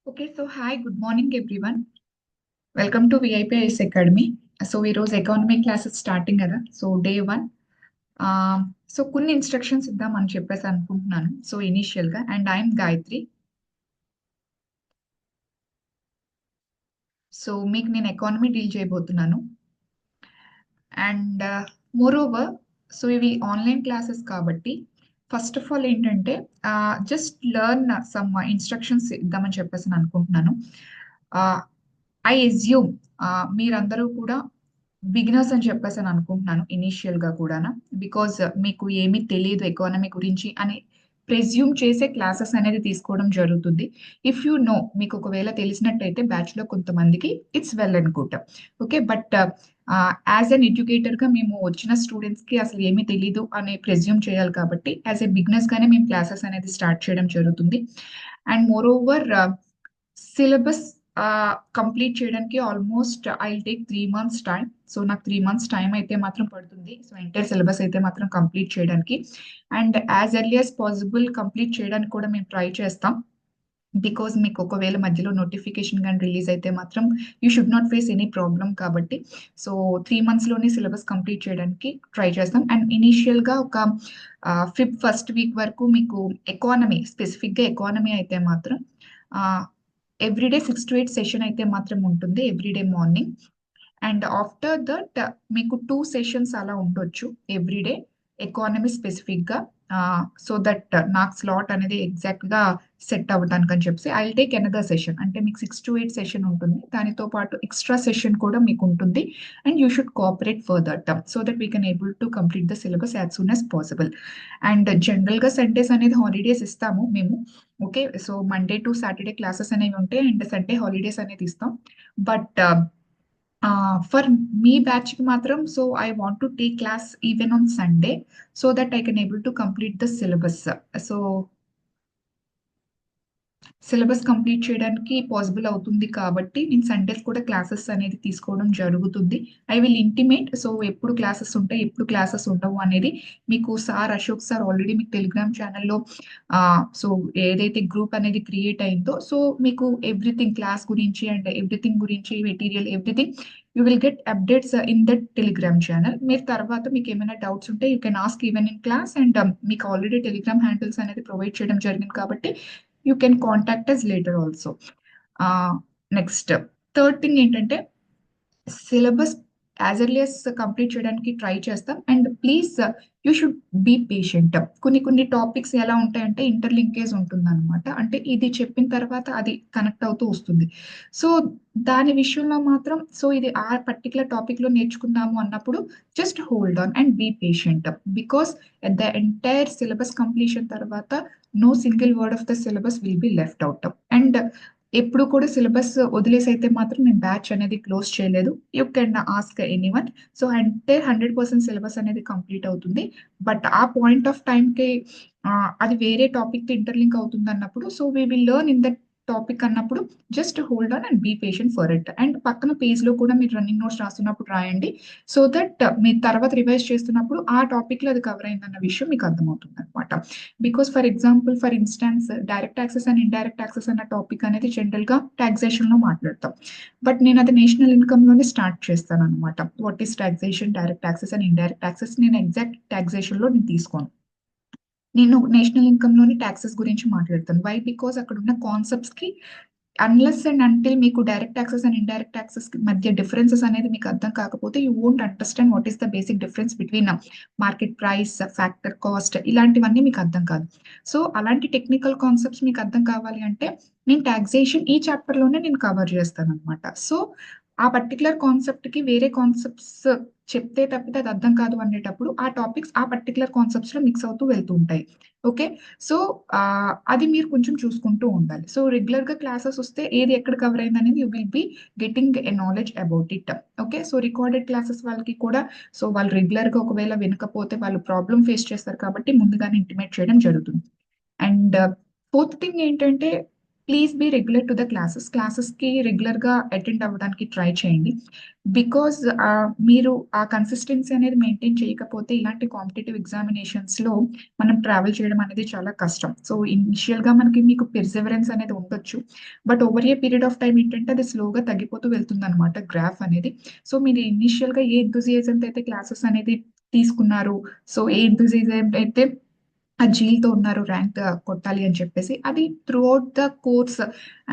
Okay, so hi, good morning everyone. Welcome to VIPIS Academy. So ఈరోజు economy classes starting కదా, so day 1. So కొన్ని instructions ఇద్దామని చెప్పేసి అనుకుంటున్నాను. సో ఇనీషియల్గా అండ్ ఐఎమ్ గాయత్రి. సో మీకు నేను ఎకానమీ డీల్ చేయబోతున్నాను. అండ్ మోర్ ఓవర్, సో ఇవి ఆన్లైన్ క్లాసెస్ కాబట్టి ఫస్ట్ ఆఫ్ ఆల్ ఏంటంటే జస్ట్ లెర్న్ సమ్ ఇన్స్ట్రక్షన్స్ ఇద్దామని చెప్పేసి నేను అనుకుంటున్నాను. ఐ ఎస్యూమ్ మీరందరూ కూడా బిగినర్స్ అని చెప్పేసి అని అనుకుంటున్నాను ఇనీషియల్ గా కూడా. బికాజ్ మీకు ఏమీ తెలియదు ఎకానమీ గురించి అని ప్రెజ్యూమ్ చేసే క్లాసెస్ అనేది తీసుకోవడం జరుగుతుంది. ఇఫ్ యూ నో, మీకు ఒకవేళ తెలిసినట్టయితే బ్యాచ్ లో కొంతమందికి it's well and good. Okay, but as an educator గా మేము వచ్చిన స్టూడెంట్స్ కి అసలు ఏమీ తెలీదు అని ప్రెజ్యూమ్ చేయాలి కాబట్టి యాజ్ ఎ బిగినర్స్ గానే మేము క్లాసెస్ అనేది స్టార్ట్ చేయడం జరుగుతుంది. And moreover, syllabus complete చేయడానికి almost I take 3 months time. So నాకు 3 months టైం అయితే మాత్రం పడుతుంది. సో ఎంటైర్ సిలబస్ అయితే మాత్రం కంప్లీట్ చేయడానికి and as early as possible complete చేయడానికి కూడా మేము ట్రై చేస్తాం. బికాజ్ మీకు ఒకవేళ మధ్యలో నోటిఫికేషన్ కానీ రిలీజ్ అయితే మాత్రం you should not face any problem కాబట్టి సో 3 months లోనే సిలబస్ కంప్లీట్ చేయడానికి ట్రై చేస్తాం. అండ్ ఇనీషియల్ గా ఒక ఫస్ట్ వీక్ వరకు మీకు ఎకానమీ, స్పెసిఫిక్ గా ఎకానమీ అయితే మాత్రం ఎవ్రీడే 6 to 8 సెషన్ అయితే మాత్రం ఉంటుంది, everyday morning. And after that మీకు 2 సెషన్స్ అలా ఉండొచ్చు ఎవ్రీడే ఎకానమీ స్పెసిఫిక్ గా. సో దట్ నాకు స్లాట్ అనేది ఎగ్జాక్ట్ గా సెట్ అవ్వడానికి అని చెప్పి ఐ టేక్ అనదర్ సెషన్. అంటే మీకు 6 to 8 సెషన్ ఉంటుంది, దానితో పాటు ఎక్స్ట్రా సెషన్ కూడా మీకు ఉంటుంది. And you should cooperate for that so that we can able to complete the syllabus as soon as possible. And general గా సండేస్ అనేది హాలిడేస్ ఇస్తాము మేము. Okay, so Monday to Saturday classes అనేవి ఉంటాయి and Sunday holidays అనేది ఇస్తాం. But for me batch కి మాత్రం so I want to take class even on Sunday so that I can able to complete the syllabus. So syllabus complete చేయడానికి possible అవుతుంది కాబట్టి నేను సండేస్ కూడా క్లాసెస్ అనేది తీసుకోవడం జరుగుతుంది. ఐ విల్ ఇంటిమేట్, సో ఎప్పుడు క్లాసెస్ ఉంటాయి ఎప్పుడు క్లాసెస్ ఉండవు అనేది మీకు సార్ అశోక్ సార్ ఆల్రెడీ మీకు టెలిగ్రామ్ ఛానల్లో సో ఏదైతే గ్రూప్ అనేది క్రియేట్ అయిందో సో మీకు ఎవ్రీథింగ్ క్లాస్ గురించి అండ్ ఎవ్రీథింగ్ గురించి material everything you will get updates in that Telegram channel. మీరు తర్వాత మీకు ఏమైనా డౌట్స్ ఉంటే you can ask even in class. And మీకు ఆల్రెడీ టెలిగ్రామ్ హ్యాండిల్స్ అనేది ప్రొవైడ్ చేయడం జరిగింది కాబట్టి you can contact us later also. Next third thing ఏంటంటే syllabus as early as complete చేయడానికి ట్రై చేస్తాం. And please you should be patient. కొన్ని topics ఎలా ఉంటాయంటే ఇంటర్లింకేజ్ ఉంటుంది అనమాట. అంటే ఇది చెప్పిన తర్వాత అది కనెక్ట్ అవుతూ వస్తుంది. సో దాని విషయంలో మాత్రం సో ఇది ఆ పర్టికులర్ టాపిక్ లో నేర్చుకుందాము అన్నప్పుడు just hold on and be patient. Because the entire syllabus completion తర్వాత no single word of the syllabus will be left out. And ఎప్పుడు కూడా సిలబస్ వదిలేసి అయితే మాత్రం నేను బ్యాచ్ అనేది క్లోజ్ చేయలేదు. You can ask anyone. So అంటే 100% సిలబస్ అనేది కంప్లీట్ అవుతుంది. బట్ ఆ పాయింట్ ఆఫ్ టైంకి అది వేరే టాపిక్ తో ఇంటర్లింక్ అవుతుంది అన్నప్పుడు so we will learn in that topic అన్నప్పుడు just hold on and be patient for it. And పక్కన పేజ్ లో కూడా మీరు రన్నింగ్ నోట్స్ రాస్తున్నప్పుడు రాయండి సో దట్ మీరు తర్వాత రివైజ్ చేస్తున్నప్పుడు ఆ టాపిక్ లో అది కవర్ అయిందన్న విషయం మీకు అర్థమవుతుంది అనమాట. Because for example, for instance direct access and indirect access అన్న టాపిక్ అనేది జనరల్ గా టాక్సేషన్ లో మాట్లాడతాం. బట్ నేను అది నేషనల్ ఇన్కమ్ లోనే స్టార్ట్ చేస్తాను అనమాట. What is taxation, direct access and indirect access నేను ఎగ్జాక్ట్ టాక్సేషన్ లో నేను తీసుకోను. నేను నేషనల్ ఇన్కమ్ లోని ట్యాక్సెస్ గురించి మాట్లాడతాను. వై? బికాస్ అక్కడ ఉన్న కాన్సెప్ట్స్ కి అన్లెస్ అండ్ అంటిల్ మీకు direct taxes and indirect taxes మధ్య డిఫరెన్సెస్ అనేది మీకు అర్థం కాకపోతే you won't understand what is the basic difference between market price, factor, cost, ఇలాంటివన్నీ మీకు అర్థం కాదు. సో అలాంటి టెక్నికల్ కాన్సెప్ట్స్ మీకు అర్థం కావాలి అంటే నేను టాక్సేషన్ ఈ చాప్టర్ లోనే నేను కవర్ చేస్తాను అనమాట. సో ఆ పర్టికులర్ కాన్సెప్ట్ కి వేరే కాన్సెప్ట్స్ చెప్తే తప్పితే అది అర్థం కాదు అనేటప్పుడు ఆ టాపిక్స్ ఆ పర్టికులర్ కాన్సెప్ట్స్ లో మిక్స్ అవుతూ వెళ్తూ ఉంటాయి. ఓకే, సో అది మీరు కొంచెం చూసుకుంటూ ఉండాలి. సో రెగ్యులర్ గా క్లాసెస్ వస్తే ఏది ఎక్కడ కవర్ అయింది అనేది you will be getting a knowledge about it. Okay, so recorded classes వాళ్ళకి కూడా సో వాళ్ళు రెగ్యులర్ గా ఒకవేళ వినకపోతే వాళ్ళు ప్రాబ్లం ఫేస్ చేస్తారు కాబట్టి ముందుగానే ఇంటిమేట్ చేయడం జరుగుతుంది. అండ్ ఫోర్త్ థింగ్ ఏంటంటే please be regular to the క్లాసెస్కి రెగ్యులర్గా అటెండ్ అవ్వడానికి ట్రై చేయండి. బికాజ్ మీరు ఆ కన్సిస్టెన్సీ అనేది మెయింటైన్ చేయకపోతే ఇలాంటి కాంపిటేటివ్ ఎగ్జామినేషన్స్లో మనం ట్రావెల్ చేయడం అనేది చాలా కష్టం. సో ఇనిషియల్గా మీకు పెర్సెవరెన్స్ అనేది ఉండొచ్చు, but over a period of time ఏంటంటే అది స్లోగా తగ్గిపోతూ వెళ్తుంది అనమాట గ్రాఫ్ అనేది. సో మీరు ఇనిషియల్గా ఏ ఎంతూజియాజంతో అయితే క్లాసెస్ అనేది తీసుకున్నారు, సో ఏ ఎంతూజియాజం అయితే ఆ జీల్తో ఉన్నారు ర్యాంక్ కొట్టాలి అని చెప్పేసి, అది through out the course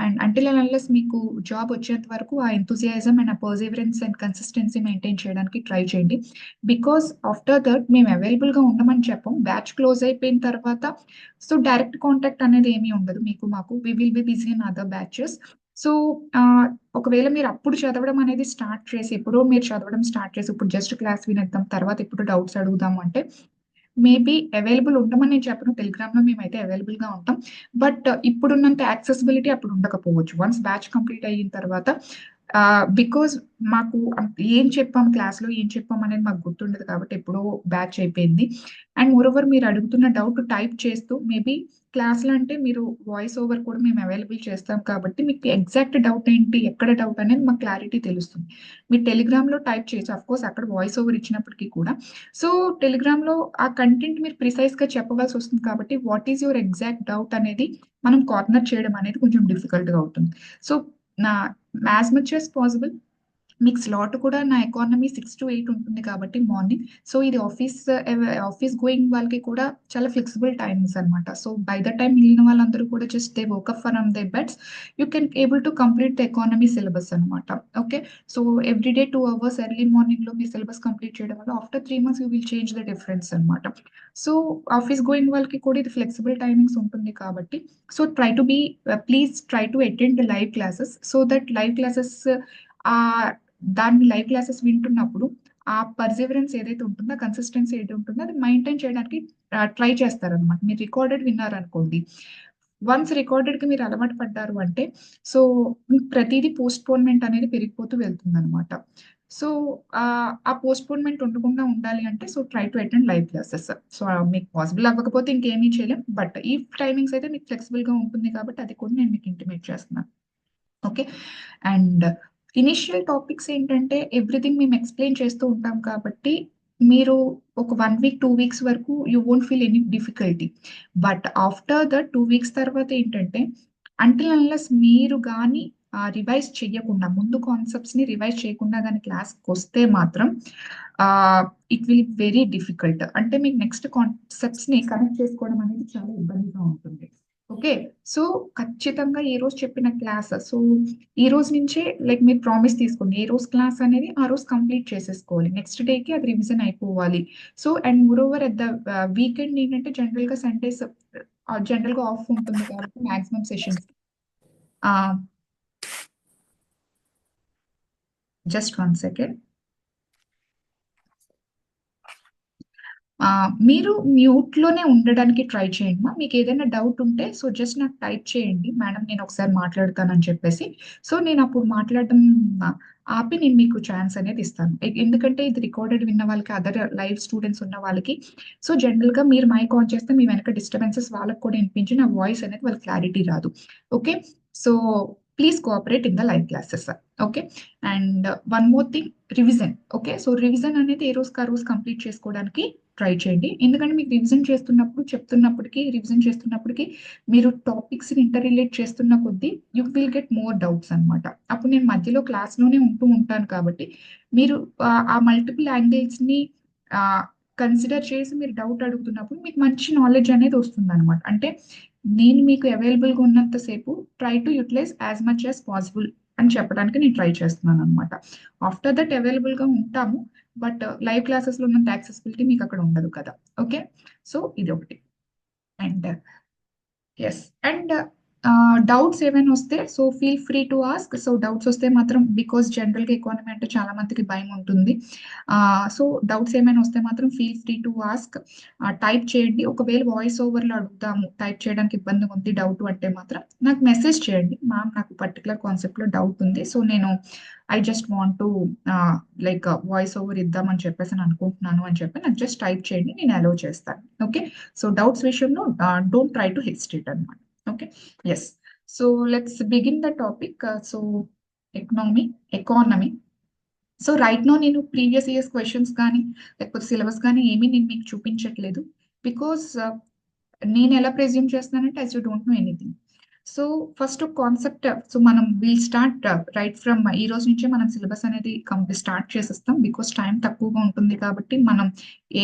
and until and unless మీకు జాబ్ వచ్చేంత వరకు ఆ ఎంతూజియాజం అండ్ ఆ పర్సివరెన్స్ అండ్ కన్సిస్టెన్సీ మెయింటైన్ చేయడానికి ట్రై చేయండి. బికాస్ ఆఫ్టర్ దట్ మేము అవైలబుల్గా ఉండమని చెప్పం, బ్యాచ్ క్లోజ్ అయిపోయిన తర్వాత సో డైరెక్ట్ కాంటాక్ట్ అనేది ఏమీ ఉండదు మీకు మాకు. We will be busy in other batches. So ఒకవేళ మీరు అప్పుడు చదవడం అనేది స్టార్ట్ చేసి, ఎప్పుడో మీరు చదవడం స్టార్ట్ చేసి ఇప్పుడు జస్ట్ క్లాస్ వినేద్దాం తర్వాత ఇప్పుడు డౌట్స్ అడుగుదాము అంటే మేబీ అవైలబుల్ ఉండమని నేను చెప్పను. టెలిగ్రామ్‌లో మేమైతే అవైలబుల్‌గా ఉంటాం. బట్ ఇప్పుడున్నంత యాక్సెసిబిలిటీ అప్పుడు ఉండకపోవచ్చు. వన్స్ బ్యాచ్ కంప్లీట్ అయిన తర్వాత బికాజ్ మాకు ఏం చెప్పాం క్లాస్‌లో ఏం చెప్పాం అనేది మాకు గుర్తుండదు కాబట్టి ఎప్పుడో బ్యాచ్ అయిపోయింది. అండ్ మోరోవర్ మీరు అడుగుతున్న డౌట్ టైప్ చేస్తూ మేబీ క్లాస్‌లో అంటే మీరు వాయిస్ ఓవర్ కూడా మేము అవైలబుల్ చేస్తాం కాబట్టి మీకు ఎగ్జాక్ట్ డౌట్ ఏంటి, ఎక్కడ డౌట్ అనేది మాకు క్లారిటీ తెలుస్తుంది. మీరు టెలిగ్రామ్‌లో టైప్ చేయొచ్చు. ఆఫ్‌కోర్స్ అక్కడ వాయిస్ ఓవర్ ఇచ్చినప్పటికీ కూడా. సో టెలిగ్రామ్‌లో ఆ కంటెంట్ మీరు ప్రిసైజ్‌గా చెప్పవలసి వస్తుంది కాబట్టి what is your exact doubt అనేది మనం కార్నర్ చేయడం అనేది కొంచెం డిఫికల్ట్‌గా అవుతుంది. సో నా యాస్ మచ్ యాస్ పాసిబుల్ మీకు స్లాట్ కూడా నా ఎకానమీ 6-8 ఉంటుంది కాబట్టి మార్నింగ్. సో ఇది ఆఫీస్ గోయింగ్ వాళ్ళకి కూడా చాలా ఫ్లెక్సిబుల్ టైమింగ్స్ అనమాట. సో బై ద టైమ్ మిగిలిన వాళ్ళందరూ కూడా just they woke up from their beds. You can able to complete the economy syllabus అనమాట. Okay. So everyday 2 hours early మార్నింగ్‌లో మీ సిలబస్ కంప్లీట్ చేయడం వల్ల after 3 months you will change the difference అనమాట. So office going వాళ్ళకి కూడా ఇది flexible timings ఉంటుంది కాబట్టి so try to be please try to attend the live classes so that live classes దాన్ని లైవ్ క్లాసెస్ వింటున్నప్పుడు ఆ పర్సివరెన్స్ ఏదైతే ఉంటుందో, కన్సిస్టెన్సీ ఏది ఉంటుందో అది మెయింటైన్ చేయడానికి ట్రై చేస్తారనమాట. మీరు రికార్డెడ్ విన్నారనుకోండి, వన్స్ రికార్డెడ్‌కి మీరు అలవాటు పడ్డారు అంటే, సో మీకు ప్రతీదీ పోస్ట్‌పోన్‌మెంట్ అనేది పెరిగిపోతూ వెళ్తుందనమాట. సో ఆ పోస్ట్‌పోన్‌మెంట్ ఉండకుండా ఉండాలి అంటే, so try to attend live classes. So మీకు పాసిబుల్ అవ్వకపోతే ఇంకేమీ చేయలేం. బట్ ఈ టైమింగ్స్ అయితే మీకు ఫ్లెక్సిబుల్‌గా ఉంటుంది కాబట్టి అది కూడా నేను మీకు ఇంటిమేట్ చేస్తున్నాను. ఓకే. అండ్ ఇనిషియల్ టాపిక్స్ ఏంటంటే ఎవ్రీథింగ్ మేము ఎక్స్‌ప్లెయిన్ చేస్తూ ఉంటాం కాబట్టి, మీరు ఒక 1 వీక్, 2 వీక్స్ వరకు you won't feel any difficulty. But after that 2 weeks తర్వాత ఏంటంటే, అంటిల్ అన్లెస్ మీరు గాని రివైజ్ చెయ్యకుండా, ముందు కాన్సెప్ట్స్‌ని రివైజ్ చేయకుండా గాని క్లాస్‌కొస్తే మాత్రం ఇట్ విల్ వెరీ డిఫికల్ట్. అంటే మీకు నెక్స్ట్ కాన్సెప్ట్స్‌ని కనెక్ట్ చేసుకోవడం అనేది చాలా ఇబ్బందిగా ఉంటుంది. ఓకే. సో ఖచ్చితంగా ఏ రోజు చెప్పిన క్లాస్ సో ఈ రోజు నుంచే లైక్ మీరు ప్రామిస్ తీసుకోండి. ఏ రోజు క్లాస్ అనేది ఆ రోజు కంప్లీట్ చేసేసుకోవాలి. నెక్స్ట్ డేకి అది రివిజన్ అయిపోవాలి. So and moreover at the weekend ఏంటంటే జనరల్‌గా సండేస్ జనరల్‌గా ఆఫ్ ఉంటుంది కాబట్టి మాక్సిమం సెషన్స్ ఆహ్, జస్ట్ 1 సెకండ్. మీరు మ్యూట్‌లోనే ఉండడానికి ట్రై చేయండమ్మా. మీకేదైనా డౌట్ ఉంటే సో జస్ట్ నాకు టైప్ చేయండి. మేడం నేను ఒకసారి మాట్లాడతానని చెప్పేసి. సో నేనప్పుడు మాట్లాడడం ఆపి నేను మీకు ఛాన్స్ అనేది ఇస్తాను. ఎందుకంటే ఇది రికార్డెడ్ విన్న వాళ్ళకి, అదర్ లైవ్ స్టూడెంట్స్ ఉన్న వాళ్ళకి సో జనరల్‌గా మీరు మైక్ ఆన్ చేస్తే మీ వెనక డిస్టర్బెన్సెస్ వాళ్ళకి కూడా వినిపించి నా వాయిస్ అనేది వాళ్ళకి క్లారిటీ రాదు. Okay. So please cooperate in the live classes. Okay. And one more thing revision. Okay. So revision అనేది ఏ రోజుకి ఆ రోజు కంప్లీట్ చేసుకోవడానికి ట్రై చేయండి. ఎందుకంటే మీకు రివిజన్ చేస్తున్నప్పుడు, రివిజన్ చేస్తున్నప్పటికి మీరు టాపిక్స్‌ని ఇంటర్ రిలేట్ చేస్తున్న కొద్దీ you will get more doubts అనమాట. అప్పుడు నేను మధ్యలో క్లాస్‌లోనే ఉంటూ ఉంటాను కాబట్టి, మీరు ఆ మల్టిపుల్ యాంగిల్స్‌ని ఆహ్, కన్సిడర్ చేసి మీరు డౌట్ అడుగుతున్నప్పుడు మీకు మంచి నాలెడ్జ్ అనేది వస్తుందనమాట. అంటే నేను మీకు అవైలబుల్‌గా ఉన్నంత సేపు try to utilize as much as possible అని చెప్పడానికి నేను ట్రై చేస్తున్నాననమాట. ఆఫ్టర్ దట్ అవైలబుల్‌గా ఉంటాము. బట్ లైవ్ క్లాసెస్‌లో ఉన్నంత యాక్సెసిబిలిటీ మీకు అక్కడ ఉండదు కదా! ఓకే. సో ఇదొకటి. And yes. అండ్ డౌట్స్ ఏమైనా వస్తే so feel free to ask. So doubts వస్తే మాత్రం బికాజ్ జనరల్‌గా ఎకానమీ అంటే చాలా మందికి భయం ఉంటుంది. సో డౌట్స్ ఏమైనా వస్తే మాత్రం feel free to ask. Type చేయండి. ఒకవేళ వాయిస్ ఓవర్‌లో అడుగుతాము, టైప్ చేయడానికి ఇబ్బందిగా ఉంది డౌట్ అంటే మాత్రం నాకు మెసేజ్ చేయండి. మ్యామ్ నాకు పర్టిక్యులర్ కాన్సెప్ట్‌లో డౌట్ ఉంది. సో నేను I just want to like voice over ఇద్దామని చెప్పేసి అనుకుంటున్నాను అని చెప్పి నాకు జస్ట్ టైప్ చేయండి. నేను అలౌ చేస్తాను. ఓకే. సో డౌట్స్ విషయంలో డోంట్ ట్రై టు హెసిటేట్ అనమాట. Okay. Yes. So let's begin the topic. So economy. So right no నేను ప్రీవియస్ ఇయర్స్ క్వశ్చన్స్ కానీ లేకపోతే సిలబస్ కానీ ఏమీ నేను మీకు చూపించట్లేదు. బికాస్ నేను ఎలా ప్రెజ్యూమ్ చేస్తున్నానంటే as you don't know anything. So first concept, so మనం విల్ స్టార్ట్ రైట్ ఫ్రమ్ ఈ రోజు నుంచే మనం సిలబస్ అనేది స్టార్ట్ చేసేస్తాం. బికాస్ టైం తక్కువగా ఉంటుంది కాబట్టి మనం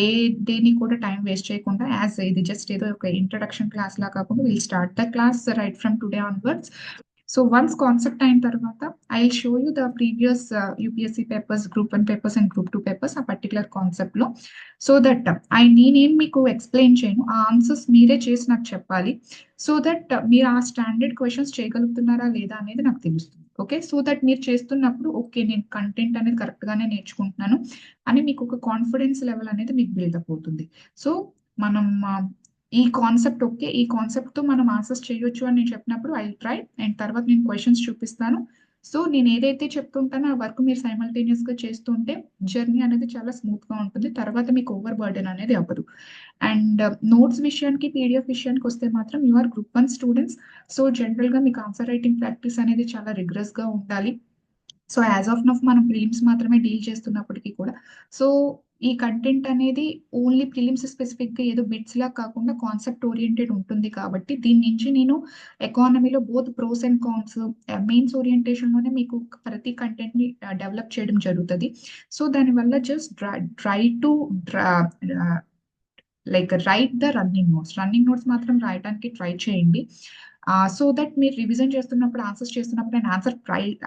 ఏ డేని కూడా టైం వేస్ట్ చేయకుండా, యాజ్ ఇది జస్ట్ ఏదో ఒక ఇంట్రడక్షన్ క్లాస్ లా కాకుండా will start the class right from today onwards. So once concept అయిన తర్వాత I will show you the previous UPSC papers, group 1 papers and group 2 papers ఆ పర్టికులర్ కాన్సెప్ట్ లో. So that నేనేం మీకు explain చేయను, ఆ answers మీరే చేసి నాకు చెప్పాలి. సో దట్ మీరు ఆ స్టాండర్డ్ క్వశ్చన్స్ చేయగలుగుతున్నారా లేదా అనేది నాకు తెలుస్తుంది. ఓకే, సో దట్ మీరు చేస్తున్నప్పుడు ఓకే నేను కంటెంట్ అనేది కరెక్ట్ గానే నేర్చుకుంటున్నాను అని మీకు ఒక కాన్ఫిడెన్స్ లెవెల్ అనేది మీకు బిల్డప్ అవుతుంది. సో మనం ఈ కాన్సెప్ట్ ఓకే, ఈ కాన్సెప్ట్ తో మనం ఆన్సర్స్ చేయొచ్చు అని నేను చెప్పినప్పుడు ఐ ట్రై, అండ్ తర్వాత నేను క్వశ్చన్స్ చూపిస్తాను. సో నేను ఏదైతే చెప్తుంటానో ఆ వర్క్ మీరు సైమల్టేనియస్ గా చేస్తుంటే జర్నీ అనేది చాలా స్మూత్ గా ఉంటుంది. తర్వాత మీకు ఓవర్ బర్డెన్ అనేది అవ్వదు. అండ్ నోట్స్ విషయానికి, పీడిఎఫ్ విషయానికి వస్తే మాత్రం you are group 1 students. So general గా మీకు ఆన్సర్ రైటింగ్ ప్రాక్టీస్ అనేది చాలా రిగ్రెస్ గా ఉండాలి. సో యాజ్ ఆఫ్ నఫ్ మనం ప్రిలిమ్స్ మాత్రమే డీల్ చేస్తున్నప్పటికీ కూడా, సో ఈ కంటెంట్ అనేది ఓన్లీ ప్రిలిమ్స్ స్పెసిఫిక్ గా ఏదో బిట్స్ లా కాకుండా కాన్సెప్ట్ ఓరియంటెడ్ ఉంటుంది కాబట్టి దీని నుంచి నేను ఎకానమీలో both pros and cons, mains orientation లోనే మీకు ప్రతి కంటెంట్ ని డెవలప్ చేయడం జరుగుతుంది. సో దానివల్ల just try to like right the running notes మాత్రం రాయడానికి ట్రై చేయండి. సో దట్ మీరు రివిజన్ చేస్తున్నప్పుడు, ఆన్సర్స్ చేస్తున్నప్పుడు అండ్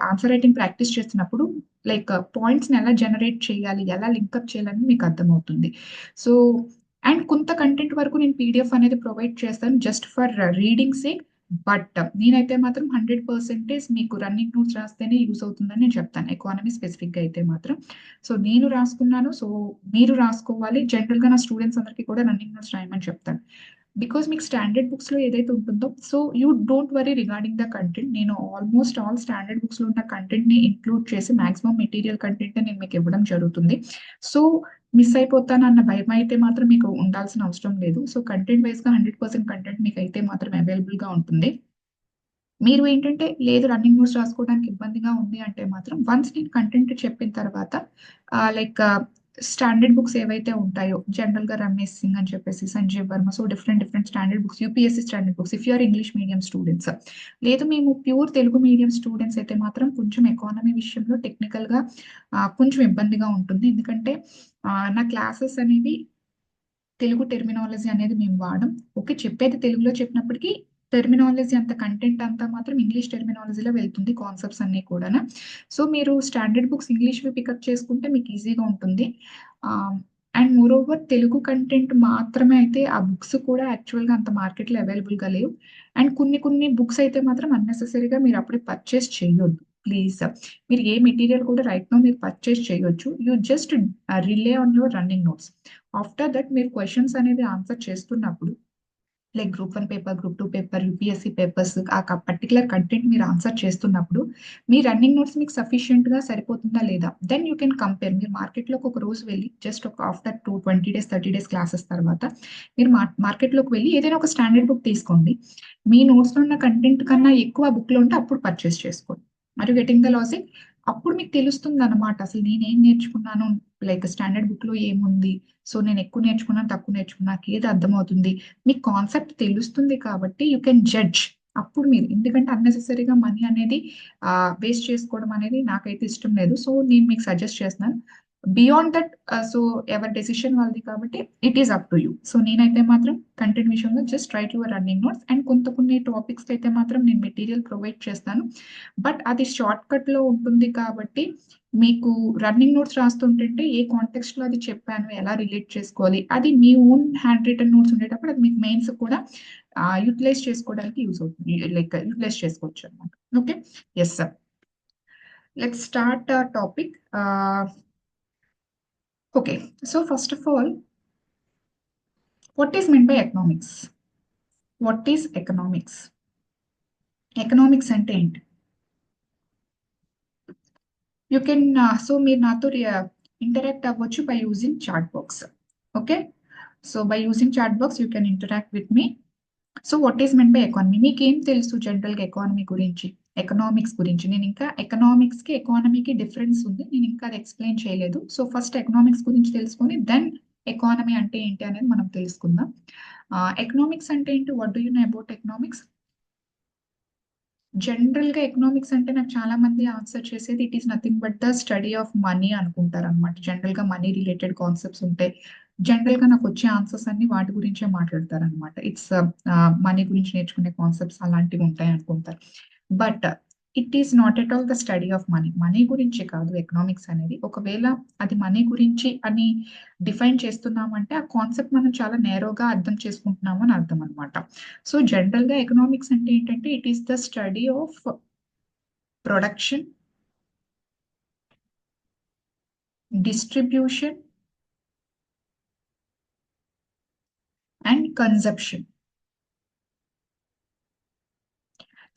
ఆన్సర్ రైటింగ్ ప్రాక్టీస్ చేస్తున్నప్పుడు లైక్ పాయింట్స్ ని ఎలా జనరేట్ చేయాలి, ఎలా లింకప్ చేయాలని మీకు అర్థమవుతుంది. సో అండ్ కొంత కంటెంట్ వరకు నేను పీడిఎఫ్ అనేది ప్రొవైడ్ చేస్తాను just for reading sake. But నేనైతే మాత్రం 100% మీకు రన్నింగ్ నోట్స్ రాస్తేనే యూస్ అవుతుందని నేను చెప్తాను, ఎకానమీ స్పెసిఫిక్ గా అయితే మాత్రం. సో నేను రాసుకున్నాను, సో మీరు రాసుకోవాలి. జనరల్ గా నా స్టూడెంట్స్ అందరికీ కూడా రన్నింగ్ నోట్స్ రాయమని చెప్తాను. బికాస్ మీకు స్టాండర్డ్ బుక్స్ లో ఏదైతే ఉంటుందో, so you don't worry regarding the content. నేను ఆల్మోస్ట్ ఆల్ స్టాండర్డ్ బుక్స్ లో ఉన్న కంటెంట్ ని ఇంక్లూడ్ చేసి మాక్సిమం మెటీరియల్ కంటెంట్ నేను మీకు ఇవ్వడం జరుగుతుంది. సో మిస్ అయిపోతాను అన్న భయం అయితే మాత్రం మీకు ఉండాల్సిన అవసరం లేదు. సో కంటెంట్ వైజ్ గా 100% కంటెంట్ మీకు అయితే మాత్రం అవైలబుల్ గా ఉంటుంది. మీరు ఏంటంటే లేదు రన్నింగ్ నోట్స్ రాసుకోవడానికి ఇబ్బందిగా ఉంది అంటే మాత్రం వన్స్ నేను కంటెంట్ చెప్పిన తర్వాత లైక్ స్టాండర్డ్ బుక్స్ ఏవైతే ఉంటాయో, జనరల్ గా రమేష్ సింగ్ అని చెప్పేసి, Sanjeev Verma, so different standard books, UPSC standard books if you're English medium students. లేదు మేము ప్యూర్ తెలుగు మీడియం స్టూడెంట్స్ అయితే మాత్రం కొంచెం ఎకానమీ విషయంలో టెక్నికల్ గా కొంచెం ఇబ్బందిగా ఉంటుంది. ఎందుకంటే నా క్లాసెస్ అనేవి తెలుగు టెర్మినాలజీ అనేది మేము వాడం. ఓకే, చెప్పేది తెలుగులో చెప్పినప్పటికీ టెర్మినాలజీ అంత కంటెంట్ అంతా మాత్రం ఇంగ్లీష్ టెర్మినాలజీలో వెళ్తుంది, కాన్సెప్ట్స్ అన్ని కూడా. సో మీరు స్టాండర్డ్ బుక్స్ ఇంగ్లీష్ పికప్ చేసుకుంటే మీకు ఈజీగా ఉంటుంది. And more over Telugu content మాత్రమే అయితే ఆ బుక్స్ కూడా యాక్చువల్ గా అంత మార్కెట్ లో అవైలబుల్ గా లేవు. అండ్ కొన్ని బుక్స్ అయితే మాత్రం అన్నెసెసరీగా మీరు అప్పుడే పర్చేస్ చేయొద్దు ప్లీజ్. మీరు ఏ మెటీరియల్ కూడా రైట్ నో మీరు పర్చేస్ చేయొచ్చు. You just relay on your running notes. After that మీరు క్వశ్చన్స్ అనేది ఆన్సర్ చేస్తున్నప్పుడు, like group 1 paper, group 2 paper, UPSC papers, ఆ పర్టికులర్ కంటెంట్ మీరు ఆన్సర్ చేస్తున్నప్పుడు మీ రన్నింగ్ నోట్స్ మీకు సఫిషియెంట్ గా సరిపోతుందా లేదా, దెన్ యూ కెన్ కంపేర్. మీరు మార్కెట్ లోకి ఒక రోజు వెళ్ళి జస్ట్ ఒక ఆఫ్టర్ 20 డేస్ 30 డేస్ క్లాసెస్ తర్వాత మీరు మార్కెట్ లోకి వెళ్ళి ఏదైనా ఒక స్టాండర్డ్ బుక్ తీసుకోండి. మీ నోట్స్ లో ఉన్న కంటెంట్ కన్నా ఎక్కువ బుక్ లో ఉంటే అప్పుడు పర్చేస్ చేసుకోండి. మరి గెటింగ్ ద లాజిక్. అప్పుడు మీకు తెలుస్తుంది అనమాట అసలు నేనేం నేర్చుకున్నాను, లైక్ స్టాండర్డ్ బుక్ లో ఏముంది, సో నేను ఎక్కువ నేర్చుకున్నాను తక్కువ నేర్చుకున్నా నాకు ఏది అర్థమవుతుంది, మీకు కాన్సెప్ట్ తెలుస్తుంది కాబట్టి యూ కెన్ జడ్జ్. అప్పుడు మీరు, ఎందుకంటే అన్నెసెసరీగా మనీ అనేది వేస్ట్ చేసుకోవడం అనేది నాకైతే ఇష్టం లేదు. సో నేను మీకు సజెస్ట్ చేస్తున్నాను బియాండ్ దట్. సో ఎవరి డెసిషన్ వాళ్ళది కాబట్టి it is up to you. So నేనైతే మాత్రం కంటెంట్ విషయంలో just right your running notes, and కొన్ని టాపిక్స్ అయితే మాత్రం నేను మెటీరియల్ ప్రొవైడ్ చేస్తాను. బట్ అది షార్ట్ కట్ లో ఉంటుంది కాబట్టి మీకు రన్నింగ్ నోట్స్ రాస్తుంటే ఏ కాంటెక్స్ట్ లో అది చెప్పాను, ఎలా రిలేట్ చేసుకోవాలి, అది మీ ఓన్ హ్యాండ్ రిటన్ నోట్స్ ఉండేటప్పుడు అది మీకు మెయిన్స్ కూడా యూటిలైజ్ చేసుకోవడానికి యూజ్ అవుతుంది, లైక్ యూటిలైజ్ చేసుకోవచ్చు అనమాట. Okay, yes sir. Let's start topic. Okay, so first of all, what is mean by economics? What is economics? Economics అంటే ఏంటి? యూ కెన్, సో మీరు నాతో ఇంటరాక్ట్ అవ్వచ్చు by using chat box. Okay, so by using chat box you can interact with me. So what is meant by economy? మీకేం తెలుసు జనరల్గా economy గురించి, economics గురించి? నేను ఇంకా ఎకనామిక్స్ కి ఎకానమీకి డిఫరెన్స్ ఉంది, నేను ఇంకా అది ఎక్స్ప్లెయిన్ చేయలేదు. సో ఫస్ట్ ఎకనామిక్స్ గురించి తెలుసుకొని దెన్ ఎకానమీ అంటే ఏంటి అనేది మనం తెలుసుకుందాం. ఎకనామిక్స్ అంటే ఏంటి? What do you know about economics? General గా ఎకనామిక్స్ అంటే నాకు చాలా మంది ఆన్సర్ చేసేది it is nothing but the study of money అనుకుంటారు అనమాట. జనరల్ గా మనీ రిలేటెడ్ కాన్సెప్ట్స్ ఉంటాయి. జనరల్ గా నాకు వచ్చే ఆన్సర్స్ అన్ని వాటి గురించే మాట్లాడతారు అనమాట. ఇట్స్ మనీ గురించి నేర్చుకునే కాన్సెప్ట్స్ అలాంటివి ఉంటాయి అనుకుంటారు. But it is not at all the study of money. Money గురించి కాదు ఎకనామిక్స్ అనేది. ఒకవేళ అది మనీ గురించి అని డిఫైన్ చేస్తున్నామంటే ఆ కాన్సెప్ట్ మనం చాలా నేరోగా అర్థం చేసుకుంటున్నాము అని అర్థం అనమాట. సో జనరల్ గా ఎకనామిక్స్ అంటే ఏంటంటే it is the study of production, distribution and consumption.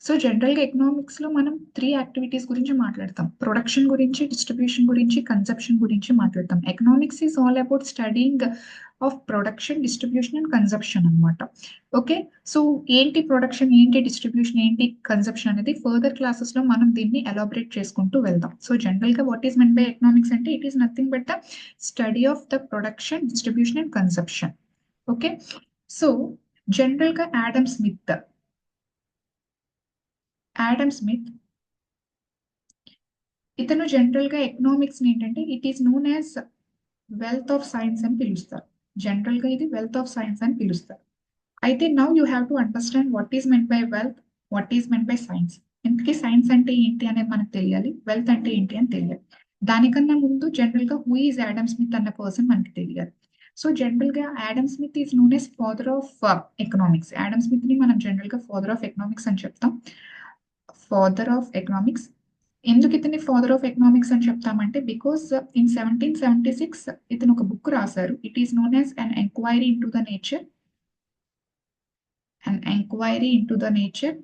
So general గా ఎకనామిక్స్ లో మనం 3 యాక్టివిటీస్ గురించి మాట్లాడతాం. ప్రొడక్షన్ గురించి, డిస్ట్రిబ్యూషన్ గురించి, కన్జప్షన్ గురించి మాట్లాడతాం. Economics is all about studying of production, distribution and consumption అనమాట. ఓకే, సో ఏంటి ప్రొడక్షన్, ఏంటి డిస్ట్రిబ్యూషన్, ఏంటి కన్జప్షన్ అనేది ఫర్దర్ క్లాసెస్ లో మనం దీన్ని ఎలాబరేట్ చేసుకుంటూ వెళ్దాం. సో జనరల్ గా what is meant by economics అంటే it is nothing but the study of the production, distribution and consumption. Okay, so general గా ఆడమ్ స్మిత్ ఇతను జనరల్ గా ఎకనామిక్స్ ఏంటంటే it is known as wealth of science అని పిలుస్తారు. General గా ఇది wealth of science అని పిలుస్తారు. అయితే now you have to understand what is meant by wealth, what is meant by science. ఇంతకీ సైన్స్ అంటే ఏంటి అనేది మనకు తెలియాలి, వెల్త్ అంటే ఏంటి అని తెలియాలి. దానికన్నా ముందు జనరల్ గా హూ ఈజ్ ఆడమ్ స్మిత్ అన్న పర్సన్ మనకి తెలియాలి. సో జనరల్ గా Adam Smith is known as father of economics. Adam Smith ని మనం జనరల్ గా ఫాదర్ ఆఫ్ ఎకనామిక్స్ అని చెప్తాం. Father of economics. ఎందుకు ఇతని ఫాదర్ ఆఫ్ ఎకనామిక్స్ అని చెప్తామంటే బికాస్ ఇన్ 1776 ఇతను ఒక బుక్ రాశారు. It is known as an enquiry into the nature, an enquiry into the nature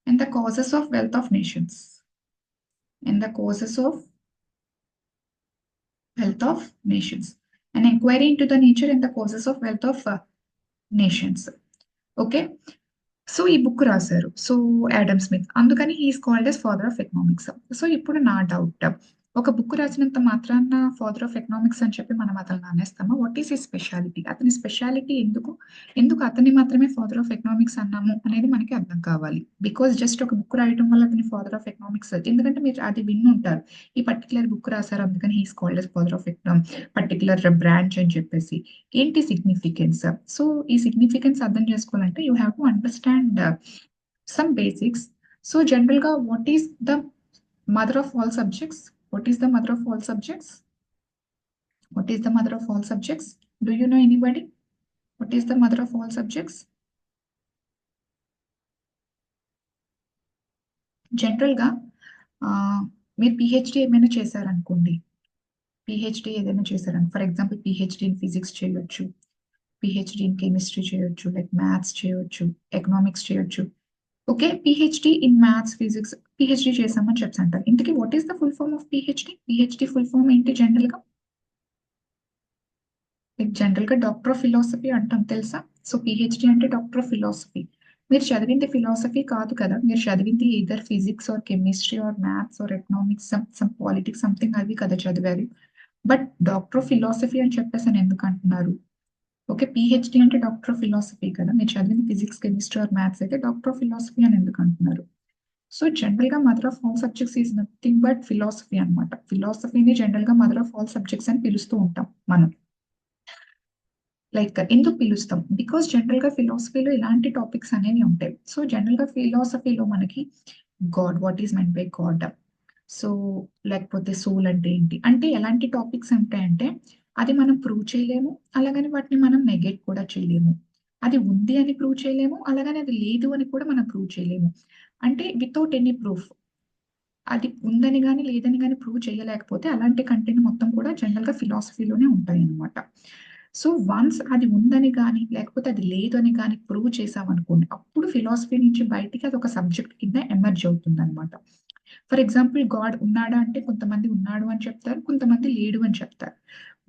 and the causes of wealth of nations. And the causes of wealth of nations. An enquiry into the nature and the causes of wealth of nations. Okay. So ఈ book రాశారు so Adam Smith, అందుకని he is called as father of economics. So ఇప్పుడు నా doubt, ఒక book రాసినంత మాత్రాన father of economics అని చెప్పి మనం అతను అనేస్తామా? వాట్ ఈస్ ఈ స్పెషాలిటీ? అతని స్పెషాలిటీ ఎందుకు, ఎందుకు అతన్ని మాత్రమే ఫాదర్ ఆఫ్ ఎకనామిక్స్ అన్నాము అనేది మనకి అర్థం కావాలి. బికాస్ జస్ట్ ఒక బుక్ రాయటం వల్ల అతని ఫాదర్ ఆఫ్ ఎకనామిక్స్, ఎందుకంటే మీరు అది విని ఉంటారు, ఈ పర్టికులర్ బుక్ రాశారు అందుకని he is called as father of particular branch అని చెప్పేసి. ఏంటి సిగ్నిఫికెన్స్? సో ఈ సిగ్నిఫికెన్స్ అర్థం చేసుకోవాలంటే you have to understand some basics. So general ga what is the mother of all subjects? What is the mother of all subjects? What is the mother of all subjects? Do you know anybody? What is the mother of all subjects? General గా మీరు PhD ఏమైనా చేశారనుకోండి, PhD ఏదైనా చేశారని, for example PhD in physics చేయొచ్చు, PhD in chemistry చేయొచ్చు, like maths చేయొచ్చు, economics చేయొచ్చు. Okay, PhD in maths, physics PhD చేసామని చెప్పి అంటారు. ఇంతకీ what is the full form of PhD? PhD full form ఏంటి జనరల్ గా? జనరల్ గా డాక్టర్ ఆఫ్ ఫిలాసఫీ అంటాం తెలుసా? సో పిహెచ్డి అంటే డాక్టర్ ఆఫ్ ఫిలాసఫీ. మీరు చదివింది ఫిలాసఫీ కాదు కదా, మీరు చదివింది either physics or chemistry or maths or economics, some politics something అవి కదా చదివారు. బట్ డాక్టర్ ఆఫ్ ఫిలాసఫీ అని చెప్పేసి అని ఎందుకు అంటున్నారు? ఓకే, పిహెచ్డి అంటే డాక్టర్ ఆఫ్ ఫిలాసఫీ కదా, మీరు చదివింది ఫిజిక్స్ కెమిస్ట్రీ ఆర్ మ్యాథ్స్ అయితే డాక్టర్ ఆఫ్ ఫిలాసఫీ అని ఎందుకు అంటున్నారు? సో జనరల్ గా mother of all subjects is nothing but philosophy అనమాట. ఫిలాసఫీని జనరల్ గా మదర్ ఆఫ్ ఆల్ సబ్జెక్ట్స్ అని పిలుస్తూ ఉంటాం మనం. లైక్ ఎందుకు పిలుస్తాం? బికాస్ జనరల్ గా ఫిలాసఫీలో ఇలాంటి టాపిక్స్ అనేవి ఉంటాయి. సో జనరల్ గా ఫిలాసఫీలో మనకి God, what is meant by God, so లేకపోతే సోల్ అంటే ఏంటి, అంటే ఎలాంటి టాపిక్స్ ఉంటాయంటే అది మనం ప్రూవ్ చేయలేము, అలాగని వాటిని మనం నెగెట్ కూడా చేయలేము. అది ఉంది అని ప్రూవ్ చేయలేము, అలాగని అది లేదు అని కూడా మనం ప్రూవ్ చేయలేము. అంటే వితౌట్ ఎనీ ప్రూఫ్, అది ఉందని కానీ లేదని కానీ ప్రూవ్ చేయలేకపోతే అలాంటి కంటెంట్ మొత్తం కూడా జనరల్ గా ఫిలాసఫీలోనే ఉంటాయి అనమాట. సో వన్స్ అది ఉందని కానీ లేకపోతే అది లేదు అని కానీ ప్రూవ్ చేసామనుకోండి, అప్పుడు ఫిలాసఫీ నుంచి బయటికి అది ఒక సబ్జెక్ట్ కింద ఎమర్జ్ అవుతుంది అనమాట. ఫర్ ఎగ్జాంపుల్ గాడ్ ఉన్నాడా అంటే కొంతమంది ఉన్నాడు అని చెప్తారు, కొంతమంది లేడు అని చెప్తారు.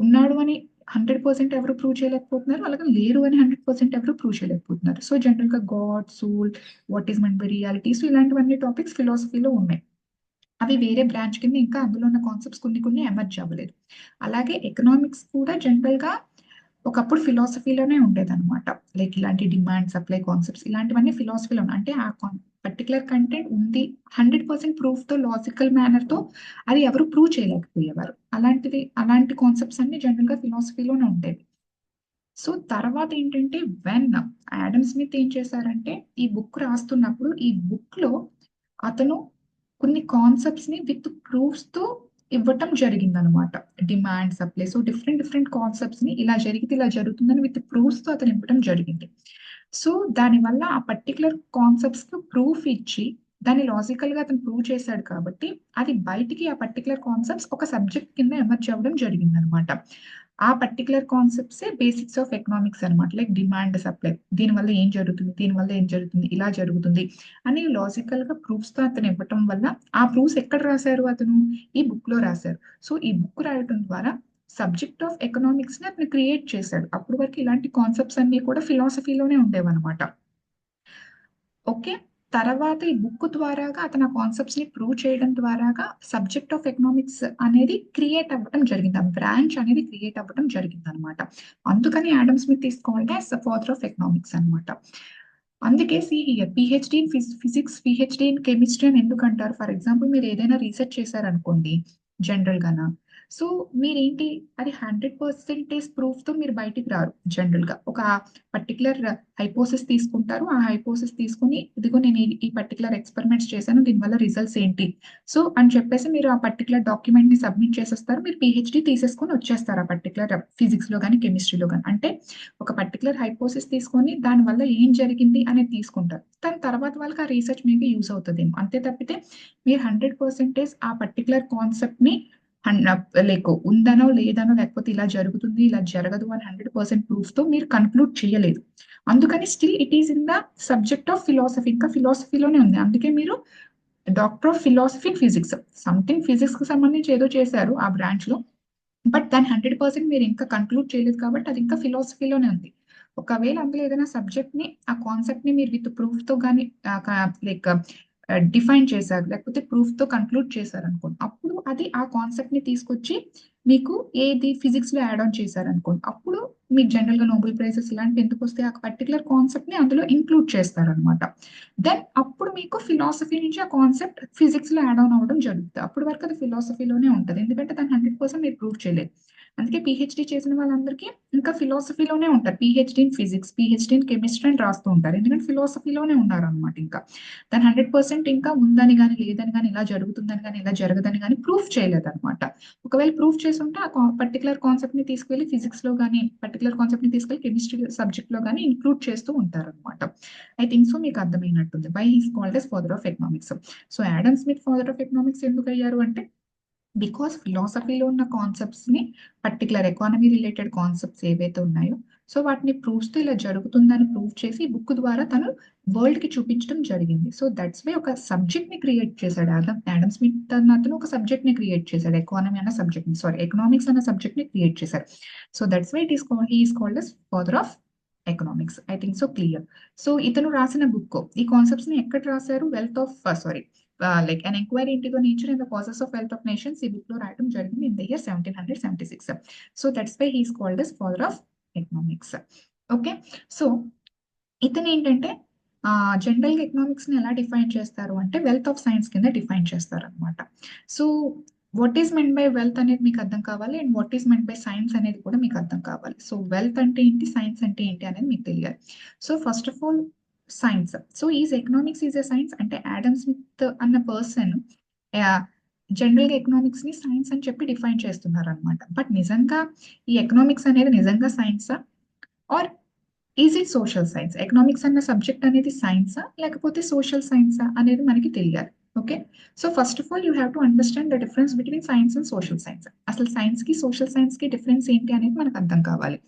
ఉన్నాడు అని 100% ఎవరు ప్రూవ్ చేయలేకపోతున్నారు, అలాగే లేరు అని 100% ఎవరు ప్రూవ్ చేయలేకపోతున్నారు. సో జనరల్ గా god, soul, what is meant by reality, so ఇలాంటివన్నీ టాపిక్స్ ఫిలాసఫీలో ఉన్నాయి. అవి వేరే బ్రాంచ్ కింద ఇంకా అందులో ఉన్న కాన్సెప్ట్స్ కొన్ని కొన్ని ఎమర్జ్ అవ్వలేదు. అలాగే ఎకనామిక్స్ కూడా జనరల్ గా ఒకప్పుడు ఫిలాసఫీలోనే ఉండేదన్నమాట. లైక్ ఇలాంటి డిమాండ్ సప్లై కాన్సెప్ట్స్ ఇలాంటివన్నీ ఫిలాసఫీలో అంటే ఆ పర్టికులర్ కంటెంట్ ఉంది 100% ప్రూఫ్ తో లాజికల్ మేనర్ తో అది ఎవరు ప్రూవ్ చేయలేకపోయేవారు. అలాంటి కాన్సెప్ట్స్ అన్ని జనరల్ గా ఫిలాసఫీలోనే ఉండేవి. సో తర్వాత ఏంటంటే వెన్ ఆడమ్ స్మిత్ ఏం చేశారంటే ఈ బుక్ రాస్తున్నప్పుడు ఈ బుక్ లో అతను కొన్ని కాన్సెప్ట్స్ ని విత్ ప్రూఫ్స్ తో ఇవ్వటం జరిగింది అనమాట. Demand supply, so different different concepts ని ఇలా జరిగితే ఇలా జరుగుతుందని విత్ ప్రూఫ్స్ తో అతను ఇవ్వటం జరిగింది. సో దానివల్ల ఆ పర్టికులర్ కాన్సెప్ట్స్ కి ప్రూఫ్ ఇచ్చి దాన్ని లాజికల్ గా అతను ప్రూవ్ చేశాడు కాబట్టి అది బయటికి ఆ పర్టికులర్ కాన్సెప్ట్స్ ఒక సబ్జెక్ట్ కింద ఎమర్జ్ అవ్వడం జరిగింది అనమాట. ఆ పర్టికులర్ కాన్సెప్ట్సే బేసిక్స్ ఆఫ్ ఎకనామిక్స్ అనమాట. లైక్ డిమాండ్ సప్లై, దీనివల్ల ఏం జరుగుతుంది, దీనివల్ల ఏం జరుగుతుంది, ఇలా జరుగుతుంది అని లాజికల్ గా ప్రూఫ్స్ తో అతను ఇవ్వటం వల్ల ఆ ప్రూఫ్స్ ఎక్కడ రాశారు అతను ఈ బుక్ లో రాశారు. సో ఈ బుక్ రాయటం ద్వారా సబ్జెక్ట్ ఆఫ్ ఎకనామిక్స్ ని అతను క్రియేట్ చేశాడు. అప్పటి వరకు ఇలాంటి కాన్సెప్ట్స్ అన్ని కూడా ఫిలాసఫీలోనే ఉండేవన్నమాట. ఓకే. తర్వాత ఈ బుక్ ద్వారాగా అతను ఆ కాన్సెప్ట్స్ ని ప్రూవ్ చేయడం ద్వారాగా సబ్జెక్ట్ ఆఫ్ ఎకనామిక్స్ అనేది క్రియేట్ అవ్వడం జరిగింది. ఆ బ్రాంచ్ అనేది క్రియేట్ అవ్వడం జరిగింది అనమాట. అందుకని Adam Smith is called as the father of economics అనమాట. అందుకే PhD in physics, PhD in chemistry అని ఎందుకు అంటారు? ఫర్ ఎగ్జాంపుల్ మీరు ఏదైనా రీసెర్చ్ చేశారనుకోండి జనరల్ గానా, సో మీరేంటి అది 100% ప్రూఫ్ తో మీరు బయటికి రారు. జనరల్ గా ఒక పర్టికులర్ హైపోసిస్ తీసుకుంటారు. ఆ హైపోసిస్ తీసుకుని ఇదిగో నేను ఈ పర్టికులర్ ఎక్స్పెరిమెంట్స్ చేశాను, దీనివల్ల రిజల్ట్స్ ఏంటి, సో అని చెప్పేసి మీరు ఆ పర్టికులర్ డాక్యుమెంట్ ని సబ్మిట్ చేసేస్తారు. మీరు పిహెచ్డి తీసేసుకొని వచ్చేస్తారు ఆ పర్టికులర్ ఫిజిక్స్ లో కానీ కెమిస్ట్రీలో కానీ. అంటే ఒక పర్టికులర్ హైపోసిస్ తీసుకొని దాని వల్ల ఏం జరిగింది అనేది తీసుకుంటారు. దాని తర్వాత వాళ్ళకి ఆ రీసెర్చ్ మేబీ యూస్ అవుతుందేమో. అంతే తప్పితే మీరు 100% ఆ పర్టికులర్ కాన్సెప్ట్ ని లైక్ ఉందనో లేదనో లేకపోతే ఇలా జరుగుతుంది ఇలా జరగదు అని 100% ప్రూఫ్ తో మీరు కన్క్లూడ్ చేయలేదు. అందుకని still it is in the subject of philosophy, ఇంకా ఫిలాసఫీలోనే ఉంది. అందుకే మీరు doctor of philosophy physics, something physics కి సంబంధించి ఏదో చేశారు ఆ బ్రాంచ్ లో, బట్ దాని 100% మీరు ఇంకా కన్క్లూడ్ చేయలేదు కాబట్టి అది ఇంకా ఫిలాసఫీలోనే ఉంది. ఒకవేళ అందులో ఏదైనా సబ్జెక్ట్ ని ఆ కాన్సెప్ట్ ని మీరు విత్ ప్రూఫ్ తో కానీ లైక్ డిఫైన్ చేశారు లేకపోతే ప్రూఫ్ తో కన్క్లూడ్ చేశారు అనుకోండి, అప్పుడు అది ఆ కాన్సెప్ట్ ని తీసుకొచ్చి మీకు ఏది ఫిజిక్స్ లో యాడ్ ఆన్ చేశారు అనుకోండి, అప్పుడు మీకు జనరల్ గా నోబెల్ ప్రైజెస్ ఇలాంటివి ఎందుకు వస్తే ఆ పర్టికులర్ కాన్సెప్ట్ ని అందులో ఇంక్లూడ్ చేస్తారనమాట. దెన్ అప్పుడు మీకు ఫిలాసఫీ నుంచి ఆ కాన్సెప్ట్ ఫిజిక్స్ లో యాడ్ ఆన్ అవ్వడం జరుగుతుంది. అప్పుడు వరకు అది ఫిలాసఫీలోనే ఉంటుంది, ఎందుకంటే దాన్ని 100% మీరు ప్రూవ్ చేయలేదు. అందుకే పిహెచ్డి చేసిన వాళ్ళందరికీ ఇంకా ఫిలాసఫీలోనే ఉంటారు. PhD in physics, PhD in chemistry అని రాస్తూ ఉంటారు, ఎందుకంటే ఫిలాసఫీలోనే ఉన్నారు అనమాట. ఇంకా దాని 100% ఇంకా ఉందని కానీ లేదని కానీ ఇలా జరుగుతుందని కానీ ఇలా జరగదని కానీ ప్రూఫ్ చేయలేదు అనమాట. ఒకవేళ ప్రూఫ్ చేసి ఉంటే ఆ పర్టికులర్ కాన్సెప్ట్ ని తీసుకెళ్లి ఫిజిక్స్ లో కానీ పర్టికులర్ కాన్సెప్ట్ ని తీసుకెళ్లి కెమిస్ట్రీ సబ్జెక్ట్ లో కానీ ఇంక్లూడ్ చేస్తూ ఉంటారు అనమాట. ఐ థింక్ సో మీకు అర్థమైనట్టుంది why he's called as father of economics. So Adam Smith father of economics ఎందుకు అయ్యారు అంటే బికాస్ ఫిలాసఫీలో ఉన్న కాన్సెప్ట్స్ ని పర్టికులర్ ఎకానమీ రిలేటెడ్ కాన్సెప్ట్స్ ఏవైతే ఉన్నాయో సో వాటిని ప్రూఫ్స్ తో ఇలా జరుగుతుందని ప్రూవ్ చేసి బుక్ ద్వారా తను వరల్డ్ కి చూపించడం జరిగింది. సో దట్స్ వై ఒక సబ్జెక్ట్ ని క్రియేట్ చేశాడు ఆడమ్ స్మిత్ అన్న అతను ఒక సబ్జెక్ట్ ని క్రియేట్ చేశాడు. ఎకానమీ అన్న సబ్జెక్ట్ ని సారీ ఎకనామిక్స్ అన్న సబ్జెక్ట్ ని క్రియేట్ చేశారు. So that's why he is called as father of economics. I think so clear. So ఇతను రాసిన బుక్ ఈ కాన్సెప్ట్స్ ని ఎక్కడ రాశారు? Wealth of sorry like an enquiry into the nature and the causes of wealth of nations ఈ book లో రాయడం జరిగింది in the year 1776. So that's why he's called as father of economics. Okay. So ఇతను ఏంటంటే general గా economics ని ఎలా define చేస్తారు అంటే వెల్త్ ఆఫ్ సైన్స్ కింద డిఫైన్ చేస్తారు అనమాట. So what is meant by wealth అనేది మీకు అర్థం కావాలి and what is meant by science అనేది కూడా మీకు అర్థం కావాలి. సో వెల్త్ అంటే ఏంటి, సైన్స్ అంటే ఏంటి అనేది మీకు తెలియాలి. So first of all science. So is economics is a science అంటే ఆడమ్ స్మిత్ అన్న పర్సన్ జనరల్ గా ఎకనామిక్స్ ని సైన్స్ అని చెప్పి డిఫైన్ చేస్తున్నారు అనమాట. బట్ నిజంగా ఈ ఎకనామిక్స్ అనేది నిజంగా సైన్సా or is it social science? Economics అన్న సబ్జెక్ట్ అనేది సైన్సా లేకపోతే సోషల్ సైన్సా అనేది మనకి తెలియాలి. ఓకే. So first of all you have to understand the difference between science and social science. అసలు సైన్స్ కి సోషల్ సైన్స్ కి డిఫరెన్స్ ఏంటి అనేది మనకు అర్థం కావాలి.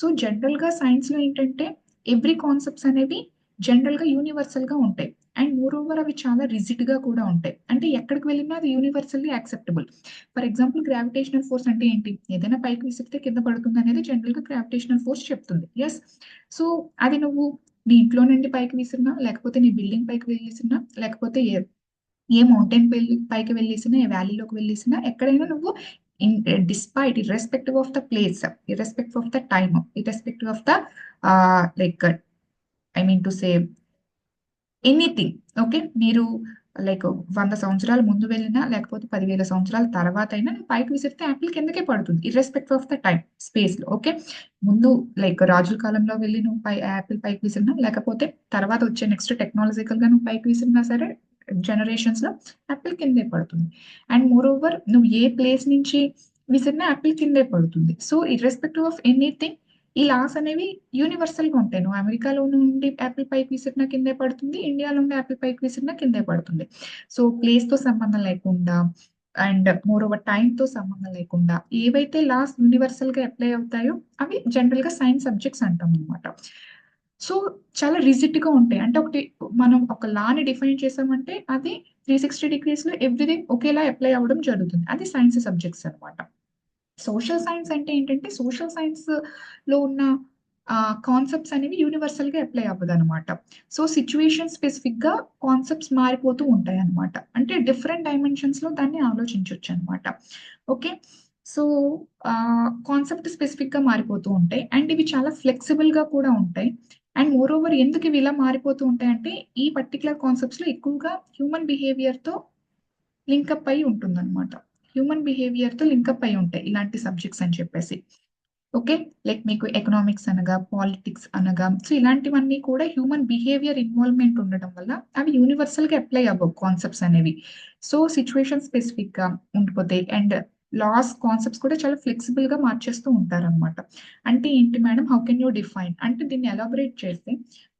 సో జనరల్ గా సైన్స్ లో ఏంటంటే ఎవ్రీ కాన్సెప్ట్స్ అనేవి జనరల్‌గా యూనివర్సల్‌గా ఉంటాయి. అండ్ మోర్ ఓవర్ అవి చాలా రిజిడ్‌గా కూడా ఉంటాయి. అంటే ఎక్కడికి వెళ్ళినా అది universally acceptable. For example gravitational force అంటే ఏంటి? ఏదైనా పైకి విసిరితే కింద పడుతుందనేది జనరల్‌గా గ్రావిటేషనల్ ఫోర్స్ చెప్తుంది. యెస్. సో, అది నువ్వు నీ ఇంట్లో నుండి పైకి విసిరినా, లేకపోతే నీ బిల్డింగ్ పైకి విసిరినా, లేకపోతే ఏ మౌంటైన్ పైకి వెళ్ళేసినా, ఏ వ్యాలీలోకి వెళ్ళేసినా, ఎక్కడైనా నువ్వు despite irrespective of the place, irrespective of the time, irrespective of the like I mean to say anything. Okay. మీరు లైక్ 100 సంవత్సరాల ముందు వెళ్ళినా, లేకపోతే 10,000 సంవత్సరాల తర్వాతైనా నువ్వు పైకి విసిరితే యాపిల్ కిందకే పడుతుంది. ఇర్రెస్పెక్టివ్ ఆఫ్ ద టైమ్, స్పేస్‌లో. ఓకే. ముందు లైక్ రాజుల కాలంలో వెళ్లి నువ్వు యాపిల్ పైకి విసిరినా, లేకపోతే తర్వాత వచ్చే నెక్స్ట్ టెక్నాలజికల్‌గా నువ్వు పైకి విసిరినా సరే, జనరేషన్స్‌లో యాపిల్ కిందే పడుతుంది. అండ్ మోర్ ఓవర్ నువ్వు ఏ ప్లేస్ నుంచి విసిరినా యాపిల్ కిందే పడుతుంది. సో, ఇర్రెస్పెక్టివ్ ఆఫ్ ఎనీథింగ్ ఈ లాస్ అనేవి యూనివర్సల్‌గా ఉంటాయి. నువ్వు అమెరికాలో నుండి యాపిల్ పైకి విసిరినా కిందే పడుతుంది. ఇండియాలో నుండి యాపిల్ పైకి విసిరినా కిందే పడుతుంది. సో, ప్లేస్‌తో సంబంధం లేకుండా అండ్ మోర్ ఓవర్ టైమ్‌తో సంబంధం లేకుండా ఏవైతే లాస్ యూనివర్సల్‌గా అప్లై అవుతాయో అవి జనరల్‌గా సైన్స్ సబ్జెక్ట్స్ అంటామనమాట. సో, చాలా రిజిడ్‌గా ఉంటాయి. అంటే ఒకటి మనం ఒక లాని డిఫైన్ చేసామంటే అది 360 డిగ్రీస్‌లో ఎవ్రీథింగ్ ఒకేలా అప్లై అవ్వడం జరుగుతుంది. అది సైన్స్ సబ్జెక్ట్స్ అనమాట. సోషల్ సైన్స్ అంటే ఏంటంటే, సోషల్ సైన్స్‌లో ఉన్న కాన్సెప్ట్స్ అనేవి యూనివర్సల్‌గా అప్లై అవ్వదనమాట. సో, సిట్యుయేషన్ స్పెసిఫిక్‌గా కాన్సెప్ట్స్ మారిపోతూ ఉంటాయన్నమాట. అంటే డిఫరెంట్ డైమెన్షన్స్‌లో దాన్ని ఆలోచించొచ్చనమాట. ఓకే. సో, కాన్సెప్ట్ స్పెసిఫిక్‌గా మారిపోతూ ఉంటాయి. అండ్ ఇవి చాలా ఫ్లెక్సిబుల్‌గా కూడా ఉంటాయి. అండ్ మోర్ ఓవర్ ఎందుకు ఇవి ఇలా మారిపోతూ ఉంటాయంటే, ఈ పర్టిక్యులర్ కాన్సెప్ట్స్‌లో ఎక్కువగా హ్యూమన్ బిహేవియర్‌తో లింకప్ అయ్యి ఉంటుందనమాట. హ్యూమన్ బిహేవియర్‌తో లింకప్ అయ్యి ఉంటాయి ఇలాంటి సబ్జెక్ట్స్ అని చెప్పేసి. ఓకే. లైక్ మీకు ఎకనామిక్స్ అనగా, పాలిటిక్స్ అనగా సో, ఇలాంటివన్నీ కూడా హ్యూమన్ బిహేవియర్ ఇన్వాల్వ్‌మెంట్ ఉండడం వల్ల అవి యూనివర్సల్‌గా అప్లై అవ్వవు కాన్సెప్ట్స్ అనేవి. సో, సిట్యుయేషన్ స్పెసిఫిక్‌గా ఉండిపోతాయి. అండ్ లాస్ కాన్సెప్ట్స్ కూడా చాలా ఫ్లెక్సిబుల్‌గా మార్చేస్తూ ఉంటారనమాట. అంటే ఏంటి madam? How can you define? అంటే దీన్ని ఎలాబొరేట్ చేస్తే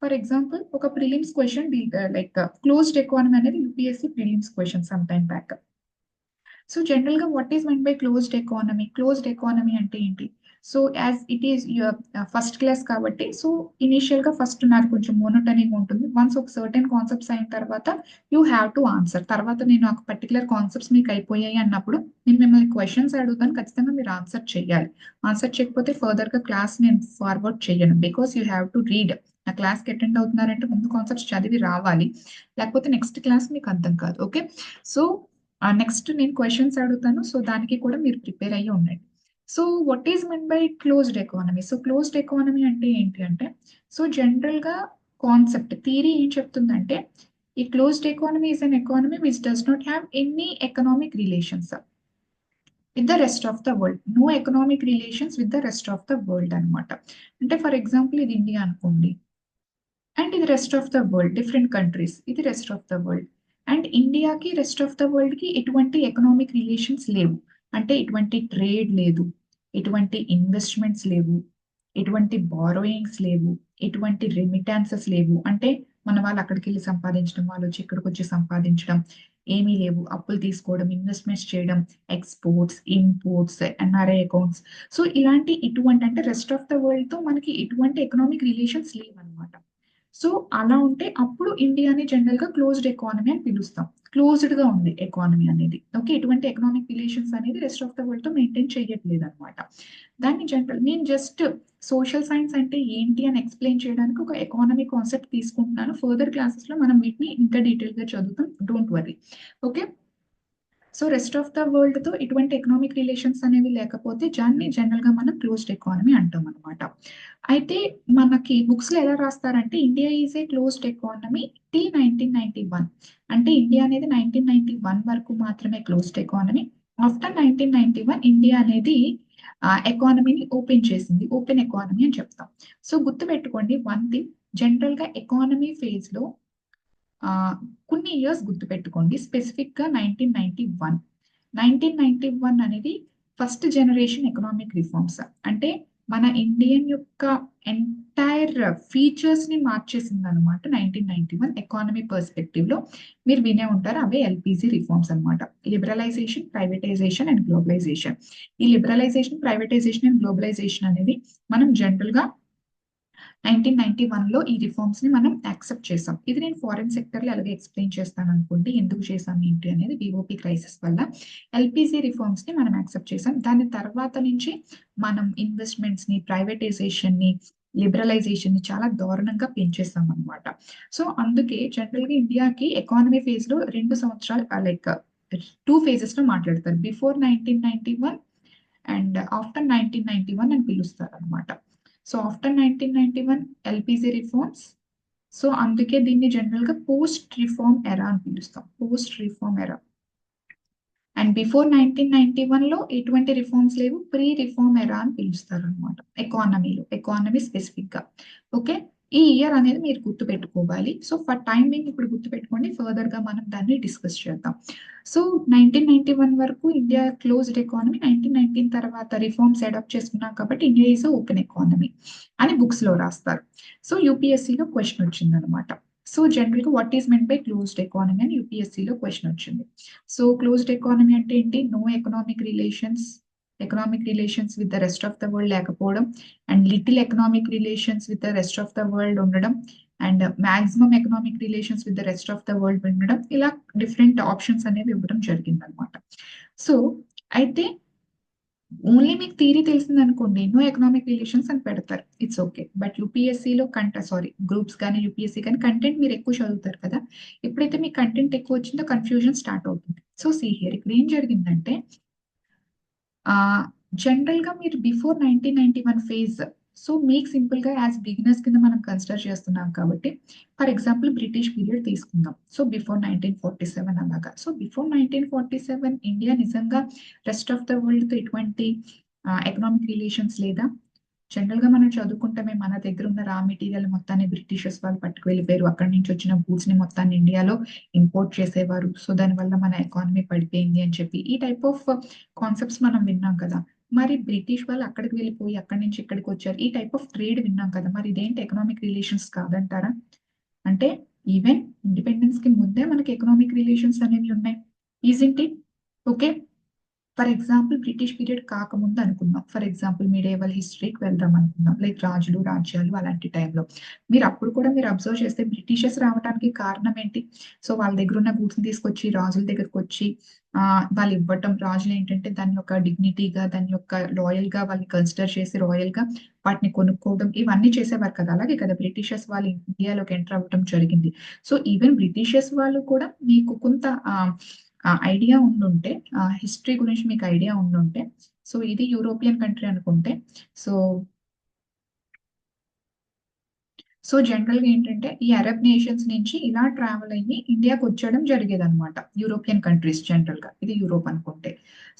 ఫర్ ఎగ్జాంపుల్ ఒక prelims question like closed economy అనేది UPSC prelims question some time back. So జనరల్‌గా what is mean by closed economy? Closed economy అంటే ఏంటి? So as it is your first class కాబట్టి so ఇనీషియల్‌గా first నాది కొంచెం మోనోటోనీగా ఉంటుంది. వన్స్ ఒక సర్టెన్ కాన్సెప్ట్స్ అయిన తర్వాత యూ హావ్ టు ఆన్సర్. తర్వాత నేను ఒక పర్టిక్యులర్ కాన్సెప్ట్స్ మీకు అయిపోయాయి అన్నప్పుడు నేను మిమ్మల్ని క్వెషన్స్ అడుగుతాను. ఖచ్చితంగా మీరు ఆన్సర్ చేయాలి. ఆన్సర్ చేయకపోతే ఫర్దర్‌గా క్లాస్ నేను ఫార్వర్డ్ చేయను. Because you have to read. నా క్లాస్‌కి అటెండ్ అవుతున్నారంటే ముందు కాన్సెప్ట్స్ చదివి రావాలి. లేకపోతే నెక్స్ట్ క్లాస్ మీకు అర్థం కాదు. ఓకే. సో నెక్స్ట్ నేను క్వెషన్స్ అడుగుతాను. సో, దానికి కూడా మీరు ప్రిపేర్ అయ్యి ఉండండి. So, what is mean by closed economy? So, closed economy అంటే ఏంటి అంటే, సో, జనరల్‌గా కాన్సెప్ట్ థియరీ ఏం చెప్తుందంటే, ఈ closed economy is an economy which does not have any economic relations with the rest of the world. No economic relations with the rest of the world అనమాట. అంటే for example ఇది India అనుకోండి. And ఇది rest of the world. Different countries. ఇది rest of the world. And ఇండియాకి rest of the వరల్డ్‌కి ఎటువంటి economic relations లేవు. అంటే ఎటువంటి ట్రేడ్ లేదు. ఎటువంటి ఇన్వెస్ట్‌మెంట్స్ లేవు. ఎటువంటి బారోయింగ్స్ లేవు. ఎటువంటి రెమిటాన్సెస్ లేవు. అంటే మన వాళ్ళు అక్కడికెళ్ళి సంపాదించడం, వాళ్ళొచ్చి ఇక్కడికొచ్చి సంపాదించడం ఏమీ లేవు. అప్పులు తీసుకోవడం, ఇన్వెస్ట్‌మెంట్స్ చేయడం, exports, imports, NRI accounts. So, ఇలాంటి ఇటువంటి అంటే రెస్ట్ ఆఫ్ ద వరల్డ్‌తో మనకి ఎటువంటి ఎకనామిక్ రిలేషన్స్ లేవన్నమాట. సో, అలా ఉంటే అప్పుడు ఇండియాని జనరల్‌గా క్లోజ్డ్ ఎకానమీ అని పిలుస్తాం. క్లోజ్డ్‌గా ఉంది ఎకానమీ అనేది. ఓకే. ఎటువంటి ఎకనామిక్ రిలేషన్స్ అనేది రెస్ట్ ఆఫ్ ద వరల్డ్‌తో మెయింటైన్ చేయట్లేదన్నమాట. దాన్ని నేను జస్ట్ సోషల్ సైన్స్ అంటే ఏంటి అని ఎక్స్‌ప్లెయిన్ చేయడానికి ఒక ఎకానమీ కాన్సెప్ట్ తీసుకుంటున్నాను. ఫర్దర్ క్లాసెస్‌లో మనం వీటిని ఇంకా డీటెయిల్‌గా చదువుతాం. Don't worry. Okay. So, rest of the వరల్డ్‌తో ఎటువంటి ఎకనామిక్ రిలేషన్స్ అనేవి లేకపోతే దాన్ని జనరల్‌గా మనం క్లోజ్డ్ ఎకానమీ అంటామనమాట. అయితే మనకి బుక్స్‌లో ఎలా రాస్తారంటే India is a closed economy till 1991. అంటే ఇండియా అనేది 1991 వరకు మాత్రమే క్లోజ్డ్ ఎకానమీ. ఆఫ్టర్ 1991 ఇండియా అనేది ఎకానమీని ఓపెన్ చేసింది. ఓపెన్ ఎకానమీ అని చెప్తాం. సో, గుర్తుపెట్టుకోండి వన్ థింగ్ జనరల్‌గా ఎకానమీ ఫేజ్‌లో కొన్ని ఇయర్స్ గుర్తుపెట్టుకోండి. స్పెసిఫిక్‌గా 1991. 1991 అనేది ఫస్ట్ జనరేషన్ ఎకనామిక్ రిఫార్మ్స్. అంటే మన ఇండియన్ యొక్క ఎంటైర్ ఫీచర్స్‌ని మార్చేసిందనమాట 1991 ఎకానమీ పర్స్పెక్టివ్‌లో. మీరు వినే ఉంటారు. అవే ఎల్‌పీజీ రిఫార్మ్స్ అనమాట. Liberalisation, privatisation and globalisation. ఈ లిబరలైజేషన్, ప్రైవేటైజేషన్ అండ్ గ్లోబలైజేషన్ అనేది మనం జనరల్‌గా 1991లో ఈ రిఫార్మ్స్ ని మనం యాక్సెప్ట్ చేసాం. ఇది నేను ఫారెన్ సెక్టర్ లో అలాగే ఎక్స్ప్లెయిన్ చేస్తాను అనుకోండి, ఎందుకు చేసాం ఏంటి అనేది. విఓపి క్రైసిస్ వల్ల ఎల్పిజి రిఫార్మ్స్ ని మనం యాక్సెప్ట్ చేసాం. దాని తర్వాత నుంచి మనం ఇన్వెస్ట్మెంట్స్ ని, ప్రైవేటైజేషన్ ని, లిబరలైజేషన్ ని చాలా దారుణంగా పెంచేసాం అనమాట. సో అందుకే జనరల్ గా ఇండియాకి ఎకానమీ ఫేజ్ లో 2 సంవత్సరాలు లైక్ 2 ఫేజెస్ లో మాట్లాడతారు. బిఫోర్ 1991 అండ్ ఆఫ్టర్ 1991 అని పిలుస్తారు అనమాట. So after 1991 LPG reforms. So అందుకే దీన్ని జనరల్ గా పోస్ట్ రిఫార్మ్ ఎరా అని పిలుస్తాం. పోస్ట్ రిఫార్మ్ ఎరా. అండ్ బిఫోర్ 1991 లో ఎటువంటి రిఫార్మ్స్ లేవు. ప్రీ రిఫార్మ్ ఎరా అని పిలుస్తారు అనమాట ఎకానమీలో, ఎకానమీ స్పెసిఫిక్ గా. ఓకే, ఈ ఇయర్ అనేది మీరు గుర్తు పెట్టుకోవాలి. సో ఫర్ టైమింగ్ ఇప్పుడు గుర్తు పెట్టుకోండి, ఫర్దర్ గా మనం దాన్ని డిస్కస్ చేద్దాం. సో 1991 వరకు ఇండియా క్లోజ్డ్ ఎకానమీ. 1919 తర్వాత రిఫార్మ్స్ అడాప్ట్ చేసుకున్నాం కాబట్టి ఇండియా ఈజ్ ఓపెన్ ఎకానమీ అని బుక్స్ లో రాస్తారు. సో యూపీఎస్సీలో క్వశ్చన్ వచ్చింది అనమాట. సో జనరల్ గా what is meant by closed economy అని యూపీఎస్సీలో క్వశ్చన్ వచ్చింది. సో క్లోజ్డ్ ఎకానమీ అంటే ఏంటి? No economic relations with the rest of the world లేకపోవడం, and little economic relations with the rest of the world ఉండడం, and maximum economic relations with the rest of the world ఉండడం, ఇలా different options అనేవి ఇవ్వడం జరిగింది అనమాట. So అయితే only మీకు థియరీ తెలిసింది అనుకోండి, నో ఎకనామిక్ రిలేషన్స్ అని పెడతారు, ఇట్స్ ఓకే. బట్ యూపీఎస్సీలో గ్రూప్స్ కానీ యూపీఎస్సీ కానీ కంటెంట్ మీరు ఎక్కువ చదువుతారు కదా. ఎప్పుడైతే మీ కంటెంట్ ఎక్కువ వచ్చిందో కన్ఫ్యూజన్ స్టార్ట్ అవుతుంది. సో సీ హియర్, ఇక్కడ ఏం జరిగిందంటే జనరల్ గా మీరు బిఫోర్ 1991 ఫేజ్, సో మీకు సింపుల్ గా యాజ్ బిగినర్స్ కింద మనం కన్సిడర్ చేస్తున్నాం కాబట్టి, ఫర్ ఎగ్జాంపుల్ బ్రిటిష్ పీరియడ్ తీసుకుందాం. సో బిఫోర్ 1947 అలాగా. సో బిఫోర్ 1947 ఇండియా నిజంగా రెస్ట్ ఆఫ్ ద వరల్డ్ తో ఎటువంటి ఎకనామిక్ రిలేషన్స్ లేదా? జనరల్ గా మనం చదువుకుంటామే, మన దగ్గర ఉన్న రా మెటీరియల్ మొత్తాన్ని బ్రిటిషర్స్ వాళ్ళు పట్టుకు వెళ్ళిపోయారు, అక్కడి నుంచి వచ్చిన గూడ్స్ ని మొత్తాన్ని ఇండియాలో ఇంపోర్ట్ చేసేవారు, సో దానివల్ల మన ఎకానమీ పడిపోయింది అని చెప్పి ఈ టైప్ ఆఫ్ కాన్సెప్ట్స్ మనం విన్నాం కదా. మరి బ్రిటిష్ వాళ్ళు అక్కడికి వెళ్ళిపోయి అక్కడి నుంచి ఇక్కడికి వచ్చారు, ఈ టైప్ ఆఫ్ ట్రేడ్ విన్నాం కదా. మరి ఇదేంటి ఎకనామిక్ రిలేషన్స్ కాదంటారా? అంటే ఈవెన్ ఇండిపెండెన్స్ కి ముందే మనకి ఎకనామిక్ రిలేషన్స్ అనేవి ఉన్నాయి, isn't it? Okay, for example British period కాకముందు అనుకుందాం, ఫర్ ఎగ్జాంపుల్ మీడియేవల్ హిస్టరీకి వెళ్దాం అనుకుందాం, లైక్ రాజులు రాజ్యాలు అలాంటి టైంలో మీరు అప్పుడు కూడా మీరు అబ్జర్వ్ చేస్తే బ్రిటిషర్స్ రావడానికి కారణం ఏంటి? సో వాళ్ళ దగ్గర ఉన్న గూడ్స్ తీసుకొచ్చి రాజుల దగ్గరకు వచ్చి వాళ్ళు ఇవ్వటం, రాజులు ఏంటంటే దాని యొక్క డిగ్నిటీగా, దాని యొక్క లాయల్ గా వాళ్ళని కన్సిడర్ చేసి రాయల్ గా వాటిని కొనుక్కోవడం, ఇవన్నీ చేసేవారు కదా. అలాగే కదా బ్రిటిషర్స్ వాళ్ళు ఇండియాలోకి ఎంటర్ అవ్వడం జరిగింది. సో ఈవెన్ బ్రిటిషర్స్ వాళ్ళు కూడా మీకు కొంత ఐడియా ఉండుంటే, హిస్టరీ గురించి మీకు ఐడియా ఉండుంటే, సో ఇది యూరోపియన్ కంట్రీ అనుకుంటే, సో సో జనరల్ గా ఏంటంటే ఈ అరబ్ నేషన్స్ నుంచి ఇలా ట్రావెల్ అయ్యి ఇండియాకి వచ్చేయడం జరిగేది అనమాట, యూరోపియన్ కంట్రీస్ జనరల్ గా. ఇది యూరోప్ అనుకుంటే.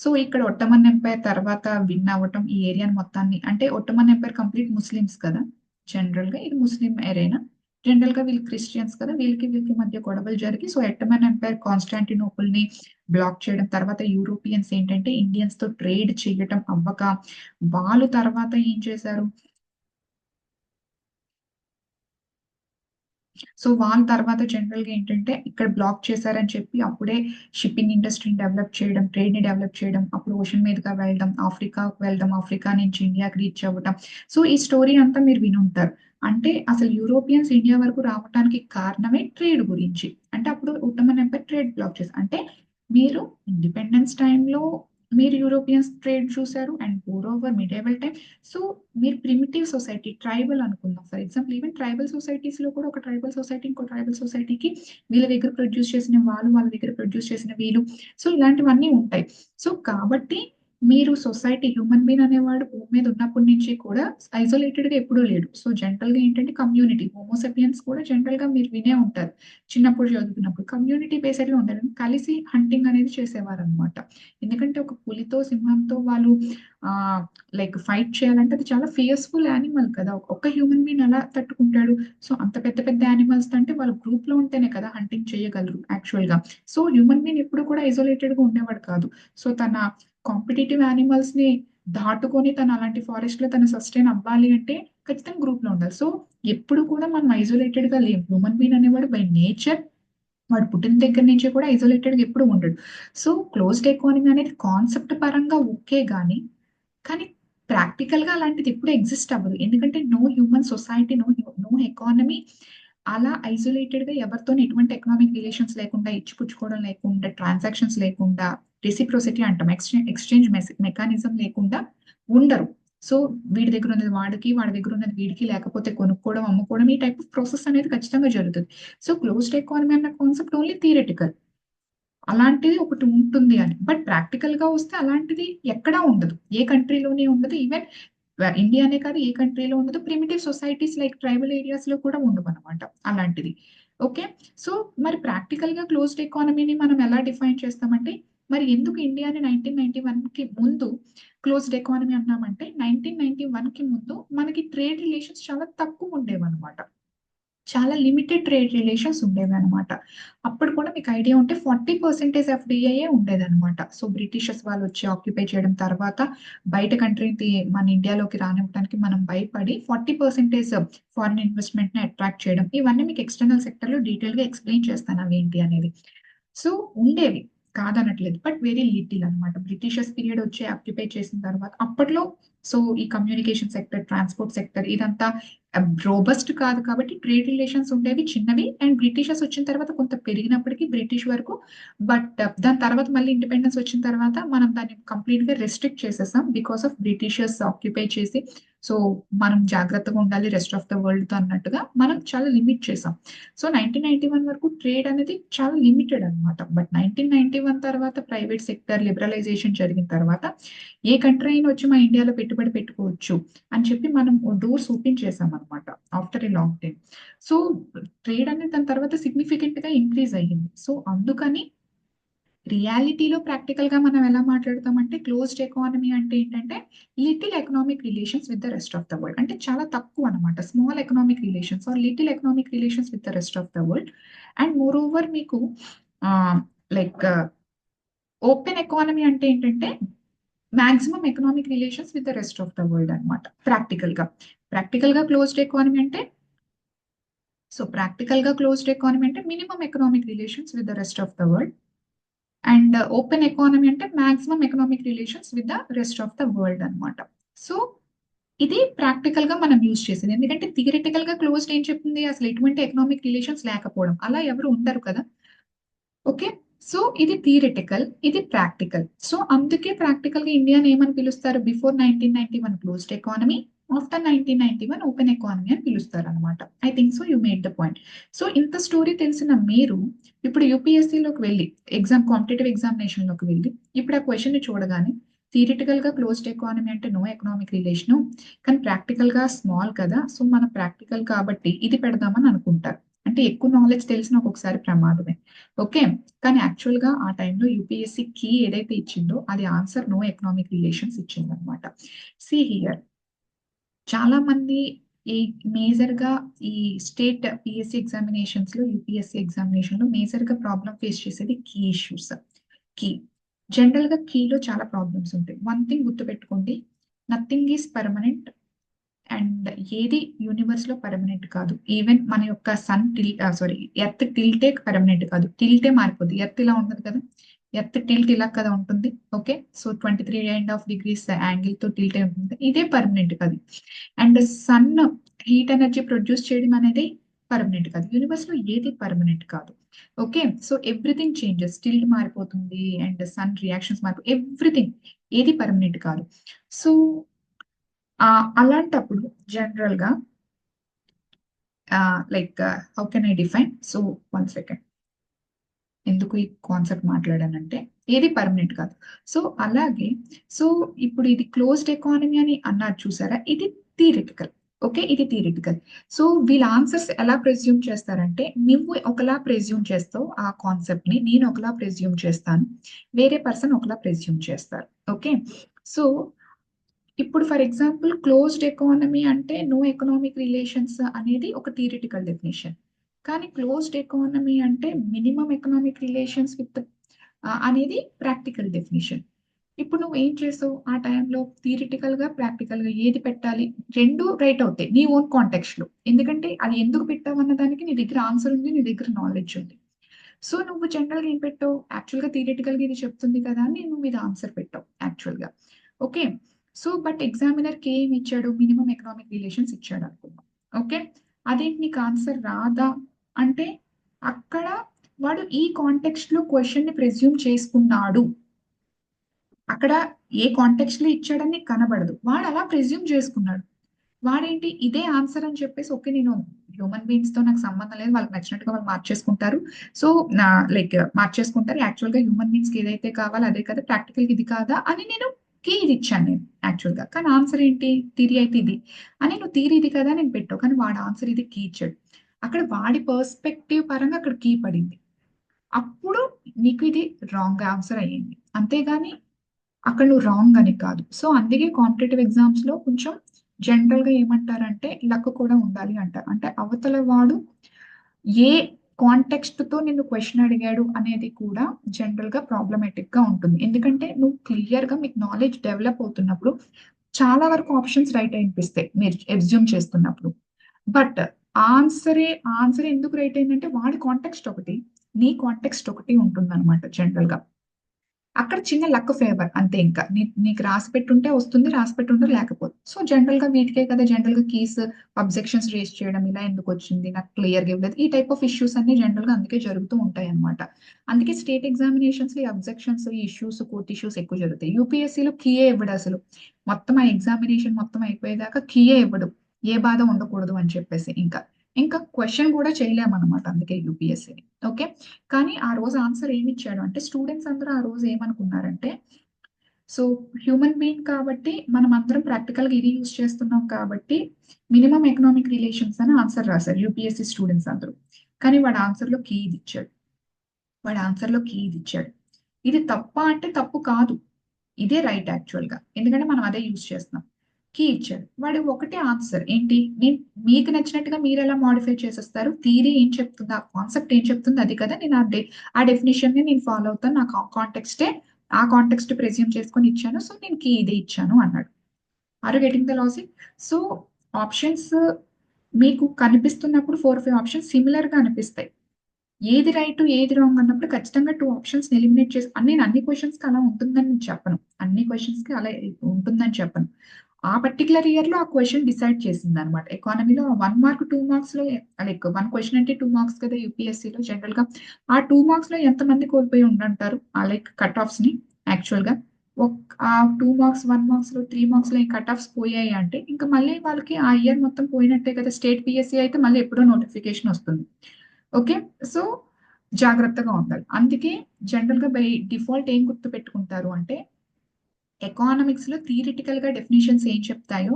సో ఇక్కడ ఒట్టమన్ ఎంపైర్ తర్వాత విన్ అవ్వటం ఈ ఏరియాని మొత్తాన్ని, అంటే ఒట్టమన్ ఎంపైర్ కంప్లీట్ ముస్లిమ్స్ కదా, జనరల్ గా ఇది ముస్లిం ఏరియా. జనరల్ గా వీళ్ళు క్రిస్టియన్స్ కదా, వీళ్ళకి మధ్య గొడవలు జరిగి సో ఒట్టమన్ ఎంపైర్ కాన్స్టాంటినోపుల్ ని బ్లాక్ చేయడం, తర్వాత యూరోపియన్స్ ఏంటంటే ఇండియన్స్ తో ట్రేడ్ చేయటం అవ్వక వాళ్ళు తర్వాత ఏం చేశారు, సో వాళ్ళ తర్వాత జనరల్ గా ఏంటంటే ఇక్కడ బ్లాక్ చేశారని చెప్పి అప్పుడే షిప్పింగ్ ఇండస్ట్రీని డెవలప్ చేయడం, ట్రేడ్ ని డెవలప్ చేయడం, అప్పుడు ఓషన్ మీదుగా వెళ్ళడం, ఆఫ్రికాకు వెళ్ళడం, ఆఫ్రికా నుంచి ఇండియాకి రీచ్ అవ్వడం. సో ఈ స్టోరీ అంతా మీరు వినుంటారు. అంటే అసలు యూరోపియన్స్ ఇండియా వరకు రావడానికి కారణమే ట్రేడ్ గురించి. అంటే అప్పుడు ఒట్టమన్ ఎంపైర్ ట్రేడ్ బ్లాక్ చేశారు. అంటే మీరు ఇండిపెండెన్స్ టైంలో మీరు యూరోపియన్స్ ట్రేడ్ చూశారు, and moreover medieval time. So మీరు ప్రిమిటివ్ సొసైటీ, ట్రైబల్ అనుకుందాం for example, even tribal societies లో కూడా ఒక ట్రైబల్ సొసైటీ ఇంకో ట్రైబల్ సొసైటీకి వీళ్ళ దగ్గర ప్రొడ్యూస్ చేసిన వాళ్ళు, వాళ్ళ దగ్గర ప్రొడ్యూస్ చేసిన వీళ్ళు, సో ఇలాంటివన్నీ ఉంటాయి. సో కాబట్టి మీరు సొసైటీ, హ్యూమన్ బీన్ అనేవాడు భూమి మీద ఉన్నప్పటి నుంచి కూడా ఐసోలేటెడ్ గా ఎప్పుడూ లేడు. సో జనరల్ గా ఏంటంటే కమ్యూనిటీ, హోమోసెపియన్స్ కూడా జనరల్ గా మీరు వినే ఉంటారు చిన్నప్పుడు చదువుతున్నప్పుడు, కమ్యూనిటీ బేస్డ్ గా ఉంటారు, కలిసి హంటింగ్ అనేది చేసేవారు అనమాట. ఎందుకంటే ఒక పులితో సింహంతో వాళ్ళు ఆ లైక్ ఫైట్ చేయాలంటే అది చాలా ఫియర్స్ఫుల్ యానిమల్ కదా, ఒక్క హ్యూమన్ బీన్ ఎలా తట్టుకుంటాడు? సో అంత పెద్ద పెద్ద యానిమల్స్ అంటే వాళ్ళు గ్రూప్ లో ఉంటేనే కదా హంటింగ్ చేయగలరు యాక్చువల్ గా. సో హ్యూమన్ బీన్ ఎప్పుడు కూడా ఐసోలేటెడ్ గా ఉండేవాడు కాదు. సో తన కాంపిటేటివ్ యానిమల్స్ ని దాటుకొని తను అలాంటి ఫారెస్ట్ లో తను సస్టైన్ అవ్వాలి అంటే ఖచ్చితంగా గ్రూప్ లో ఉండాలి. సో ఎప్పుడు కూడా మనం ఐసోలేటెడ్ గా లేం. హ్యూమన్ బీన్ అనేవాడు బై నేచర్, వాడు పుట్టిన దగ్గర నుంచి కూడా ఐసోలేటెడ్ గా ఎప్పుడు ఉండడు. సో క్లోజ్డ్ ఎకానమీ అనేది కాన్సెప్ట్ పరంగా ఓకే కానీ ప్రాక్టికల్ గా అలాంటిది ఎప్పుడు ఎగ్జిస్ట్ అవ్వదు. ఎందుకంటే no human society, no economy అలా ఐసోలేటెడ్ గా ఎవరితో ఎటువంటి ఎకనామిక్ రిలేషన్స్ లేకుండా, ఇచ్చిపుచ్చుకోవడం లేకుండా, ట్రాన్సాక్షన్స్ లేకుండా, రెసిప్రోసిటీ అంటాం, ఎక్స్చేంజ్ మెకానిజం లేకుండా ఉండరు. సో వీడి దగ్గర ఉన్నది వాడికి, వాడి దగ్గర ఉన్నది వీడికి, లేకపోతే కొనుక్కోవడం, అమ్ముకోవడం, ఈ టైప్ ఆఫ్ ప్రాసెస్ అనేది ఖచ్చితంగా జరుగుతుంది. సో క్లోజ్డ్ ఎకానమీ అన్న కాన్సెప్ట్ ఓన్లీ థియరిటికల్. అలాంటిది ఒకటి ఉంటుంది అని. బట్ ప్రాక్టికల్ గా వస్తే అలాంటిది ఎక్కడా ఉండదు. ఏ కంట్రీలోనే ఉండదు. ఈవెన్ ఇండియానే కాదు, ఏ కంట్రీలో ఉండదు. Primitive societies like tribal areas లో కూడా ఉండవు అనమాట అలాంటిది. ఓకే. సో మరి ప్రాక్టికల్ గా క్లోజ్డ్ ఎకానమీని మనం ఎలా డిఫైన్ చేస్తామంటే, మరి ఎందుకు ఇండియాని 1991 కి ముందు క్లోజ్డ్ ఎకానమీ అన్నామంటే, 1991 కి ముందు మనకి ట్రేడ్ రిలేషన్స్ చాలా తక్కువ ఉండేవన్నమాట. చాలా లిమిటెడ్ ట్రేడ్ రిలేషన్స్ ఉండేవి అనమాట. అప్పుడు కూడా మీకు ఐడియా ఉంటే 40% ఎఫ్డిఐఏ ఉండేదన్నమాట. సో బ్రిటిషర్స్ వాళ్ళు వచ్చి ఆక్యుపై చేయడం తర్వాత బయట కంట్రీ మన ఇండియాలోకి రానివ్వడానికి మనం భయపడి 40% ఫారిన్ ఇన్వెస్ట్మెంట్ ని అట్రాక్ట్ చేయడం, ఇవన్నీ మీకు ఎక్స్టర్నల్ సెక్టర్ లో డీటెయిల్ గా ఎక్స్ప్లెయిన్ చేస్తాను అవి ఏంటి అనేది. సో ఉండేవి, కాదనట్లేదు, బట్ వెరీ లిటిల్ అనమాట. బ్రిటిషర్స్ పీరియడ్ వచ్చి ఆక్యుపై చేసిన తర్వాత అప్పట్లో సో ఈ కమ్యూనికేషన్ సెక్టర్, ట్రాన్స్పోర్ట్ సెక్టర్ ఇదంతా రోబస్ట్ కాదు కాబట్టి ట్రేడ్ రిలేషన్స్ ఉండేవి చిన్నవి. అండ్ బ్రిటిషర్స్ వచ్చిన తర్వాత కొంత పెరిగినప్పటికీ బ్రిటిష్ వరకు. బట్ దాని తర్వాత మళ్ళీ ఇండిపెండెన్స్ వచ్చిన తర్వాత మనం దాన్ని కంప్లీట్ గా రెస్ట్రిక్ట్ చేసేసాం బికాస్ ఆఫ్ బ్రిటిషర్స్ ఆక్యుపై చేసి. సో మనం జాగ్రత్తగా ఉండాలి రెస్ట్ ఆఫ్ ద వరల్డ్ తో అన్నట్టుగా మనం చాలా లిమిట్ చేసాం. సో 1991 వరకు ట్రేడ్ అనేది చాలా లిమిటెడ్ అనమాట. బట్ 1991 తర్వాత ప్రైవేట్ సెక్టర్ లిబరలైజేషన్ జరిగిన తర్వాత ఏ కంట్రీ అయినా వచ్చి మా ఇండియాలో పెట్టుబడి పెట్టుకోవచ్చు అని చెప్పి మనం డోర్స్ ఓపెన్ చేసాం అనమాట after a long time. So trade అనేది దాని తర్వాత సిగ్నిఫికెంట్ గా ఇంక్రీజ్ అయ్యింది. సో అందుకని రియాలిటీలో ప్రాక్టికల్ గా మనం ఎలా మాట్లాడతామంటే, క్లోజ్డ్ ఎకానమీ అంటే ఏంటంటే little economic relations with the rest of the world. అంటే చాలా తక్కువ అనమాట, small economic relations or little economic relations with the rest of the world. And moreover మీకు లైక్ ఓపెన్ ఎకానమీ అంటే ఏంటంటే maximum economic relations with the rest of the world అనమాట. Practical గా closed economy అంటే, so practical గా closed economy అంటే minimum economic relations with the rest of the world. And open economy అంటే maximum economic relations with the rest of the world అనమాట. So ఇది practical గా మనం యూజ్ చేసేది. ఎందుకంటే థియరిటికల్ గా క్లోజ్డ్ ఏం చెప్తుంది, అసలు ఎటువంటి ఎకనామిక్ రిలేషన్స్ లేకపోవడం, అలా ఎవరు ఉండరు కదా. ఓకే. సో ఇది థియరిటికల్, ఇది ప్రాక్టికల్. సో అందుకే ప్రాక్టికల్ గా ఇండియాని ఏమని పిలుస్తారు, before 1991 closed economy, after 1991 open economy అని పిలుస్తారు అనమాట. I think so you made the point. So ఇంత స్టోరీ తెలిసిన మీరు ఇప్పుడు యూపీఎస్సీలోకి వెళ్ళి కాంపిటేటివ్ ఎగ్జామినేషన్ లోకి వెళ్ళి ఇప్పుడు ఆ క్వశ్చన్ ని చూడగానే థియరిటికల్ గా క్లోజ్డ్ ఎకానమీ అంటే నో ఎకనామిక్ రిలేషన్, కానీ ప్రాక్టికల్ గా స్మాల్ కదా, సో మనం ప్రాక్టికల్ కాబట్టి ఇది పెడదామని అనుకుంటారు. అంటే ఎక్కువ నాలెడ్జ్ తెలిసిన ఒక్కొక్కసారి ప్రమాదమే. ఓకే. కానీ యాక్చువల్ గా ఆ టైంలో యూపీఎస్సీ కీ ఏదైతే ఇచ్చిందో అది ఆన్సర్ నో ఎకనామిక్ రిలేషన్స్ ఇచ్చింది అనమాట. సి హియర్, చాలా మంది ఈ మేజర్ గా ఈ స్టేట్ పిఎస్సి ఎగ్జామినేషన్స్ లో, యూపీఎస్సీ ఎగ్జామినేషన్ లో మేజర్ గా ప్రాబ్లం ఫేస్ చేసేది కీ ఇష్యూస్. కీ జనరల్ గా కీలో చాలా ప్రాబ్లమ్స్ ఉంటాయి. వన్ థింగ్ గుర్తుపెట్టుకోండి, నథింగ్ ఈస్ పర్మనెంట్ అండ్ ఏది యూనివర్స్ లో పర్మనెంట్ కాదు. ఈవెన్ మన యొక్క ఎర్త్ టిల్టే పర్మనెంట్ కాదు, టిల్టే మారిపోద్ది. ఎర్త్ ఇలా ఉంటుంది కదా, ఎర్త్ టిల్ట్ ఇలా కదా ఉంటుంది. ఓకే. సో 23.5 degrees యాంగిల్ తో టిల్టే ఉంటుంది, ఇదే పర్మనెంట్ కాదు. And sun heat energy produce చేయడం అనేది పర్మనెంట్ కాదు. యూనివర్స్ లో ఏది పర్మనెంట్ కాదు. Okay. So everything changes, tilt మారిపోతుంది అండ్ సన్ రియాక్షన్స్ ఎవ్రీథింగ్, ఏది పర్మనెంట్ కాదు. సో అలాంటప్పుడు జనరల్ గా like how can I define, so 1 second, ఎందుకు ఈ కాన్సెప్ట్ మాట్లాడానంటే ఏది పర్మనెంట్ కాదు. సో అలాగే, సో ఇప్పుడు ఇది క్లోజ్డ్ ఎకానమీ అని అన్నారు చూసారా, ఇది థియరిటికల్. ఓకే, ఇది థియరిటికల్. సో వీళ్ళ ఆన్సర్స్ ఎలా ప్రెజ్యూమ్ చేస్తారంటే, నువ్వు ఒకలా ప్రెజ్యూమ్ చేస్తావు ఆ కాన్సెప్ట్ ని, నేను ఒకలా ప్రెజ్యూమ్ చేస్తాను, వేరే పర్సన్ ఒకలా ప్రెజ్యూమ్ చేస్తారు. ఓకే. సో ఇప్పుడు ఫర్ ఎగ్జాంపుల్ క్లోజ్డ్ ఎకానమీ అంటే నో ఎకనామిక్ రిలేషన్స్ అనేది ఒక థియరిటికల్ డెఫినేషన్. కానీ క్లోజ్డ్ ఎకానమీ అంటే మినిమం ఎకనామిక్ రిలేషన్స్ విత్ అనేది ప్రాక్టికల్ డెఫినేషన్. ఇప్పుడు నువ్వు ఏం చేసావు ఆ టైంలో, థియరిటికల్ గా ప్రాక్టికల్ గా ఏది పెట్టాలి, రెండు రైట్ అవుతాయి నీ ఓన్ కాంటెక్స్ట్ లో. ఎందుకంటే అది ఎందుకు పెట్టావు అన్న దానికి నీ దగ్గర ఆన్సర్ ఉంది, నీ దగ్గర నాలెడ్జ్ ఉంది. సో నువ్వు జనరల్ గా ఏం పెట్టావు, యాక్చువల్ గా థియరిటికల్ గా ఇది చెప్తుంది కదా అని నువ్వు మీద ఆన్సర్ పెట్టావు యాక్చువల్ గా. ఓకే. సో బట్ ఎగ్జామినర్ కి ఏమి ఇచ్చాడు, మినిమం ఎకనామిక్ రిలేషన్స్ ఇచ్చాడు అనుకుందాం. ఓకే, అదేంటి నీకు ఆన్సర్ రాదా అంటే అక్కడ వాడు ఈ కాంటెక్స్ట్ లో క్వశ్చన్ ని ప్రెజ్యూమ్ చేసుకున్నాడు. అక్కడ ఏ కాంటెక్స్ట్ లో ఇచ్చాడని నీకు కనబడదు, వాడు అలా ప్రెజ్యూమ్ చేసుకున్నాడు. వాడేంటి ఇదే ఆన్సర్ అని చెప్పేసి ఓకే నేను హ్యూమన్ బీయింగ్స్ తో నాకు సంబంధం లేదు, వాళ్ళకి నచ్చినట్టుగా వాళ్ళు మార్చేసుకుంటారు. సో నా లైక్ మార్చేసుకుంటారు, యాక్చువల్ గా హ్యూమన్ బీయింగ్స్ కి ఏదైతే కావాలో అదే కదా, ప్రాక్టికల్ ఇది కాదా అని నేను కీ ఇది ఇచ్చాను నేను యాక్చువల్ గా. కానీ ఆన్సర్ ఏంటి, థియరీ అయితే ఇది అని నువ్వు థియరీ ఇది కదా నేను పెట్టావు, కానీ వాడు ఆన్సర్ ఇది కీ ఇచ్చాడు. అక్కడ వాడి పర్స్పెక్టివ్ పరంగా అక్కడ కీ పడింది, అప్పుడు నీకు ఇది రాంగ్ ఆన్సర్ అయ్యింది. అంతేగాని అక్కడ నువ్వు రాంగ్ అని కాదు. సో అందుకే కాంపిటేటివ్ ఎగ్జామ్స్ లో కొంచెం జనరల్ గా ఏమంటారంటే లక్ కూడా ఉండాలి అంటారు. అంటే అవతల వాడు ఏ కాంటెక్స్ట్ తో నిన్ను క్వశ్చన్ అడిగాడు అనేది కూడా జనరల్ గా ప్రాబ్లమేటిక్ గా ఉంటుంది. ఎందుకంటే నువ్వు క్లియర్ గా మీకు నాలెడ్జ్ డెవలప్ అవుతున్నప్పుడు చాలా వరకు ఆప్షన్స్ రైట్ అనిపిస్తాయి మీరు ఎగ్జ్యూమ్ చేస్తున్నప్పుడు. బట్ ఆన్సర్ ఎందుకు రైట్ అయిందంటే వాడి కాంటెక్స్ట్ ఒకటి, నీ కాంటెక్స్ట్ ఒకటి ఉంటుంది అనమాట జనరల్ గా. అక్కడ చిన్న లక్ ఫేవర్ అంతే, ఇంకా నీకు రాసి పెట్టుంటే వస్తుంది, రాసి పెట్టుంటే లేకపోతే. సో జనరల్ గా వీటికే కదా జనరల్ గా కీస్ అబ్జెక్షన్స్ రేస్ చేయడం, ఇలా ఎందుకు వచ్చింది నాకు క్లియర్ గా ఇవ్వలేదు, ఈ టైప్ ఆఫ్ ఇష్యూస్ అన్ని జనరల్ గా అందుకే జరుగుతూ ఉంటాయి అనమాట. అందుకే స్టేట్ ఎగ్జామినేషన్స్ లో ఈ అబ్జెక్షన్స్, ఈ ఇష్యూస్, కోర్ట్ ఇష్యూస్ ఎక్కువ జరుగుతాయి. యూపీఎస్సీలో కీయే ఇవ్వడు అసలు, మొత్తం ఆ ఎగ్జామినేషన్ మొత్తం అయిపోయేదాకా కీయే ఇవ్వడు, ఏ బాధ ఉండకూడదు అని చెప్పేసి. ఇంకా క్వశ్చన్ కూడా చేయలేమన్నమాట అందుకే యూపీఎస్సీని. ఓకే, కానీ ఆ రోజు ఆన్సర్ ఏమి ఇచ్చాడు అంటే స్టూడెంట్స్ అందరూ ఆ రోజు ఏమనుకున్నారంటే, సో హ్యూమన్ బీయింగ్ కాబట్టి మనం అందరం ప్రాక్టికల్ గా ఇది యూజ్ చేస్తున్నాం కాబట్టి మినిమం ఎకనామిక్ రిలేషన్స్ అని ఆన్సర్ రాశారు యూపీఎస్సీ స్టూడెంట్స్ అందరూ. కానీ వాడు ఆన్సర్ లో కీ ఇది ఇచ్చాడు, వాడు ఆన్సర్ లో కీ ఇది ఇచ్చాడు. ఇది తప్ప అంటే తప్పు కాదు, ఇదే రైట్ యాక్చువల్ గా, ఎందుకంటే మనం అదే యూజ్ చేస్తున్నాం. కీ ఇచ్చాడు, వాడు ఒకటే ఆన్సర్ ఏంటి, నేను మీకు నచ్చినట్టుగా మీరు ఎలా మాడిఫై చేసేస్తారు, థియరీ ఏం చెప్తుంది, ఆ కాన్సెప్ట్ ఏం చెప్తుంది అది కదా, నేను ఆ డెఫినేషన్ ని నేను ఫాలో అవుతాను, నాకు ఆ కాంటెక్స్ట్ ప్రెజ్యూమ్ చేసుకొని ఇచ్చాను, సో నేను కీ ఇదే ఇచ్చాను అన్నాడు. Are getting the logic? So options మీకు కనిపిస్తున్నప్పుడు 4-5 ఆప్షన్స్ సిమిలర్ గా అనిపిస్తాయి, ఏది రైట్ ఏది రాంగ్ అన్నప్పుడు ఖచ్చితంగా 2 ఆప్షన్స్ ఎలిమినేట్ చేసి, నేను అన్ని క్వశ్చన్స్ కి అలా ఉంటుందని నేను చెప్పను, అన్ని క్వశ్చన్స్ కి అలా ఉంటుందని చెప్పను. ఆ పర్టికులర్ ఇయర్ లో ఆ క్వశ్చన్ డిసైడ్ చేసింది అనమాట. ఎకానమీలో 1 మార్క్ 2 మార్క్స్ లో లైక్ 1 క్వశ్చన్ అంటే 2 మార్క్స్ కదా యూపీఎస్సీలో జనరల్ గా, ఆ 2 మార్క్స్ లో ఎంత మంది కోల్పోయి ఉండంటారు ఆ లైక్ కట్ ఆఫ్స్ ని యాక్చువల్ గా. ఆ 2 మార్క్స్ 1 మార్క్స్ లో 3 మార్క్స్ లో కట్ ఆఫ్స్ పోయాయి అంటే ఇంకా మళ్ళీ వాళ్ళకి ఆ ఇయర్ మొత్తం పోయినట్టే కదా. స్టేట్ పిఎస్సీ అయితే మళ్ళీ ఎప్పుడో నోటిఫికేషన్ వస్తుంది. ఓకే, సో జాగ్రత్తగా ఉండాలి. అందుకే జనరల్ గా బై డిఫాల్ట్ ఏం గుర్తు పెట్టుకుంటారు అంటే ఎకానమిక్స్ లో థియరిటికల్ గా డెఫినేషన్స్ ఏం చెప్తాయో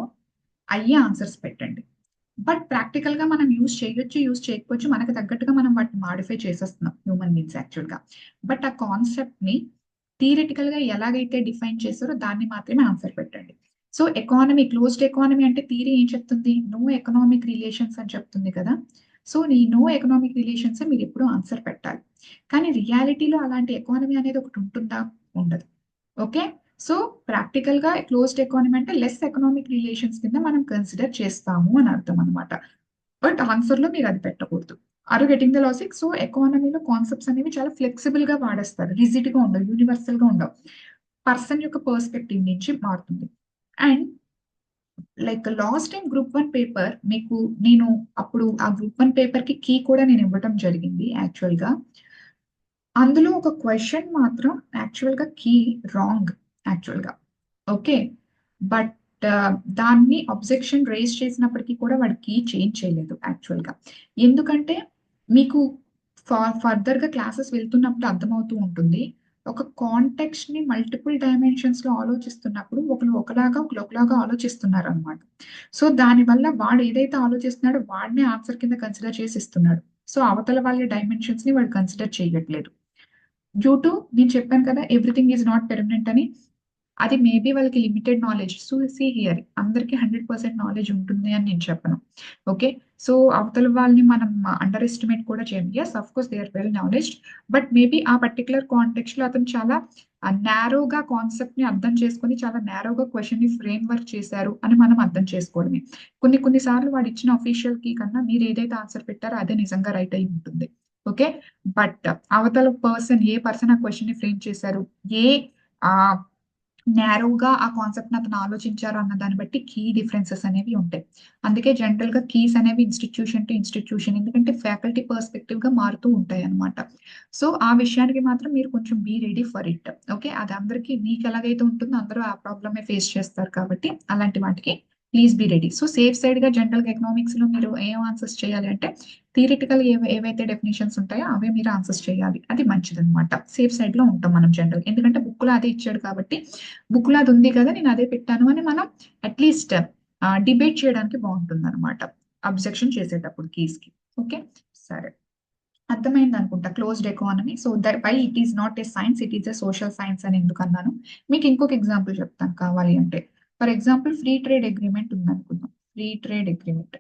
అయ్యే ఆన్సర్స్ పెట్టండి. బట్ ప్రాక్టికల్ గా మనం యూజ్ చేయొచ్చు, యూజ్ చేయకపోవచ్చు, మనకు తగ్గట్టుగా మనం వాటిని మాడిఫై చేసేస్తున్నాం హ్యూమన్ బీయింగ్స్ యాక్చువల్ గా. బట్ ఆ కాన్సెప్ట్ ని థియరిటికల్ గా ఎలాగైతే డిఫైన్ చేస్తారో దాన్ని మాత్రమే ఆన్సర్ పెట్టండి. సో ఎకానమీ, క్లోజ్డ్ ఎకానమీ అంటే థియరీ ఏం చెప్తుంది, నో ఎకనామిక్ రిలేషన్స్ అని చెప్తుంది కదా. సో ఈ నో ఎకనామిక్ రిలేషన్స్ మీరు ఎప్పుడు ఆన్సర్ పెట్టాలి. కానీ రియాలిటీలో అలాంటి ఎకానమీ అనేది ఒకటి ఉంటుందా, ఉండదు. ఓకే, సో ప్రాక్టికల్ గా క్లోజ్డ్ ఎకానమీ అంటే లెస్ ఎకనామిక్ రిలేషన్స్ కింద మనం కన్సిడర్ చేస్తాము అని అర్థం అనమాట. బట్ ఆన్సర్ లో మీరు అది పెట్టకూడదు. Are getting the logic? So ఎకానమీలో కాన్సెప్ట్స్ అనేవి చాలా ఫ్లెక్సిబుల్ గా వాడేస్తారు, రిజిడ్ గా ఉండవు, యూనివర్సల్ గా ఉండవు, పర్సన్ యొక్క పర్స్పెక్టివ్ నుంచి మారుతుంది. And like last time group 1 paper మీకు నేను అప్పుడు ఆ గ్రూప్ 1 పేపర్ కి కీ కూడా నేను ఇవ్వడం జరిగింది యాక్చువల్ గా. అందులో ఒక క్వశ్చన్ మాత్రం యాక్చువల్ గా కీ రాంగ్ యాక్చువల్ గా. ఓకే, బట్ దాన్ని అబ్జెక్షన్ రేస్ చేసినప్పటికీ కూడా వాడి కీ చేంజ్ చేయలేదు యాక్చువల్ గా. ఎందుకంటే మీకు ఫర్దర్ గా క్లాసెస్ వెళ్తున్నప్పుడు అర్థమవుతూ ఉంటుంది, ఒక కాంటెక్స్ట్ ని మల్టిపుల్ డైమెన్షన్స్ లో ఆలోచిస్తున్నప్పుడు ఒకరు ఒకలాగా ఆలోచిస్తున్నారు అనమాట. సో దానివల్ల వాడు ఏదైతే ఆలోచిస్తున్నాడో వాడినే ఆన్సర్ కింద కన్సిడర్ చేసి ఇస్తున్నాడు. సో అవతల వాళ్ళ డైమెన్షన్స్ ని వాడు కన్సిడర్ చేయట్లేదు. డ్యూ టు నేను చెప్పాను కదా ఎవ్రీథింగ్ ఈజ్ నాట్ పెర్మనెంట్ అని, అది మేబీ వాళ్ళకి limited knowledge. So see here అందరికి 100% నాలెడ్జ్ ఉంటుంది అని నేను చెప్పను. ఓకే, సో అవతల వాళ్ళని మనం అండర్ ఎస్టిమేట్ కూడా చేయం. Yes of course they are well knowledge, but maybe ఆ పర్టికులర్ కాంటెక్స్ట్ లో అతను చాలా నారోగా కాన్సెప్ట్ ని అర్థం చేసుకొని చాలా నారోగా క్వశ్చన్ ని ఫ్రేమ్ వర్క్ చేశారు అని మనం అర్థం చేసుకోవడమే. కొన్ని సార్లు వాడు ఇచ్చిన అఫీషియల్ కి కన్నా మీరు ఏదైతే ఆన్సర్ పెట్టారో అదే నిజంగా రైట్ అయి ఉంటుంది. ఓకే, బట్ అవతల ఏ పర్సన్ ఆ క్వశ్చన్ ని ఫ్రేమ్ చేశారు, ఏ నేరోగా ఆ కాన్సెప్ట్ అతను ఆలోచించారు అన్న దాన్ని బట్టి కీ డిఫరెన్సెస్ అనేవి ఉంటాయి. అందుకే జనరల్ గా కీస్ అనేవి ఇన్స్టిట్యూషన్ టు ఇన్స్టిట్యూషన్, ఎందుకంటే ఫ్యాకల్టీ పర్స్పెక్టివ్ గా మారుతూ ఉంటాయి అన్నమాట. సో ఆ విషయానికి మాత్రం మీరు కొంచెం be ready for it. Okay, అది అందరికీ మీకు ఎలాగైతే ఉంటుందో అందరూ ఆ ప్రాబ్లమే ఫేస్ చేస్తారు కాబట్టి అలాంటి వాటికి please be ready. So safe side గా జనరల్ గా ఎకనామిక్స్ లో మీరు ఏం ఆన్సర్స్ చేయాలి అంటే థియరిటికల్ ఏవైతే డెఫినేషన్స్ ఉంటాయో అవే మీరు ఆన్సర్స్ చేయాలి. అది మంచిది అనమాట. సేఫ్ సైడ్ లో ఉంటాం మనం జనరల్, ఎందుకంటే బుక్ లో అదే ఇచ్చాడు కాబట్టి బుక్ లో అది ఉంది కదా నేను అదే పెట్టాను అని మనం అట్లీస్ట్ డిబేట్ చేయడానికి బాగుంటుంది అనమాట, అబ్జెక్షన్ చేసేటప్పుడు కీస్ కి. ఓకే, సరే, అర్థమైంది అనుకుంటా closed economy. So that why it is not a science, it is a social science అని ఎందుకు అన్నాను. మీకు ఇంకొక ఎగ్జాంపుల్ చెప్తాను కావాలి అంటే. For example free trade agreement ఉంది అనుకుందాం. ఫ్రీ ట్రేడ్ అగ్రిమెంట్,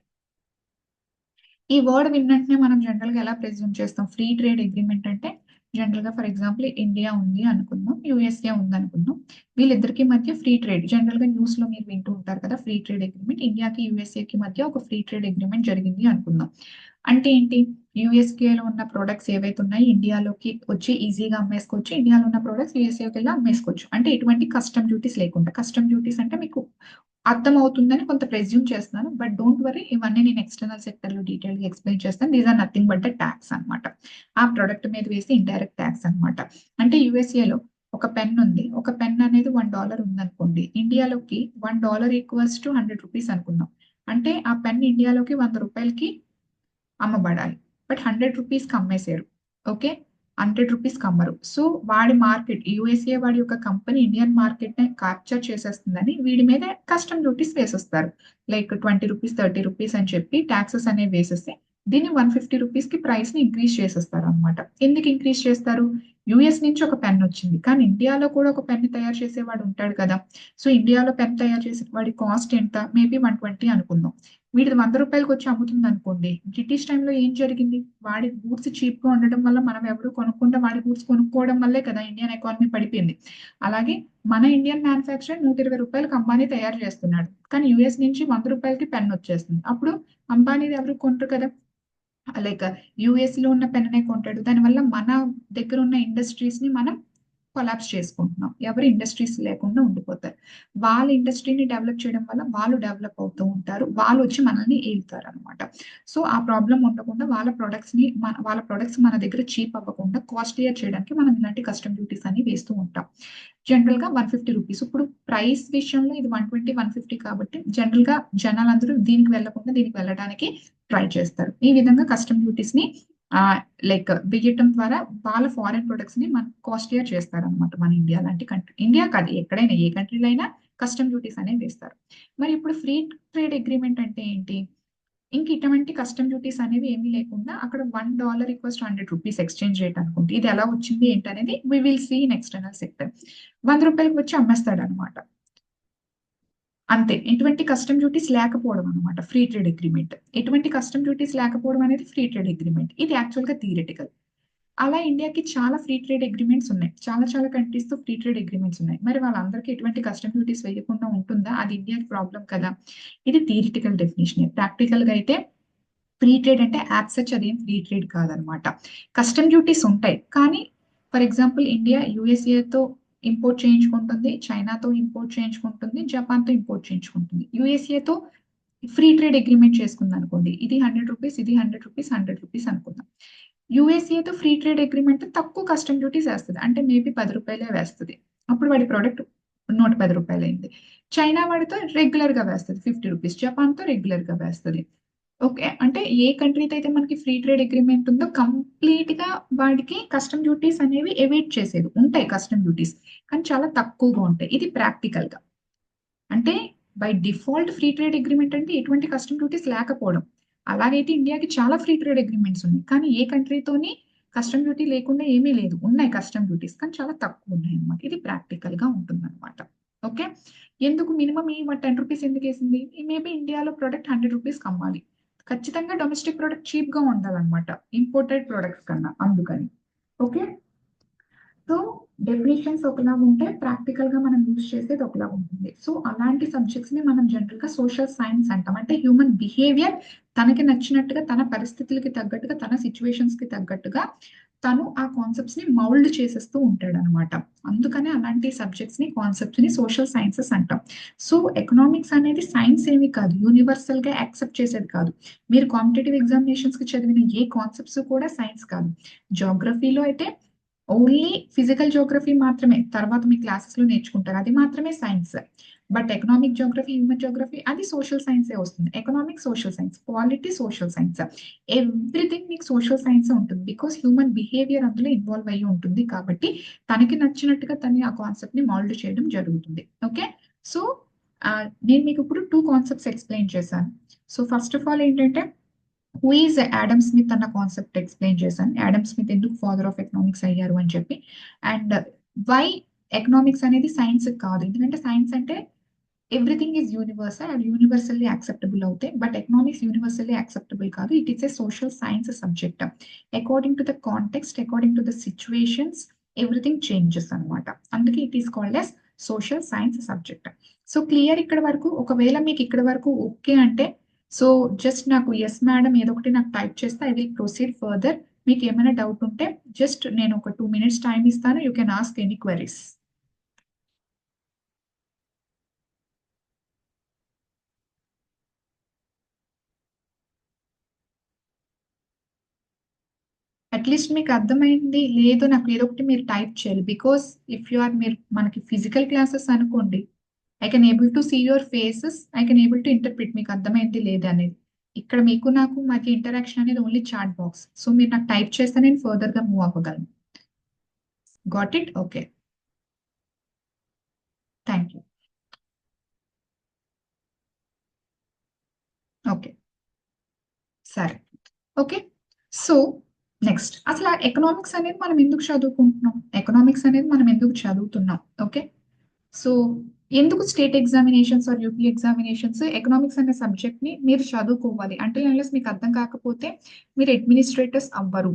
ఈ వర్డ్ విన్నట్టునే మనం జనరల్ గా ఎలా ప్రెజ్యూమ్ చేస్తాం? ఫ్రీ ట్రేడ్ అగ్రిమెంట్ అంటే జనరల్ గా ఫర్ ఎగ్జాంపుల్ ఇండియా ఉంది అనుకుందాం, యుఎస్ఏ ఉంది అనుకుందాం. వీళ్ళిద్దరికి మధ్య ఫ్రీ ట్రేడ్, జనరల్ గా న్యూస్ లో మీరు వింటూ ఉంటారు కదా ఫ్రీ ట్రేడ్ అగ్రిమెంట్, ఇండియాకి యుఎస్ఏకి మధ్య ఒక ఫ్రీ ట్రేడ్ అగ్రిమెంట్ జరిగింది అనుకుందాం. అంటే ఏంటి? యుఎస్కేలో ఉన్న ప్రొడక్ట్స్ ఏవైతే ఉన్నాయి ఇండియాలోకి వచ్చి ఈజీగా అమ్మేసుకోవచ్చు, ఇండియాలో ఉన్న ప్రొడక్ట్స్ యుఎస్ఏకి వెళ్ళి అమ్మేసుకోవచ్చు. అంటే ఎటువంటి కస్టమ్ డ్యూటీస్ లేకుండా. కస్టమ్ డ్యూటీస్ అంటే మీకు అర్థం అవుతుందని కొంత ప్రెజ్యూమ్ చేస్తున్నాను, బట్ డోంట్ వరీ, ఇవన్నీ నేను ఎక్స్టర్నల్ సెక్టర్ లో డీటెయిల్ గా ఎక్స్ప్లెయిన్ చేస్తాను. These are nothing but the tax అనమాట. ఆ ప్రొడక్ట్ మీద వేసి ఇండైరెక్ట్ ట్యాక్స్ అనమాట. అంటే యుఎస్ఏలో ఒక పెన్ ఉంది, ఒక పెన్ అనేది $1 ఉందనుకోండి, ఇండియాలోకి $1 ఈక్వల్స్ టు 100 రూపీస్ అనుకుందాం. అంటే ఆ పెన్ ఇండియాలోకి ₹100కి అమ్మబడాలి, బట్ 100 రూపీస్కి అమ్మేశారు. ఓకే, 100 రూపీస్కి అమ్మరు. సో వాడి మార్కెట్, యుఎస్ఏ వాడి యొక్క కంపెనీ ఇండియన్ మార్కెట్ ని క్యాప్చర్ చేసేస్తుందని వీడి మీద కస్టమ్ డ్యూటీస్ వేసేస్తారు. లైక్ 20 రూపీస్, 30 రూపీస్ అని చెప్పి ట్యాక్సెస్ అనేవి వేసేసి దీన్ని 150 రూపీస్ కి ప్రైస్ ని ఇంక్రీజ్ చేసేస్తారు అనమాట. ఎందుకు ఇంక్రీజ్ చేస్తారు? యుఎస్ నుంచి ఒక పెన్ వచ్చింది, కానీ ఇండియాలో కూడా ఒక పెన్ తయారు చేసేవాడు ఉంటాడు కదా. సో ఇండియాలో పెన్ తయారు చేసే వాడి కాస్ట్ ఎంత? మేబీ 120 అనుకుందాం. వీటిది ₹100కి వచ్చి అమ్ముతుంది అనుకోండి. బ్రిటిష్ టైంలో ఏం జరిగింది? వాడి గూడ్స్ చీప్ గా ఉండడం వల్ల మనం ఎవరు కొనుక్కుంటే వాడి గూడ్స్ కొనుక్కోవడం వల్లే కదా ఇండియన్ ఎకానమీ పడిపోయింది. అలాగే మన ఇండియన్ మ్యానుఫాక్చరర్ ₹120కి అంబానీ తయారు చేస్తున్నాడు, కానీ యుఎస్ నుంచి ₹100కి పెన్ వచ్చేస్తుంది. అప్పుడు అంబానీది ఎవరు కొనరు కదా. లైక్ యుఎస్ లో ఉన్న పెన్నే కొంటాడు. దానివల్ల మన దగ్గర ఉన్న ఇండస్ట్రీస్ ని మనం కొలాప్స్ చేసుకుంటున్నాం. ఎవరు ఇండస్ట్రీస్ లేకుండా ఉండిపోతారు. వాళ్ళ ఇండస్ట్రీని డెవలప్ చేయడం వల్ల వాళ్ళు డెవలప్ అవుతూ ఉంటారు, వాళ్ళు వచ్చి మనల్ని ఏలుతారు అనమాట. సో ఆ ప్రాబ్లం ఉండకుండా వాళ్ళ ప్రొడక్ట్స్ మన దగ్గర చీప్ అవ్వకుండా కాస్ట్లియర్ చేయడానికి మనం ఇలాంటి కస్టమ్ డ్యూటీస్ అన్ని వేస్తూ ఉంటాం. జనరల్ గా 150 రూపీస్. ఇప్పుడు ప్రైస్ విషయంలో ఇది 120, 150 కాబట్టి జనరల్ గా జనాలందరూ దీనికి వెళ్లకుండా దీనికి వెళ్ళడానికి ట్రై చేస్తారు. ఈ విధంగా కస్టమ్ డ్యూటీస్ ని లైక్ బియ్యటం ద్వారా వాళ్ళ ఫారెన్ ప్రొడక్ట్స్ ని మన కాస్ట్లియర్ చేస్తారు అనమాట. మన ఇండియా లాంటి కంట్రీ, ఇండియా కాదు ఎక్కడైనా ఏ కంట్రీలో అయినా కస్టమ్ డ్యూటీస్ అనేవి వేస్తారు. మరి ఇప్పుడు ఫ్రీ ట్రేడ్ అగ్రిమెంట్ అంటే ఏంటి? ఇంక ఇటువంటి కస్టమ్ డ్యూటీస్ అనేవి ఏమీ లేకుండా అక్కడ $1 equals to 100 rupees exchange rate అనుకుంటే ఇది ఎలా వచ్చింది ఏంటనేది we will see in external sector. ₹100కి వచ్చి అమ్మేస్తాడు అనమాట. అంతే, ఎటువంటి కస్టమ్ డ్యూటీస్ లేకపోవడం అనమాట ఫ్రీ ట్రేడ్ అగ్రిమెంట్. ఎటువంటి కస్టమ్ డ్యూటీస్ లేకపోవడం అనేది ఫ్రీ ట్రేడ్ అగ్రిమెంట్. ఇది యాక్చువల్ గా థియరిటికల్. అలా ఇండియాకి చాలా ఫ్రీ ట్రేడ్ అగ్రిమెంట్స్ ఉన్నాయి, చాలా చాలా కంట్రీస్ తో ఫ్రీ ట్రేడ్ అగ్రిమెంట్స్ ఉన్నాయి. మరి వాళ్ళందరికీ ఎటువంటి కస్టమ్ డ్యూటీస్ వేయకుండా ఉంటుందా? అది ఇండియాకి ప్రాబ్లం కదా. ఇది థియరిటికల్ డెఫినేషన్. ప్రాక్టికల్ గా అయితే ఫ్రీ ట్రేడ్ అంటే యాజ్ సచ్ అదేం ఫ్రీ ట్రేడ్ కాదనమాట. కస్టమ్ డ్యూటీస్ ఉంటాయి, కానీ ఫర్ ఎగ్జాంపుల్ ఇండియా యుఎస్ఏతో ఇంపోర్ట్ చేయించుకుంటుంది, చైనాతో ఇంపోర్ట్ చేయించుకుంటుంది, జపాన్ తో ఇంపోర్ట్ చేయించుకుంటుంది. యుఎస్ఏతో ఫ్రీ ట్రేడ్ అగ్రిమెంట్ చేసుకుంది అనుకోండి, ఇది 100 రూపీస్, ఇది 100 రూపీస్, 100 రూపీస్ అనుకుందాం. యుఎస్ఏతో ఫ్రీ ట్రేడ్ అగ్రిమెంట్ తక్కువ కస్టమ్ డ్యూటీస్ వేస్తుంది, అంటే మేబీ ₹10 వేస్తుంది. అప్పుడు వాడి ప్రోడక్ట్ ₹110 అయింది. చైనా వాడితో రెగ్యులర్ గా వేస్తుంది 50 రూపీస్, జపాన్ తో రెగ్యులర్ గా వేస్తుంది. ఓకే, అంటే ఏ కంట్రీతో అయితే మనకి ఫ్రీ ట్రేడ్ అగ్రిమెంట్ ఉందో కంప్లీట్ గా వాడికి కస్టమ్ డ్యూటీస్ అనేవి ఎవేట్ చేసేది ఉంటాయి, కస్టమ్ డ్యూటీస్, కానీ చాలా తక్కువగా ఉంటాయి. ఇది ప్రాక్టికల్ గా. అంటే by default free trade agreement అంటే ఎటువంటి కస్టమ్ డ్యూటీస్ లేకపోవడం. అలాగైతే ఇండియాకి చాలా ఫ్రీ ట్రేడ్ అగ్రిమెంట్స్ ఉన్నాయి, కానీ ఏ కంట్రీతోని కస్టమ్ డ్యూటీ లేకుండా ఏమీ లేదు. ఉన్నాయి కస్టమ్ డ్యూటీస్, కానీ చాలా తక్కువ ఉన్నాయి అన్నమాట. ఇది ప్రాక్టికల్ గా ఉంటుంది అనమాట. ఓకే, ఎందుకు మినిమం ఈ 10 రూపీస్ ఎందుకు వేసింది? మేబీ ఇండియాలో ప్రొడక్ట్ 100 రూపీస్ అమ్మాలి, ఖచ్చితంగా డొమెస్టిక్ ప్రొడక్ట్ చీప్ గా ఉండాలన్నమాట ఇంపోర్టెడ్ ప్రొడక్ట్స్ కన్నా, అందుకని. ఓకే, సో డెఫినేషన్స్ ఒకలాగా ఉంటాయి, ప్రాక్టికల్ గా మనం యూజ్ చేసేది ఒకలాగా ఉంటుంది. సో అలాంటి సబ్జెక్ట్స్ ని మనం జనరల్ గా సోషల్ సైన్స్ అంటాం. అంటే హ్యూమన్ బిహేవియర్ తనకి నచ్చినట్టుగా, తన పరిస్థితులకి తగ్గట్టుగా, తన సిచ్యువేషన్స్ కి తగ్గట్టుగా తను ఆ కాన్సెప్ట్స్ ని మౌల్డ్ చేసేస్తూ ఉంటాడనమాట. అందుకనే అలాంటి సబ్జెక్ట్స్ ని కాన్సెప్ట్స్ ని సోషల్ సైన్సెస్ అంటాం. సో ఎకనామిక్స్ అనేది సైన్స్ ఏమి కాదు. యూనివర్సల్ గా యాక్సెప్ట్ చేసేది కాదు. మీరు కాంపిటేటివ్ ఎగ్జామినేషన్స్ కి చదివిన ఏ కాన్సెప్ట్స్ కూడా సైన్స్ కాదు. జోగ్రఫీలో అయితే ఓన్లీ ఫిజికల్ జోగ్రఫీ మాత్రమే తర్వాత మీ క్లాసెస్ లో నేర్చుకుంటారు. అది మాత్రమే science. But economic geography, human geography అది సోషల్ సైన్సే వస్తుంది. Economic social science, polity social science, everything మీకు సోషల్ సైన్స్ ఉంటుంది. బికాస్ హ్యూమన్ బిహేవియర్ అందులో ఇన్వాల్వ్ అయ్యి ఉంటుంది కాబట్టి తనకి నచ్చినట్టుగా తను ఆ కాన్సెప్ట్ ని మౌల్డ్ చేయడం జరుగుతుంది. ఓకే, సో నేను మీకు ఇప్పుడు టూ కాన్సెప్ట్స్ ఎక్స్ప్లెయిన్ చేశాను. సో ఫస్ట్ ఆఫ్ ఆల్ ఏంటంటే హూ ఈజ్ యాడమ్ స్మిత్ అన్న కాన్సెప్ట్ ఎక్స్ప్లెయిన్ చేశాను. యాడమ్ స్మిత్ ఎందుకు ఫాదర్ ఆఫ్ ఎకనామిక్స్ అయ్యారు అని చెప్పి, అండ్ వై ఎకనామిక్స్ అనేది సైన్స్ కాదు. ఎందుకంటే సైన్స్ అంటే everything is universal and universally acceptable అవుతాయి. బట్ ఎకనామిక్స్ యూనివర్సల్లీ యాక్సెప్టబుల్ కాదు. It is a social science subject. According to the context, according to the situations, everything changes అనమాట. అందుకే it is called as social science subject. So clear ఇక్కడ వరకు? ఒకవేళ మీకు ఇక్కడ వరకు ఓకే అంటే సో జస్ట్ నాకు ఎస్ మేడం ఏదో ఒకటి నాకు టైప్ చేస్తే ఐ విల్ ప్రొసీడ్ ఫర్దర్. మీకు ఏమైనా డౌట్ ఉంటే జస్ట్ నేను ఒక 2 minutes టైం ఇస్తాను. You can ask any queries. At least మీకు అర్థమైంది లేదు నాకు ఏదో ఒకటి మీరు టైప్ చేయాలి. బికాస్ ఇఫ్ యు ఆర్ మీరు మనకి ఫిజికల్ క్లాసెస్ అనుకోండి, I can able to see your faces, I can able to interpret మీకు అర్థమైంది లేదు అనేది. ఇక్కడ మీకు నాకు మధ్య ఇంటరాక్షన్ అనేది ఓన్లీ చాట్ బాక్స్. సో మీరు నాకు టైప్ చేస్తే నేను ఫర్దర్ గా మూవ్ అవ్వగలను. Got it? Okay, thank you. Okay, సరే. ఓకే, సో నెక్స్ట్ అసలు ఎకనామిక్స్ అనేది మనం ఎందుకు చదువుకుంటున్నాం, ఎకనామిక్స్ అనేది మనం ఎందుకు చదువుతున్నాం? ఓకే, సో ఎందుకు state examinations or UP examinations economics అనే సబ్జెక్ట్ ని మీరు చదువుకోవాలి అంటే అన్లెస్ మీకు అర్థం కాకపోతే మీరు అడ్మినిస్ట్రేటర్స్ అవ్వరు,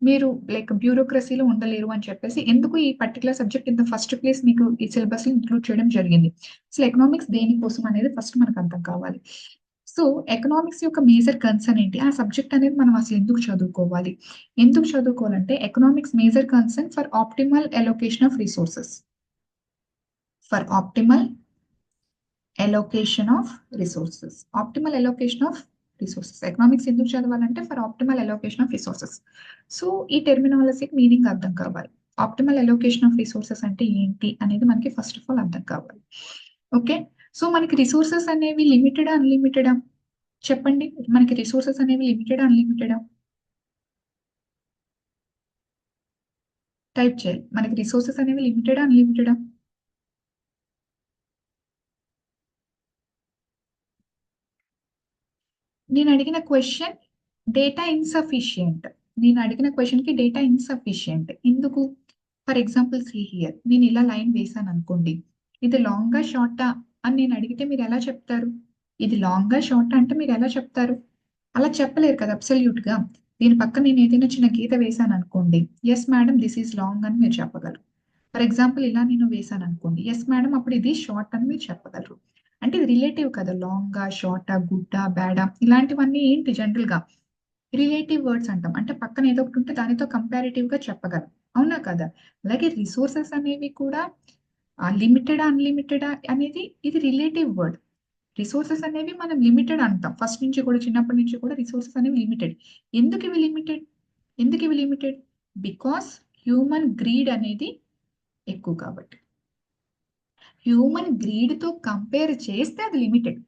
మీరు లైక్ బ్యూరోక్రసీలో ఉండలేరు అని చెప్పేసి ఎందుకు ఈ particular subject in the first place మీకు ఈ సిలబస్ ఇంక్లూడ్ చేయడం జరిగింది. అసలు ఎకనామిక్స్ దేనికోసం అనేది ఫస్ట్ మనకు అర్థం కావాలి. సో ఎకనామిక్స్ యొక్క మేజర్ కన్సర్న్ ఏంటి, ఆ సబ్జెక్ట్ అనేది మనం అసలు ఎందుకు చదువుకోవాలి? ఎందుకు చదువుకోవాలంటే economics major concern for optimal allocation of resources, for optimal allocation of resources, optimal allocation of resources. Economics ఎందుకు చదవాలంటే for optimal allocation of resources. So ఈ టెర్మినాలజీకి మీనింగ్ అర్థం కావాలి. ఆప్టిమల్ ఎలోకేషన్ ఆఫ్ రిసోర్సెస్ అంటే ఏంటి అనేది మనకి ఫస్ట్ ఆఫ్ ఆల్ అర్థం కావాలి. ఓకే, సో మనకి రిసోర్సెస్ అనేవి లిమిటెడా అన్లిమిటెడా చెప్పండి? మనకి రిసోర్సెస్ అనేవి లిమిటెడా అన్లిమిటెడా? టైప్ చేయాలి. మనకి రిసోర్సెస్ అనేవి లిమిటెడా అన్లిమిటెడా? నేను అడిగిన క్వశ్చన్ డేటా ఇన్సఫిషియంట్. నేను అడిగిన క్వశ్చన్ కి డేటా ఇన్సఫిషియంట్ ఎందుకు? ఫర్ ఎగ్జాంపుల్ సీ హియర్, నేను ఇలా లైన్ వేసాను అనుకోండి, ఇది లాంగా షార్టా అని నేను అడిగితే మీరు ఎలా చెప్తారు? ఇది లాంగా షార్టా అంటే మీరు ఎలా చెప్తారు? అలా చెప్పలేరు కదా అబ్సల్యూట్ గా. దీని పక్క నేను ఏదైనా చిన్న గీత వేసాను అనుకోండి, yes madam this is long అని మీరు చెప్పగలరు. ఫర్ ఎగ్జాంపుల్ ఇలా నేను వేసాను అనుకోండి, ఎస్ మేడం అప్పుడు ఇది షార్ట్ అని మీరు చెప్పగలరు. అంటే ఇది రిలేటివ్ కదా, లాంగా షార్టా గుడ్డా బ్యాడా ఇలాంటివన్నీ ఏంటి జనరల్ గా రిలేటివ్ వర్డ్స్ అంటాం. అంటే పక్కన ఏదో ఒకటి ఉంటే దానితో కంపారిటివ్ గా చెప్పగలం, అవునా కదా? అలాగే రిసోర్సెస్ అనేవి కూడా లిమిటెడా అన్లిమిటెడా అనేది ఇది రిలేటివ్ వర్డ్. రిసోర్సెస్ అనేవి మనం లిమిటెడ్ అంటాం ఫస్ట్ నుంచి కూడా, చిన్నప్పటి నుంచి కూడా రిసోర్సెస్ అనేవి లిమిటెడ్. ఎందుకు ఇవి లిమిటెడ్? ఎందుకు ఇవి లిమిటెడ్? బికాస్ హ్యూమన్ గ్రీడ్ అనేది ఎక్కువ కాబట్టి. హ్యూమన్ గ్రీడ్ తో కంపేర్ చేస్తే అది లిమిటెడ్.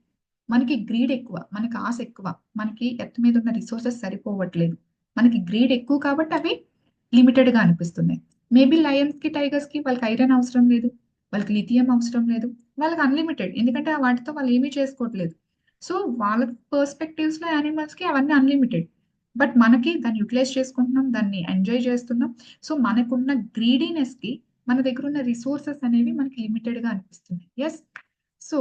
మనకి గ్రీడ్ ఎక్కువ, మనకి ఆశ ఎక్కువ, మనకి ఎర్త్ మీద ఉన్న రిసోర్సెస్ సరిపోవట్లేదు, మనకి గ్రీడ్ ఎక్కువ కాబట్టి అవి లిమిటెడ్ గా అనిపిస్తున్నాయి. మేబీ లయన్స్ కి టైగర్స్ కి వాళ్ళకి ఐరన్ అవసరం లేదు, వాళ్ళకి లిథియం అవసరం లేదు, వాళ్ళకి అన్లిమిటెడ్, ఎందుకంటే ఆ వాటితో వాళ్ళు ఏమీ చేసుకోవట్లేదు. సో వాళ్ళ పర్స్పెక్టివ్స్ లో యానిమల్స్ కి అవన్నీ అన్లిమిటెడ్. బట్ మనకి దాన్ని యూటిలైజ్ చేసుకుంటున్నాం, దాన్ని ఎంజాయ్ చేస్తున్నాం. సో మనకున్న గ్రీడీనెస్ కి మన దగ్గర ఉన్న రిసోర్సెస్ అనేవి మనకి లిమిటెడ్ గా అనిపిస్తుంది. Yes, so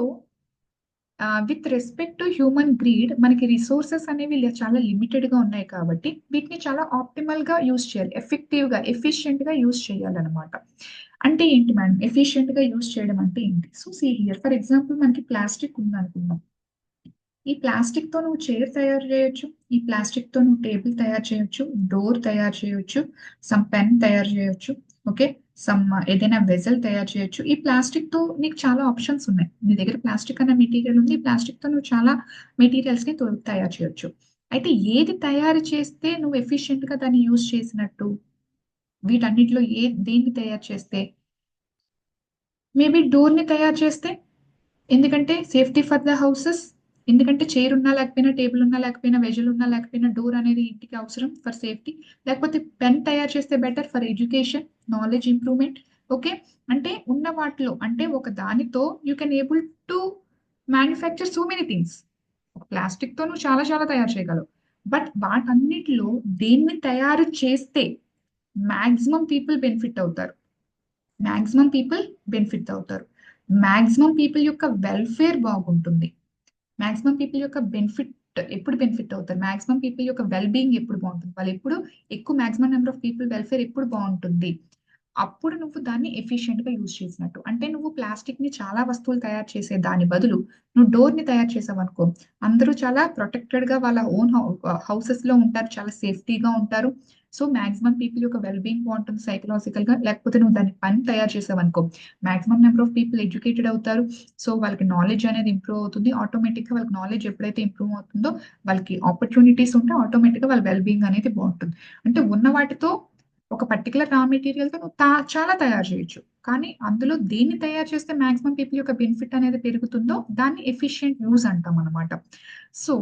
with respect to human greed మనకి రిసోర్సెస్ అనేవి చాలా లిమిటెడ్ గా ఉన్నాయి కాబట్టి వీటిని చాలా ఆప్టిమల్ గా యూజ్ చేయాలి, ఎఫెక్టివ్ గా ఎఫిషియెంట్ గా యూజ్ చేయాలన్నమాట. అంటే ఏంటి మేడం ఎఫిషియెంట్ గా యూజ్ చేయడం అంటే ఏంటి? So see here for example మనకి ప్లాస్టిక్ ఉంది అనుకుందాం. ఈ ప్లాస్టిక్ తో నువ్వు చైర్ తయారు చేయొచ్చు, ఈ ప్లాస్టిక్ తో నువ్వు టేబుల్ తయారు చేయొచ్చు, డోర్ తయారు చేయొచ్చు, సమ్ పెన్ తయారు చేయొచ్చు, ఓకే, సమ్ ఏదైనా వెజల్ తయారు చేయొచ్చు. ఈ ప్లాస్టిక్ తో నీకు చాలా ఆప్షన్స్ ఉన్నాయి. నీ దగ్గర ప్లాస్టిక్ అనే మెటీరియల్ ఉంది, ప్లాస్టిక్ తో నువ్వు చాలా మెటీరియల్స్ ని తయారు చేయొచ్చు. అయితే ఏది తయారు చేస్తే నువ్వు ఎఫిషియెంట్ గా దాన్ని యూజ్ చేసినట్టు? వీటన్నిటిలో దేన్ని తయారు చేస్తే? మేబీ డోర్ ని తయారు చేస్తే, ఎందుకంటే సేఫ్టీ ఫర్ ద హౌసెస్. ఎందుకంటే చైర్ ఉన్నా లేకపోయినా, టేబుల్ ఉన్నా లేకపోయినా, వెజల్ ఉన్నా లేకపోయినా, డోర్ అనేది ఇంటికి అవసరం ఫర్ సేఫ్టీ. లేకపోతే పెన్ తయారు చేస్తే better for education, knowledge improvement. Okay, అంటే ఉన్న వాటిలో, అంటే ఒక దానితో you can able to manufacture so many things. Plastic తో నువ్వు చాలా చాలా తయారు చేయగలవు. బట్ వాటన్నిటిలో దేన్ని తయారు చేస్తే మాక్సిమం పీపుల్ బెనిఫిట్ అవుతారు, మాక్సిమం పీపుల్ బెనిఫిట్ అవుతారు, మాక్సిమం పీపుల్ యొక్క వెల్ఫేర్ బాగుంటుంది, మాక్సిమం పీపుల్ యొక్క బెనిఫిట్ ఎప్పుడు బెనిఫిట్ అవుతారు, మాక్సిమం పీపుల్ యొక్క వెల్ బీయింగ్ ఎప్పుడు బాగుంటుంది, వాళ్ళు ఎప్పుడు ఎక్కువ maximum number of people welfare ఎప్పుడు బాగుంటుంది, అప్పుడు నువ్వు దాన్ని ఎఫిషియెంట్ గా యూజ్ చేసినట్టు. అంటే నువ్వు ప్లాస్టిక్ ని చాలా వస్తువులు తయారు చేసే దాని బదులు నువ్వు డోర్ ని తయారు చేసావు అనుకో, అందరూ చాలా ప్రొటెక్టెడ్ గా వాళ్ళ ఓన్ హౌసెస్ లో ఉంటారు, చాలా సేఫ్టీగా ఉంటారు. సో మాక్సిమం పీపుల్ యొక్క వెల్ బీయింగ్ బాగుంటుంది సైకలాజికల్ గా. లేకపోతే నువ్వు దాన్ని పని తయారు చేసావు అనుకో, maximum number of people educated అవుతారు. సో వాళ్ళకి నాలెడ్జ్ అనేది ఇంప్రూవ్ అవుతుంది. ఆటోమేటిక్ గా వాళ్ళకి నాలెడ్జ్ ఎప్పుడైతే ఇంప్రూవ్ అవుతుందో వాళ్ళకి ఆపర్చునిటీస్ ఉంటే ఆటోమేటిక్ గా వాళ్ళ వెల్ బీయింగ్ అనేది బాగుంటుంది. అంటే ఉన్న వాటితో ఒక పర్టికులర్ రా మెటీరియల్ తో నువ్వు చాలా తయారు చేయొచ్చు. కానీ అందులో దేన్ని తయారు చేస్తే మాక్సిమం పీపుల్ యొక్క బెనిఫిట్ అనేది పెరుగుతుందో దాన్ని ఎఫిషియెంట్ యూజ్ అంటాం అనమాట. సో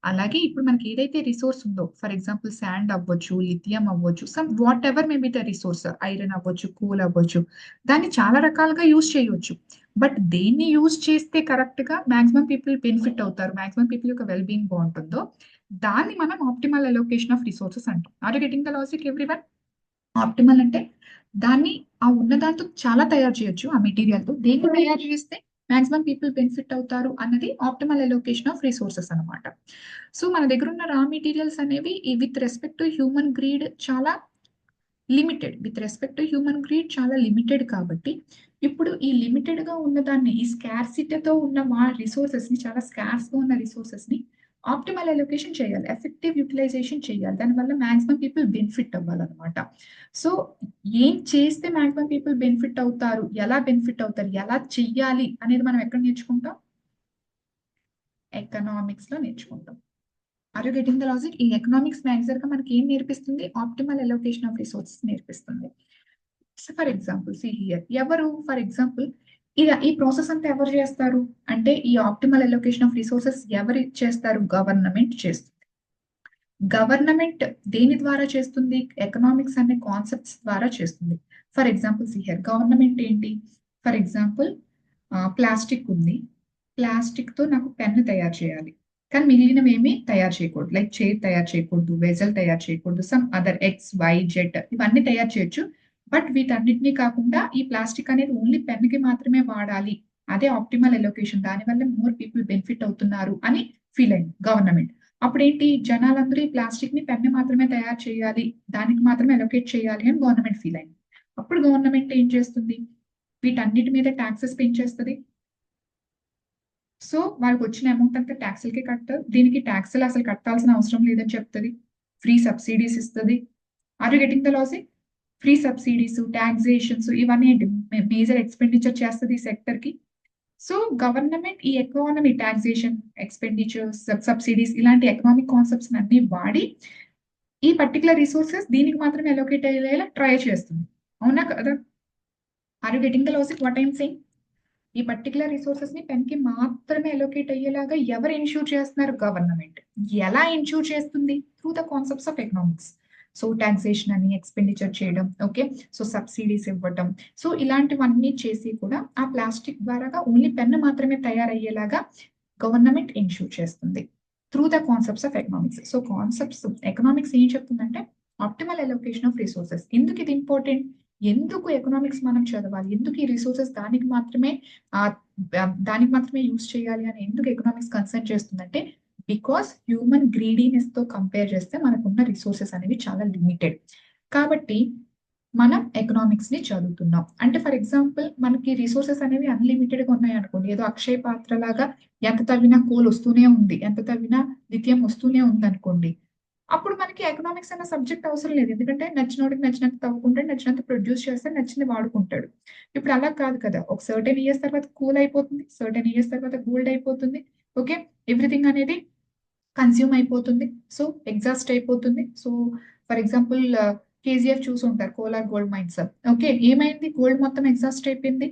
అలాగే ఇప్పుడు మనకి ఏదైతే రిసోర్స్ ఉందో, ఫర్ ఎగ్జాంపుల్ శాండ్ అవ్వచ్చు, లిథియం అవ్వచ్చు, some what ever may be the resource, iron అవ్వచ్చు, కోల్ అవ్వచ్చు, దాన్ని చాలా రకాలుగా యూజ్ చేయవచ్చు. బట్ దేన్ని యూజ్ చేస్తే కరెక్ట్ గా మాక్సిమం పీపుల్ బెనిఫిట్ అవుతారు, మాక్సిమం పీపుల్ యొక్క వెల్ బీయింగ్ బాగుంటుందో దాన్ని మనం ఆప్టిమల్ అలోకేషన్ ఆఫ్ రిసోర్సెస్ అంటాం. Are you getting the logic everyone? Optimal అంటే దాన్ని ఆ ఉన్న దాంతో చాలా తయారు చేయొచ్చు, ఆ మెటీరియల్ తో దేన్ని తయారు చేస్తే మాక్సిమం పీపుల్ బెనిఫిట్ అవుతారు అన్నది ఆప్టిమల్ అలోకేషన్ ఆఫ్ రిసోర్సెస్ అనమాట. సో మన దగ్గర ఉన్న రా మెటీరియల్స్ అనేవి with respect to human greed చాలా limited, with respect to human greed చాలా లిమిటెడ్ కాబట్టి ఇప్పుడు ఈ లిమిటెడ్ గా ఉన్న దాన్ని, ఈ స్కార్సిటీతో ఉన్న మా రిసోర్సెస్ ని, చాలా స్కార్స్ గా ఉన్న రిసోర్సెస్ ని ఆప్టిమల్ అలొకేషన్ చేయాలి, ఎఫెక్టివ్ యూటిలైజేషన్ చేయాలి, దానివల్ల మాక్సిమం పీపుల్ బెనిఫిట్ అవ్వాలన్నమాట. సో ఏం చేస్తే మాక్సిమం పీపుల్ బెనిఫిట్ అవుతారు, ఎలా బెనిఫిట్ అవుతారు, ఎలా చెయ్యాలి అనేది మనం ఎక్కడ నేర్చుకుంటాం? ఎకనామిక్స్ లో నేర్చుకుంటాం. Are you getting the logic? ఈ ఎకనామిక్స్ గా మనకి ఏం నేర్పిస్తుంది? ఆప్టిమల్ అలొకేషన్ ఆఫ్ రిసోర్సెస్ నేర్పిస్తుంది. ఫర్ ఎగ్జాంపుల్ సి హియర్, ఎవరు ఫర్ ఎగ్జాంపుల్ ఈ ప్రాసెస్ అంతా ఎవరు చేస్తారు అంటే, ఈ ఆప్టిమల్ అలొకేషన్ ఆఫ్ రిసోర్సెస్ ఎవరు చేస్తారు? గవర్నమెంట్ చేస్తుంది. గవర్నమెంట్ దేని ద్వారా చేస్తుంది? ఎకనామిక్స్ అనే కాన్సెప్ట్స్ ద్వారా చేస్తుంది. For example see here, government ఏంటి? ఫర్ ఎగ్జాంపుల్ ప్లాస్టిక్ ఉంది, ప్లాస్టిక్ తో నాకు పెన్ తయారు చేయాలి, కానీ మిగిలినవి ఏమీ తయారు చేయకూడదు. లైక్ చైర్ తయారు చేయకూడదు, వెజల్ తయారు చేయకూడదు, some other X Y Z ఇవన్నీ తయారు చేయొచ్చు. బట్ వీటన్నిటినీ కాకుండా ఈ ప్లాస్టిక్ అనేది ఓన్లీ పెన్ కి మాత్రమే వాడాలి, అదే ఆప్టిమల్ అలొకేషన్, దానివల్ల మోర్ పీపుల్ బెనిఫిట్ అవుతున్నారు అని ఫీల్ అయింది గవర్నమెంట్. అప్పుడేంటి, జనాలందరూ ఈ ప్లాస్టిక్ ని పెన్ మాత్రమే తయారు చేయాలి, దానికి మాత్రమే అలొకేట్ చేయాలి అని గవర్నమెంట్ ఫీల్ అయింది. అప్పుడు గవర్నమెంట్ ఏం చేస్తుంది? వీటన్నిటి మీద ట్యాక్సెస్ పెంచేస్తుంది. సో వాళ్ళకి వచ్చిన అమౌంట్ అంతా ట్యాక్స్లకే కట్టారు, దీనికి ట్యాక్స్లు అసలు కట్టాల్సిన అవసరం లేదని చెప్తుంది, ఫ్రీ సబ్సిడీస్ ఇస్తుంది. Are you getting the logic? Free subsidies, taxations ఇవన్నీ మేజర్ ఎక్స్పెండిచర్ చేస్తుంది ఈ సెక్టర్ కి. సో గవర్నమెంట్ ఈ ఎకానమీ, ట్యాక్సేషన్, ఎక్స్పెండిచర్స్, సబ్సిడీస్ ఇలాంటి ఎకనామిక్ కాన్సెప్ట్స్ అన్ని వాడి ఈ పర్టికులర్ రిసోర్సెస్ దీనికి మాత్రమే అలొకేట్ అయ్యేలా ట్రై చేస్తుంది. అవునా కదా? Are you getting the logic what I'm saying? ఈ పర్టికులర్ రిసోర్సెస్ ని పెన్ కి మాత్రమే అలొకేట్ అయ్యేలాగా ఎవరు ఇన్ష్యూర్ చేస్తున్నారు? గవర్నమెంట్. ఎలా ఇన్ష్యూర్ చేస్తుంది? Through the concepts of economics. So taxation అని, ఎక్స్పెండిచర్ చేయడం, ఓకే, సో సబ్సిడీస్ ఇవ్వటం, సో ఇలాంటివన్నీ చేసి కూడా ఆ ప్లాస్టిక్ ద్వారా ఓన్లీ పెన్ మాత్రమే తయారయ్యేలాగా గవర్నమెంట్ ఇన్ష్యూర్ చేస్తుంది through the concepts of economics. So concepts economics ఏం చెప్తుందంటే ఆప్టిమల్ అలొకేషన్ ఆఫ్ రిసోర్సెస్. ఎందుకు ఇది ఇంపార్టెంట్? ఎందుకు ఎకనామిక్స్ మనం చదవాలి, ఎందుకు ఈ రిసోర్సెస్ దానికి మాత్రమే యూజ్ చేయాలి అని ఎందుకు ఎకనామిక్స్ కన్సర్న్ చేస్తుందంటే, బికాస్ హ్యూమన్ గ్రీడీనెస్ తో కంపేర్ చేస్తే మనకున్న రిసోర్సెస్ అనేవి చాలా లిమిటెడ్. కాబట్టి మనం ఎకనామిక్స్ ని చదువుతున్నాం అంటే ఫర్ ఎగ్జాంపుల్ మనకి రిసోర్సెస్ అనేవి అన్లిమిటెడ్ గా ఉన్నాయి అనుకోండి, ఏదో అక్షయ పాత్ర లాగా ఎంత తవ్వినా కోల్ వస్తూనే ఉంది, ఎంత తవ్వినా లిథియం వస్తూనే ఉంది అనుకోండి. అప్పుడు మనకి ఎకనామిక్స్ అన్న సబ్జెక్ట్ అవసరం లేదు, ఎందుకంటే నచ్చినోడికి నచ్చినంత తవ్వుకుంటాడు, నచ్చినంత ప్రొడ్యూస్ చేస్తాడు, నచ్చింది వాడుకుంటాడు. ఇప్పుడు అలా కాదు కదా, ఒక సర్టెన్ ఇయర్స్ తర్వాత కూల్ అయిపోతుంది, సర్టెన్ ఇయర్స్ తర్వాత గోల్డ్ అయిపోతుంది. ఓకే, ఎవ్రీథింగ్ అనేది కన్స్యూమ్ అయిపోతుంది, సో ఎగ్జాస్ట్ అయిపోతుంది. సో ఫర్ ఎగ్జాంపుల్ కేజీఎఫ్ చూసి ఉంటారు, కోలార్ గోల్డ్ మైన్స్. ఓకే, ఏమైంది, గోల్డ్ మొత్తం ఎగ్జాస్ట్ అయిపోయింది.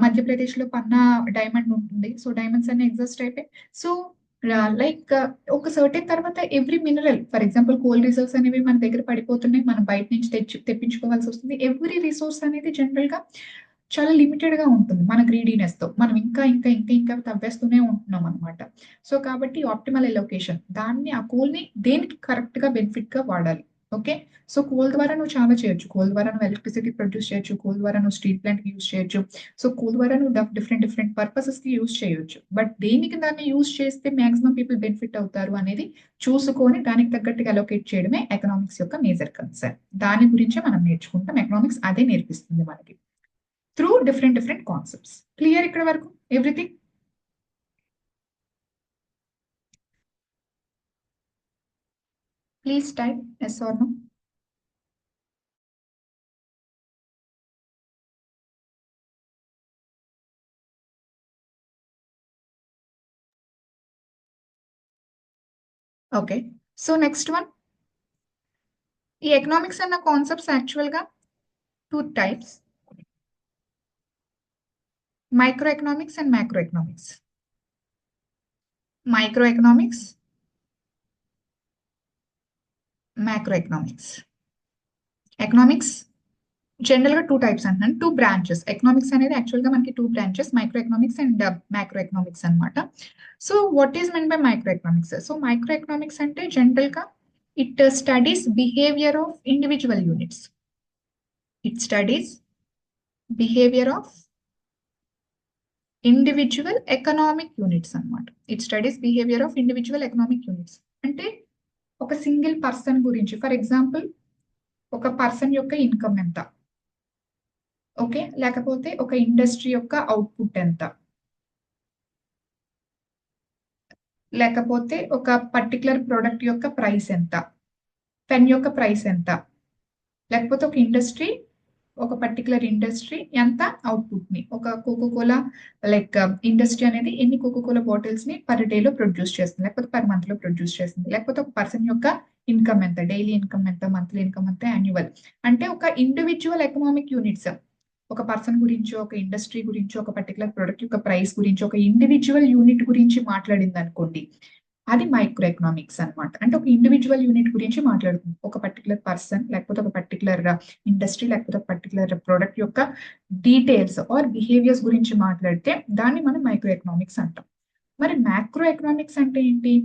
మధ్యప్రదేశ్ లో పన్నా డైమండ్ ఉంటుంది, సో డైమండ్స్ అన్ని ఎగ్జాస్ట్ అయిపోయి. సో లైక్ ఒక సర్టెన్ తర్వాత every mineral, for example coal reserves అనేవి మన దగ్గర పడిపోతున్నాయి, మనం బయట నుంచి తెప్పించుకోవాల్సి వస్తుంది. ఎవ్రీ రిసోర్స్ అనేది జనరల్ గా చాలా లిమిటెడ్ గా ఉంటుంది మన గ్రీడీనెస్ తో, మనం ఇంకా ఇంకా ఇంకా ఇంకా తవ్వేస్తూనే ఉంటున్నాం అనమాట. సో కాబట్టి ఆప్టిమల్ ఎలొకేషన్, దాన్ని ఆ కోల్ ని దేనికి కరెక్ట్ గా బెనిఫిట్ గా వాడాలి. ఓకే, సో కోల్ ద్వారా నువ్వు చాలా చేయొచ్చు, కోల్ ద్వారా నువ్వు ఎలక్ట్రిసిటీ ప్రొడ్యూస్ చేయొచ్చు, కోల్ ద్వారా నువ్వు స్టీల్ ప్లాంట్ కి యూజ్ చేయొచ్చు, సో కోల్ ద్వారా నువ్వు డిఫరెంట్ డిఫరెంట్ పర్పసెస్ కి యూజ్ చేయొచ్చు. బట్ దేనికి దాన్ని యూజ్ చేస్తే మాక్సిమం పీపుల్ బెనిఫిట్ అవుతారు అనేది చూసుకొని దానికి తగ్గట్టుగా అలొకేట్ చేయడమే ఎకనామిక్స్ యొక్క మేజర్ కన్సర్న్. దాని గురించే మనం నేర్చుకుంటాం, ఎకనామిక్స్ అదే నేర్పిస్తుంది మనకి త్రూ డిఫరెంట్ కాన్సెప్ట్స్. క్లియర్ ఇక్కడ వరకు everything? Please type yes or no. Okay, so next one, ఈ ఎకనామిక్స్ అన్న కాన్సెప్ట్స్ యాక్చువల్ గా two types, micro economics and macroeconomics. Microeconomics, macroeconomics. Economics general గా two types అంటున్నాను, two branches. Economics అనేది actual గా మనకి two branches, micro economics and macroeconomics అనమాట. So what is mean by microeconomics? So microeconomics అంటే general గా it studies behaviour of individual units. It studies behaviour of individual economic units అనమాట. It studies behaviour of individual economic units అంటే ఒక single person గురించి, for example ఒక person యొక్క income ఎంత, okay, లేకపోతే ఒక ఇండస్ట్రీ యొక్క అవుట్పుట్ ఎంత, లేకపోతే ఒక పర్టికులర్ ప్రోడక్ట్ యొక్క ప్రైస్ ఎంత, పెన్ యొక్క ప్రైస్ ఎంత, లేకపోతే ఒక పర్టికులర్ ఇండస్ట్రీ ఎంత అవుట్పుట్ ని, ఒక కోకోకోలా లైక్ ఇండస్ట్రీ అనేది ఎన్ని కోకోకోలా బాటిల్స్ ని పర్ డే లో ప్రొడ్యూస్ చేస్తుంది, లేకపోతే పర్ మంత్ లో ప్రొడ్యూస్ చేస్తుంది, లేకపోతే ఒక పర్సన్ యొక్క ఇన్కమ్ ఎంత, డైలీ ఇన్కమ్ ఎంత, మంత్లీ ఇన్కమ్ ఎంత, యాన్యువల్. అంటే ఒక ఇండివిజువల్ ఎకనామిక్ యూనిట్స్, ఒక పర్సన్ గురించి, ఒక ఇండస్ట్రీ గురించి, ఒక పర్టికులర్ ప్రొడక్ట్ యొక్క ప్రైస్ గురించి, ఒక ఇండివిజువల్ యూనిట్ గురించి మాట్లాడింది అనుకోండి, అది మైక్రో ఎకనామిక్స్ అనమాట. అంటే ఒక ఇండివిజువల్ యూనిట్ గురించి మాట్లాడుతుంది, ఒక పర్టికులర్ పర్సన్, లేకపోతే ఒక పర్టికులర్ ఇండస్ట్రీ, లేకపోతే ఒక పర్టికులర్ ప్రొడక్ట్ యొక్క డీటెయిల్స్ ఆర్ బిహేవియర్స్ గురించి మాట్లాడితే దాన్ని మనం మైక్రో ఎకనామిక్స్ అంటాం. మరి మ్యాక్రో ఎకనామిక్స్ అంటే ఏంటి?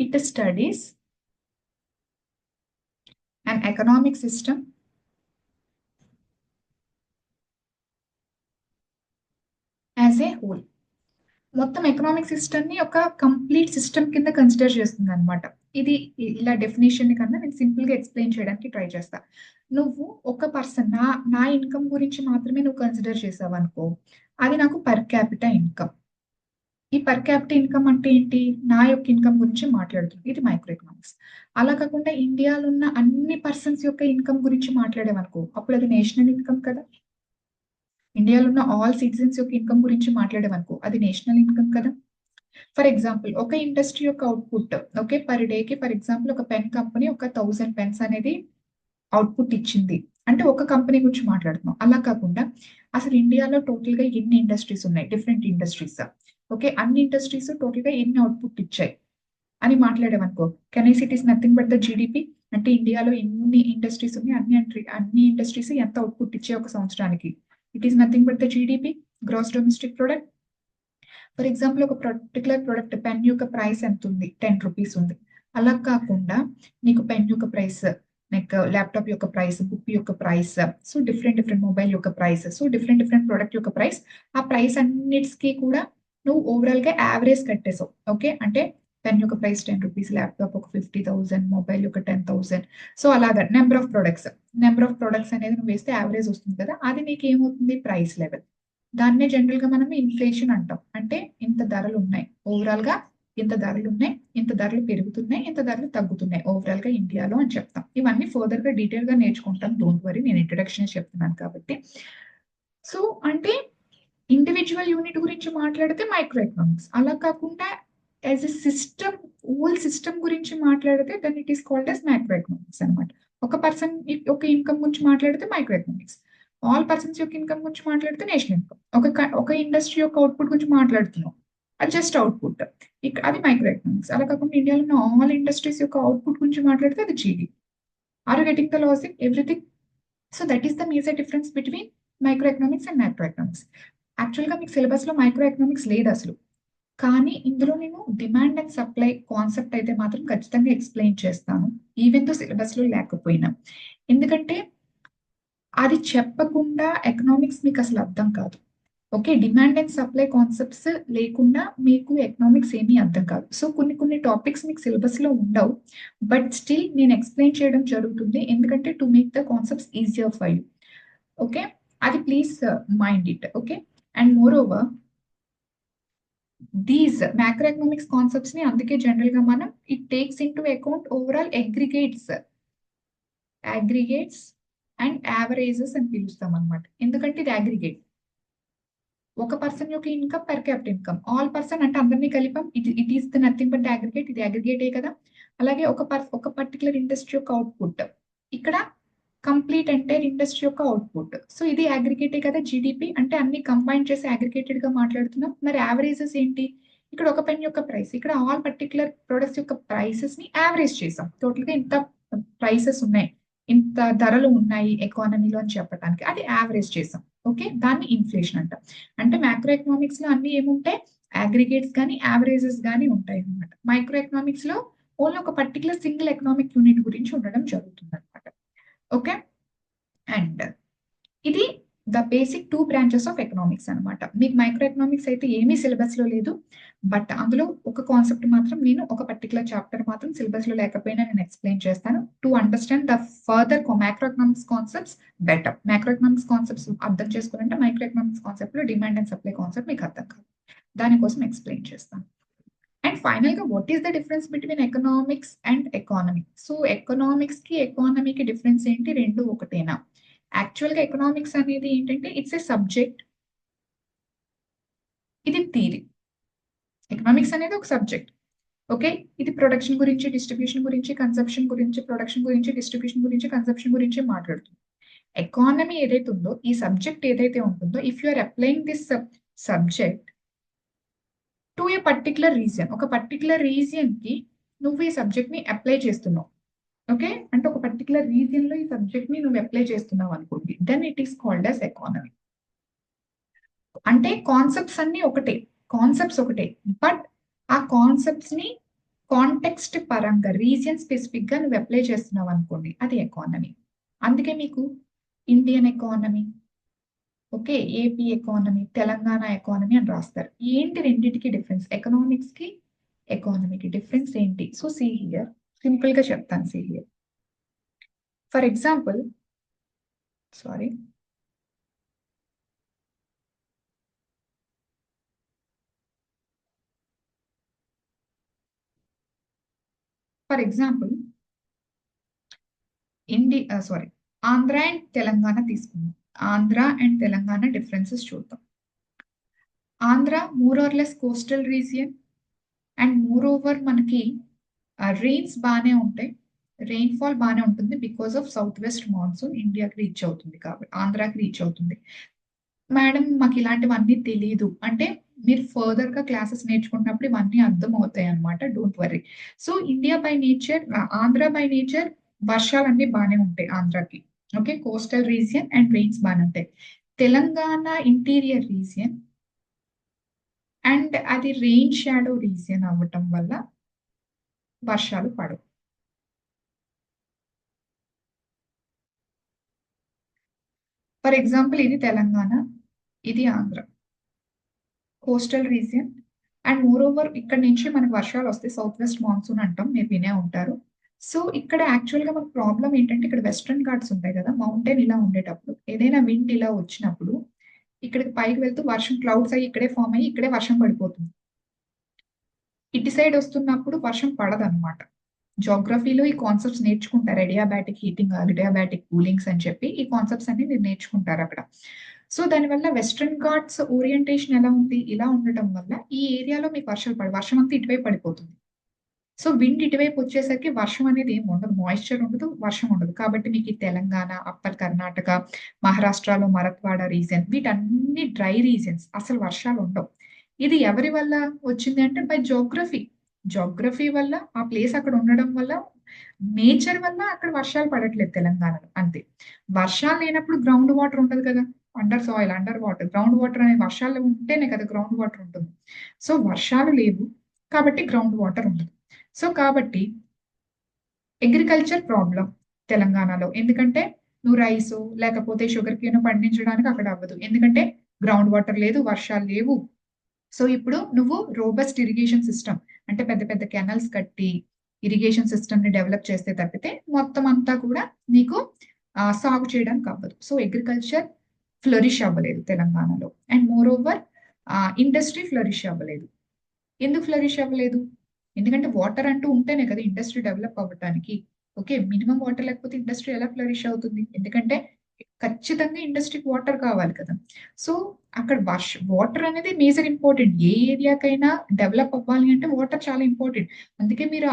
It studies and economic system as a whole. మొత్తం ఎకనామిక్ సిస్టమ్ ని ఒక కంప్లీట్ సిస్టమ్ కింద కన్సిడర్ చేస్తుంది అనమాట. ఇది ఇలా డెఫినేషన్ కన్నా నేను సింపుల్ గా ఎక్స్ప్లెయిన్ చేయడానికి ట్రై చేస్తా. నువ్వు ఒక పర్సన్, నా ఇన్కమ్ గురించి మాత్రమే నువ్వు కన్సిడర్ చేసావు అనుకో, అది నాకు పర్ క్యాపిటా ఇన్కమ్. ఈ పర్ క్యాపిటల్ ఇన్కమ్ అంటే ఏంటి? నా యొక్క ఇన్కమ్ గురించి మాట్లాడుతుంది, ఇది మైక్రో ఎకనామిక్స్. అలా కాకుండా ఇండియాలో ఉన్న అన్ని పర్సన్స్ యొక్క ఇన్కమ్ గురించి మాట్లాడేవనుకో, అప్పుడు అది నేషనల్ ఇన్కమ్ కదా. ఇండియాలో ఉన్న ఆల్ సిటిజన్స్ యొక్క ఇన్కమ్ గురించి మాట్లాడేవనుకో, అది నేషనల్ ఇన్కమ్ కదా. ఫర్ ఎగ్జాంపుల్ ఒక ఇండస్ట్రీ యొక్క అవుట్పుట్, ఓకే, పర్ డేకి ఫర్ ఎగ్జాంపుల్ ఒక పెన్ కంపెనీ ఒక 1000 పెన్స్ అనేది అవుట్పుట్ ఇచ్చింది అంటే ఒక కంపెనీ గురించి మాట్లాడుతున్నాం. అలా కాకుండా అసలు ఇండియాలో టోటల్ గా ఎన్ని ఇండస్ట్రీస్ ఉన్నాయి, డిఫరెంట్ ఇండస్ట్రీస్, ఓకే, అన్ని ఇండస్ట్రీస్ టోటల్ గా ఎన్ని అవుట్పుట్ ఇచ్చాయి అని మాట్లాడేవనుకో, can I sit is nothing but the GDP. అంటే ఇండియాలో ఎన్ని ఇండస్ట్రీస్ ఉన్నాయి, అన్ని ఇండస్ట్రీస్ ఎంత అవుట్పుట్ ఇచ్చాయి ఒక సంవత్సరానికి, it is nothing but the GDP, gross domestic product. For example ఒక పర్టికులర్ ప్రొడక్ట్ పెన్ యొక్క ప్రైస్ ఎంత ఉంది, 10 రూపీస్ ఉంది. అలా కాకుండా నీకు పెన్ యొక్క ప్రైస్, లైక్ ల్యాప్టాప్ యొక్క ప్రైస్, బుక్ యొక్క ప్రైస్, సో డిఫరెంట్ మొబైల్ యొక్క ప్రైస్, సో డిఫరెంట్ ప్రొడక్ట్ యొక్క ప్రైస్, ఆ ప్రైస్ అన్నిటికీ కూడా నువ్వు ఓవరాల్ గా యావరేజ్ కట్టేసావు. ఓకే, అంటే పెన్ యొక్క ప్రైస్ 10 రూపీస్, ల్యాప్టాప్ ఒక 50,000, మొబైల్ ఒక 10,000. సో అలాగా నెంబర్ ఆఫ్ ప్రొడక్ట్స్ అనేది నువ్వు వేస్తే యావరేజ్ వస్తుంది కదా, అది నీకు ఏమవుతుంది, ప్రైస్ లెవెల్. దాన్నే జనరల్ గా మనం ఇన్ఫ్లేషన్ అంటాం. అంటే ఇంత ధరలు ఉన్నాయి ఓవరాల్ గా, ఇంత ధరలు ఉన్నాయి, ఇంత ధరలు పెరుగుతున్నాయి, ఇంత ధరలు తగ్గుతున్నాయి ఓవరాల్ గా ఇండియాలో అని చెప్తాం. ఇవన్నీ ఫర్దర్ గా డీటెయిల్ గా నేర్చుకుంటాం, డోంట్ వరీ, నేను ఇంట్రొడక్షన్ చెప్తున్నాను కాబట్టి. సో అంటే ఇండివిజువల్ యూనిట్ గురించి మాట్లాడితే మైక్రో ఎకనామిక్స్, అలా కాకుండా as a system, whole system గురించి మాట్లాడితే then it is called as micro economics అనమాట. ఒక పర్సన్ ఒక ఇన్కమ్ గురించి మాట్లాడితే మైక్రో ఎకనామిక్స్, ఆల్ పర్సన్స్ యొక్క ఇన్కమ్ గురించి మాట్లాడితే నేషనల్ ఇన్కమ్, ఒక ఇండస్ట్రీ యొక్క అవుట్పుట్ గురించి మాట్లాడుతున్నాం, అది జస్ట్ అవుట్పుట్, అది మైక్రో ఎకనామిక్స్. అలా కాకుండా ఇండియాలో ఉన్న ఆల్ ఇండస్ట్రీస్ యొక్క అవుట్పుట్ గురించి మాట్లాడితే అది GD. Are you getting the logic, everything? So that is the major difference between micro economics and micro economics. యాక్చువల్గా మీకు సిలబస్ లో మైక్రో ఎకనామిక్స్ లేదు అసలు, కానీ ఇందులో నేను డిమాండ్ అండ్ సప్లై కాన్సెప్ట్ అయితే మాత్రం ఖచ్చితంగా ఎక్స్ప్లెయిన్ చేస్తాను, ఈవెన్ తో సిలబస్ లో లేకపోయినా. ఎందుకంటే అది చెప్పకుండా ఎకనామిక్స్ మీకు అసలు అర్థం కాదు. Okay, demand and supply concepts లేకుండా మీకు ఎకనామిక్స్ ఏమీ అర్థం కాదు. సో కొన్ని కొన్ని టాపిక్స్ మీకు సిలబస్ లో ఉండవు, బట్ స్టిల్ నేను ఎక్స్ప్లెయిన్ చేయడం జరుగుతుంది, ఎందుకంటే to make the concepts easier for you. Okay, అది please mind it. Okay, and moreover these macroeconomics concepts ని అందుకే జనరల్ గా మనం it takes into account overall aggregates and averages అని పిలుస్తాం అనమాట. ఎందుకంటే ఇది అగ్రిగేట్, ఒక పర్సన్ యొక్క income per capita income, all person అంటే అందరినీ కలిపాం, it is the nothing but aggregate, ఇది అగ్రిగేటే కదా. అలాగే ఒక పర్టికులర్ ఇండస్ట్రీ యొక్క అవుట్పుట్, ఇక్కడ కంప్లీట్ ఎంటైర్ ఇండస్ట్రీ యొక్క అవుట్పుట్, సో ఇది అగ్రిగేటే కదా. జీడిపి అంటే అన్ని కంబైన్ చేసి అగ్రిగేటెడ్ గా మాట్లాడుతున్నాం. మరి యావరేజెస్ ఏంటి, ఇక్కడ ఒక పెన్ యొక్క ప్రైస్, ఇక్కడ ఆల్ పర్టికులర్ ప్రొడక్ట్స్ యొక్క ప్రైసెస్ ని యావరేజ్ చేసాం, టోటల్ గా ఇంత ప్రైసెస్ ఉన్నాయి, ఇంత ధరలు ఉన్నాయి ఎకానమీలో అని చెప్పడానికి, అది యావరేజ్ చేసాం. ఓకే, దాన్ని ఇన్ఫ్లేషన్ అంట. అంటే మైక్రో ఎకనామిక్స్ లో అన్ని ఏముంటాయి, అగ్రిగేట్స్ కానీ యావరేజెస్ కానీ ఉంటాయి అనమాట. మైక్రో ఎకనామిక్స్ లో ఓన్లీ ఒక పర్టికులర్ సింగిల్ ఎకనామిక్ యూనిట్ గురించి ఉండడం జరుగుతుంది అనమాట. ఓకే, అండ్ ఇది the basic 2 branches of economics అనమాట. మీకు మైక్రో ఎకనామిక్స్ అయితే ఏమీ సిలబస్ లో లేదు, బట్ అందులో ఒక కాన్సెప్ట్ మాత్రం నేను ఒక పర్టికులర్ చాప్టర్ మాత్రం సిలబస్ లో లేకపోయినా నేను ఎక్స్ప్లెయిన్ చేస్తాను to understand the further micro economics concepts better. Micro economics concepts అర్థం చేసుకోవాలంటే మైక్రో ఎకనామిక్స్ కాన్సెప్ట్ లో డిమాండ్ అండ్ సప్లై కాన్సెప్ట్ మీకు అర్థం కాదు, దానికోసం ఎక్స్ప్లెయిన్ చేస్తాను. అండ్ ఫైనల్ గా what is the difference between economics and economy? So economics కి ఎకానమీకి డిఫరెన్స్ ఏంటి, రెండు ఒకటేనా? యాక్చువల్ గా ఎకనామిక్స్ అనేది ఏంటంటే ఇట్స్ ఏ సబ్జెక్ట్, ఇది థియరీ. ఎకనామిక్స్ అనేది ఒక సబ్జెక్ట్. ఓకే, ఇది ప్రొడక్షన్ గురించి, డిస్ట్రిబ్యూషన్ గురించి, కన్సంప్షన్ గురించి, ప్రొడక్షన్ గురించి, డిస్ట్రిబ్యూషన్ గురించి, కన్సంప్షన్ గురించి మాట్లాడుతుంది. ఎకానమీ ఏదైతే ఉందో, ఈ సబ్జెక్ట్ ఏదైతే ఉంటుందో, if you are applying this subject to a particular region, ఒక పర్టికులర్ రీజియన్ కి నువ్వు ఈ సబ్జెక్ట్ ని అప్లై చేస్తున్నావు. ఓకే, అంటే ఒక పర్టికులర్ రీజియన్ లో ఈ సబ్జెక్ట్ ని నువ్వు అప్లై చేస్తున్నావు అనుకోండి, then it is called as economy. అంటే కాన్సెప్ట్స్ ఒకటే, బట్ ఆ కాన్సెప్ట్స్ ని కాంటెక్స్ట్ పరంగా రీజియన్ స్పెసిఫిక్ గా నువ్వు అప్లై చేస్తున్నావు అనుకోండి, అది ఎకానమీ. అందుకే మీకు Indian economy, okay, AP economy, Telangana economy అని రాస్తారు. ఏంటి రెండింటికి డిఫరెన్స్, ఎకనామిక్స్ కి ఎకానమీకి డిఫరెన్స్ ఏంటి? సో సీ హియర్, సింపుల్ గా చెప్తాను. See here, for example, sorry, for example Andhra and Telangana తీసుకుందాం. ఆంధ్ర అండ్ తెలంగాణ డిఫరెన్సెస్ చూద్దాం. Andhra more or less coastal region, and moreover మనకి రెయిన్స్ బాగానే ఉంటాయి, రెయిన్ఫాల్ బాగానే ఉంటుంది, because of south west monsoon ఇండియాకి రీచ్ అవుతుంది కాబట్టి ఆంధ్రాకి రీచ్ అవుతుంది. మేడం మాకు ఇలాంటివన్నీ తెలియదు అంటే, మీరు ఫర్దర్ గా క్లాసెస్ నేర్చుకున్నప్పుడు ఇవన్నీ అర్థం అవుతాయి అనమాట, don't worry. So India by nature, Andhra by nature వర్షాలన్నీ బాగానే ఉంటాయి ఆంధ్రాకి. Okay, coastal region and rains బాగానే ఉంటాయి. తెలంగాణ ఇంటీరియర్ రీజియన్ అండ్ అది రెయిన్ షాడో రీజియన్ అవ్వటం వల్ల వర్షాలు పడవు. ఫర్ ఎగ్జాంపుల్ ఇది తెలంగాణ, ఇది Andhra, coastal region, and moreover ఇక్కడ నుంచి మనకు వర్షాలు వస్తాయి, సౌత్ వెస్ట్ మాన్సూన్ అంటాం, మీరు వినే ఉంటారు. సో ఇక్కడ యాక్చువల్ గా మనకు ప్రాబ్లం ఏంటంటే ఇక్కడ వెస్ట్రన్ ఘాట్స్ ఉంటాయి కదా, మౌంటైన్ ఇలా ఉండేటప్పుడు ఏదైనా విండ్ ఇలా వచ్చినప్పుడు ఇక్కడికి పైకి వెళ్తూ వర్షం క్లౌడ్స్ అయ్యి ఇక్కడే ఫామ్ అయ్యి ఇక్కడే వర్షం పడిపోతుంది. ఇటు సైడ్ వస్తున్నప్పుడు వర్షం పడదన్నమాట. జోగ్రఫీలో ఈ కాన్సెప్ట్స్ నేర్చుకుంటారు, ఎడియాబాటిక్ హీటింగ్, అడియాబాటిక్ కూలింగ్స్ అని చెప్పి ఈ కాన్సెప్ట్స్ అన్ని మీరు నేర్చుకుంటారు అక్కడ. సో దానివల్ల వెస్ట్రన్ ఘాట్స్ ఓరియంటేషన్ ఎలా ఉంది, ఇలా ఉండటం వల్ల ఈ ఏరియాలో మీకు వర్షాలు వర్షం అంతా ఇటువైపు పడిపోతుంది. సో విండ్ ఇటువైపు వచ్చేసరికి వర్షం అనేది ఏమి ఉండదు, మాయిశ్చర్ ఉండదు, వర్షం ఉండదు. కాబట్టి మీకు ఈ తెలంగాణ, అప్పర్ కర్ణాటక, మహారాష్ట్రలో మరత్వాడ రీజన్, వీటన్ని డ్రై రీజన్స్, అసలు వర్షాలు ఉండవు. ఇది ఎవరి వల్ల వచ్చింది అంటే బై జోగ్రఫీ. జోగ్రఫీ వల్ల, ఆ ప్లేస్ అక్కడ ఉండడం వల్ల, నేచర్ వల్ల అక్కడ వర్షాలు పడట్లేదు తెలంగాణలో, అంతే. వర్షాలు లేనప్పుడు గ్రౌండ్ వాటర్ ఉండదు కదా, under soil, under water. Ground water అనే వర్షాలు ఉంటేనే కదా గ్రౌండ్ వాటర్ ఉంటుంది. సో వర్షాలు లేవు కాబట్టి గ్రౌండ్ వాటర్ ఉండదు. సో కాబట్టి అగ్రికల్చర్ ప్రాబ్లం తెలంగాణలో, ఎందుకంటే నువ్వు రైస్ లేకపోతే షుగర్ కేన్ పండించడానికి అక్కడ అవ్వదు, ఎందుకంటే గ్రౌండ్ వాటర్ లేదు, వర్షాలు లేవు. సో ఇప్పుడు నువ్వు రోబస్ట్ ఇరిగేషన్ సిస్టమ్ అంటే పెద్ద పెద్ద కెనల్స్ కట్టి ఇరిగేషన్ సిస్టమ్ ని డెవలప్ చేస్తే తప్పితే మొత్తం అంతా కూడా నీకు సాగు చేయడానికి అవ్వదు. సో అగ్రికల్చర్ ఫ్లరిష్ అవ్వలేదు తెలంగాణలో. And more over industry flourish అవ్వలేదు. ఎందుకు ఫ్లరిష్ అవ్వలేదు? ఎందుకంటే వాటర్ అంటూ ఉంటేనే కదా ఇండస్ట్రీ డెవలప్ అవ్వడానికి. ఓకే, మినిమం వాటర్ లేకపోతే ఇండస్ట్రీ ఎలా ఫ్లరిష్ అవుతుంది? ఎందుకంటే ఖచ్చితంగా ఇండస్ట్రీకి వాటర్ కావాలి కదా. సో అక్కడ వాటర్ అనేది మేజర్ ఇంపార్టెంట్. ఏ ఏరియాకైనా డెవలప్ అవ్వాలి అంటే వాటర్ చాలా ఇంపార్టెంట్. అందుకే మీరు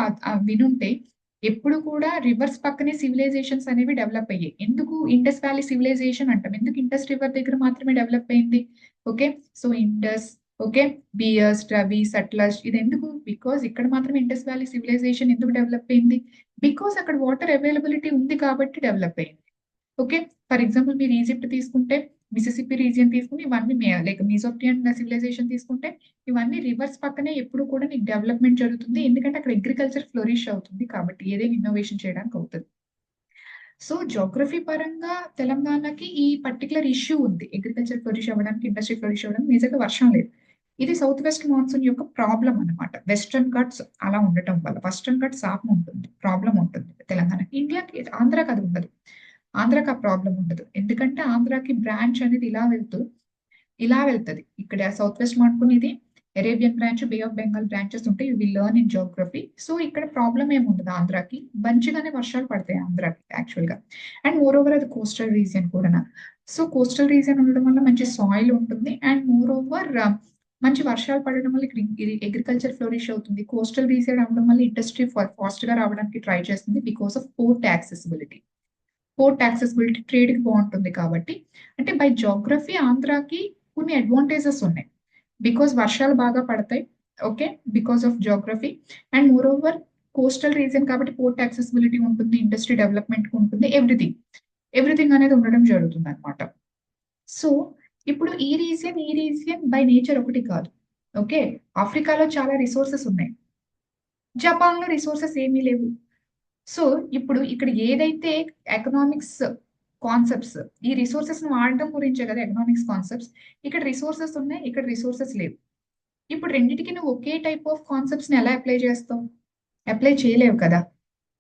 వినుంటే ఎప్పుడు కూడా రివర్స్ పక్కనే సివిలైజేషన్స్ అనేవి డెవలప్ అయ్యాయి. ఎందుకు ఇండస్ వ్యాలీ సివిలైజేషన్ అంటాం, ఎందుకు ఇండస్ రివర్ దగ్గర మాత్రమే డెవలప్ అయింది? Okay, so Indus, okay, beers, Ravi, Sutlej, ఇది ఎందుకు? బికాస్ ఇక్కడ మాత్రం ఇండస్ వ్యాలీ సివిలైజేషన్ ఎందుకు డెవలప్ అయింది? బికాస్ అక్కడ వాటర్ అవైలబిలిటీ ఉంది కాబట్టి డెవలప్ అయింది. ఓకే, ఫర్ ఎగ్జాంపుల్ మీరు ఈజిప్ట్ తీసుకుంటే, మిసిసిపి రీజియన్ తీసుకుని ఇవన్నీ లైక్ మీసోపియన్ సివిలైజేషన్ తీసుకుంటే ఇవన్నీ రివర్స్ పక్కనే ఎప్పుడు కూడా నీకు డెవలప్మెంట్ జరుగుతుంది, ఎందుకంటే అక్కడ అగ్రికల్చర్ ఫ్లోరిష్ అవుతుంది కాబట్టి ఏదైనా ఇన్నోవేషన్ చేయడానికి అవుతుంది. సో జోగ్రఫీ పరంగా తెలంగాణకి ఈ పర్టికులర్ ఇష్యూ ఉంది, అగ్రికల్చర్ ఫ్లోరిష్ అవ్వడానికి, ఇండస్ట్రీ ఫ్లోరిష్ అవ్వడానికి నిజంగా వర్షం లేదు. ఇది సౌత్ వెస్ట్ మాన్సూన్ యొక్క ప్రాబ్లం అనమాట. వెస్ట్రన్ ఘాట్స్ అలా ఉండటం వల్ల వెస్ట్రన్ ఘాట్స్ సాపం ఉంటుంది, ప్రాబ్లం ఉంటుంది తెలంగాణకి. ఇండియాకి, ఆంధ్రాకి అది ఉండదు. ఆంధ్రాకి ఆ ప్రాబ్లం ఉండదు, ఎందుకంటే ఆంధ్రాకి బ్రాంచ్ అనేది ఇలా వెళ్తుంది. ఇక్కడ సౌత్ వెస్ట్ మాన్సూన్ ఇది Arabian branch, bay of Bengal branches ఉంటాయి, we learn in geography. So ఇక్కడ ప్రాబ్లం ఏమి ఉండదు, ఆంధ్రాకి మంచిగానే వర్షాలు పడతాయి ఆంధ్రాకి యాక్చువల్ గా. అండ్ మోర్ ఓవర్ అది కోస్టల్ రీజియన్ కూడా. సో కోస్టల్ రీజియన్ ఉండడం వల్ల మంచి సాయిల్ ఉంటుంది. అండ్ మోర్ ఓవర్ మంచి వర్షాలు పడడం వల్ల ఇక్కడ అగ్రికల్చర్ ఫ్లోరిష్ అవుతుంది. కోస్టల్ రీజియన్ అవడం వల్ల ఇండస్ట్రీ ఫాస్ట్ గా రావడానికి ట్రై చేస్తుంది because of port accessibility. Port accessibility trade కి బాగుంటుంది కాబట్టి. అంటే బై జోగ్రఫీ ఆంధ్రాకి కొన్ని అడ్వాంటేజెస్ ఉన్నాయి, బికాస్ వర్షాలు బాగా పడతాయి. Okay, because of geography. And more over coastal reason కాబట్టి పోర్ట్ యాక్సెసిబిలిటీ ఉంటుంది, ఇండస్ట్రీ డెవలప్మెంట్ ఉంటుంది, ఎవ్రీథింగ్ అనేది ఉండడం జరుగుతుంది అనమాట. సో ఇప్పుడు ఈ రీజియన్ బై నేచర్ ఒకటి కాదు. ఓకే, ఆఫ్రికాలో చాలా రిసోర్సెస్ ఉన్నాయి, జపాన్ లో రిసోర్సెస్ ఏమీ లేవు. సో ఇప్పుడు ఇక్కడ ఏదైతే ఎకనామిక్స్ కాన్సెప్ట్స్, ఈ రిసోర్సెస్ ను వాడడం గురించే కదా ఎకనామిక్స్ కాన్సెప్ట్స్. ఇక్కడ రిసోర్సెస్ ఉన్నాయి, ఇక్కడ రిసోర్సెస్ లేవు. ఇప్పుడు రెండింటికి నువ్వు ఒకే టైప్ ఆఫ్ కాన్సెప్ట్స్ ని ఎలా అప్లై చేస్తావు? అప్లై చేయలేవు కదా,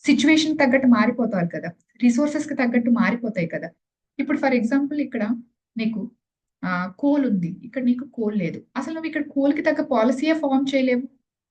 సిచ్యువేషన్ తగ్గట్టు మారిపోతారు కదా, రిసోర్సెస్ కి తగ్గట్టు మారిపోతాయి కదా. ఇప్పుడు ఫర్ ఎగ్జాంపుల్ ఇక్కడ నీకు కోల్ ఉంది, ఇక్కడ నీకు కోల్ లేదు, అసలు నువ్వు ఇక్కడ కోల్ కి తగ్గ పాలసీయే ఫామ్ చేయలేవు.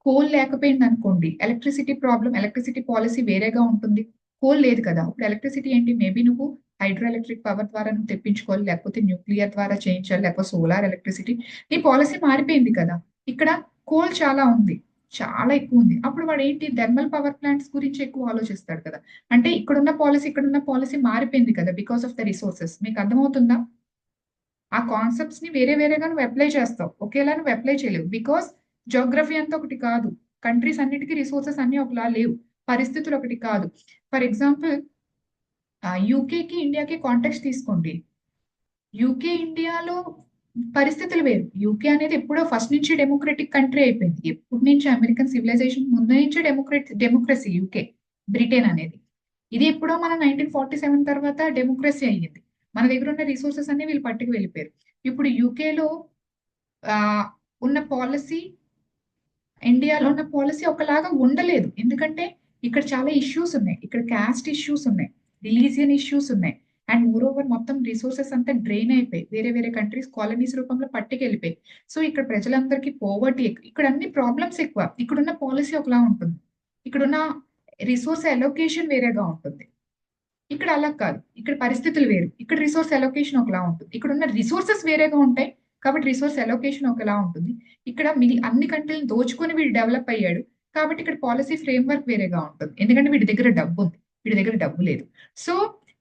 కోల్ లేకపోయింది అనుకోండి, ఎలక్ట్రిసిటీ ప్రాబ్లం, ఎలక్ట్రిసిటీ పాలసీ వేరేగా ఉంటుంది. కోల్ లేదు కదా, ఇప్పుడు ఎలక్ట్రిసిటీ ఏంటి? మేబీ నువ్వు హైడ్రో ఎలక్ట్రిక్ పవర్ ద్వారా నువ్వు తెప్పించుకోవాలి, లేకపోతే న్యూక్లియర్ ద్వారా చేయించాలి, లేకపోతే సోలార్ ఎలక్ట్రిసిటీ. నీ పాలసీ మారిపోయింది కదా. ఇక్కడ కోల్ చాలా ఉంది, చాలా ఎక్కువ ఉంది. అప్పుడు వాడు ఏంటి, థర్మల్ పవర్ ప్లాంట్స్ గురించి ఎక్కువ ఆలోచిస్తాడు కదా. అంటే ఇక్కడున్న పాలసీ మారిపోయింది కదా బికాస్ ఆఫ్ ద రిసోర్సెస్. మీకు అర్థమవుతుందా? ఆ కాన్సెప్ట్స్ ని వేరే వేరేగా నువ్వు అప్లై చేస్తావు, ఒకేలా నువ్వు అప్లై చేయలేవు. బికాస్ జోగ్రఫీ అంతా ఒకటి కాదు, కంట్రీస్ అన్నిటికీ రిసోర్సెస్ అన్ని ఒకలా లేవు, పరిస్థితులు ఒకటి కాదు. ఫర్ ఎగ్జాంపుల్ యూకేకి ఇండియాకి కాంటాక్ట్ తీసుకోండి. యూకే ఇండియాలో పరిస్థితులు వేరు. యూకే అనేది ఎప్పుడో ఫస్ట్ నుంచి డెమోక్రటిక్ కంట్రీ అయిపోయింది, ఎప్పటి నుంచి అమెరికన్ సివిలైజేషన్ ముందు నుంచే డెమోక్రసీ యూకే. బ్రిటన్ అనేది ఇది ఎప్పుడో మన 1947 తర్వాత డెమోక్రసీ అయ్యింది. మన దగ్గర ఉన్న రిసోర్సెస్ అన్ని వీళ్ళు పట్టుకు వెళ్ళిపోయారు. ఇప్పుడు యూకేలో ఉన్న పాలసీ ఇండియాలో ఉన్న పాలసీ ఒకలాగా ఉండలేదు. ఎందుకంటే ఇక్కడ చాలా ఇష్యూస్ ఉన్నాయి. ఇక్కడ క్యాస్ట్ ఇష్యూస్ ఉన్నాయి, రిలీజియన్ ఇష్యూస్ ఉన్నాయి. అండ్ మోర్ ఓవర్ మొత్తం రిసోర్సెస్ అంతా డ్రైన్ అయిపోయి వేరే వేరే కంట్రీస్ కాలనీస్ రూపంలో పట్టుకెళ్ళిపోయి. సో ఇక్కడ ప్రజలందరికీ పోవర్టీ ఎక్కువ, ఇక్కడ అన్ని ప్రాబ్లమ్స్ ఎక్కువ. ఇక్కడున్న పాలసీ ఒకలా ఉంటుంది, ఇక్కడున్న రిసోర్స్ అలొకేషన్ వేరేగా ఉంటుంది. ఇక్కడ అలా కాదు, ఇక్కడ పరిస్థితులు వేరు. ఇక్కడ రిసోర్స్ అలొకేషన్ ఒకలా ఉంటుంది, ఇక్కడ ఉన్న రిసోర్సెస్ వేరేగా ఉంటాయి. కాబట్టి రిసోర్స్ అలొకేషన్ ఒకలా ఉంటుంది. ఇక్కడ అన్ని కంట్రీలను దోచుకొని వీడు డెవలప్ అయ్యాడు, కాబట్టి ఇక్కడ పాలసీ ఫ్రేమ్వర్క్ వేరేగా ఉంటుంది. ఎందుకంటే వీడి దగ్గర డబ్బు ఉంది, వీడి దగ్గర డబ్బు లేదు. సో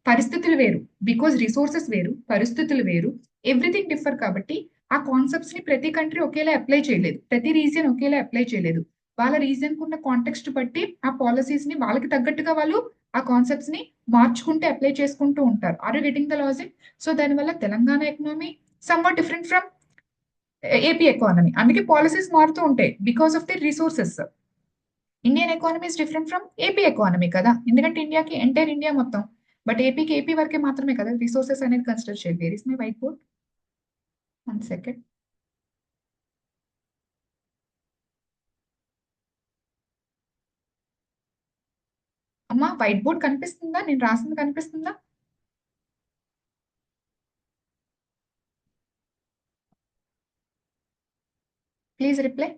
పరిస్థితులు వేరు, బికాజ్ రిసోర్సెస్ వేరు, పరిస్థితులు వేరు, ఎవ్రీథింగ్ డిఫర్. కాబట్టి ఆ కాన్సెప్ట్స్ ని ప్రతి కంట్రీ ఒకేలా అప్లై చేయలేదు, ప్రతి రీజియన్ ఒకేలా అప్లై చేయలేదు. వాళ్ళ రీజియన్ కున్న కాంటెక్స్ట్ బట్టి ఆ పాలసీస్ ని వాళ్ళకి తగ్గట్టుగా వాళ్ళు ఆ కాన్సెప్ట్స్ ని మార్చుకుంటూ అప్లై చేసుకుంటూ ఉంటారు. Are you getting the logic? So దానివల్ల Telangana economy somewhat different from AP economy. అందుకే పాలసీస్ మారుతూ ఉంటాయి because of the resources. Indian economy is different from AP economy కదా, ఎందుకంటే ఇండియాకి ఎంటైర్ ఇండియా మొత్తం, బట్ ఏపీకి ఏపీ వరకే మాత్రమే కదా రిసోర్సెస్ అనేది కన్సిడర్ చేయాలి. Where is my whiteboard? 1 second. అమ్మా వైట్ బోర్డ్ కనిపిస్తుందా? నేను రాసింది కనిపిస్తుందా? Please reply.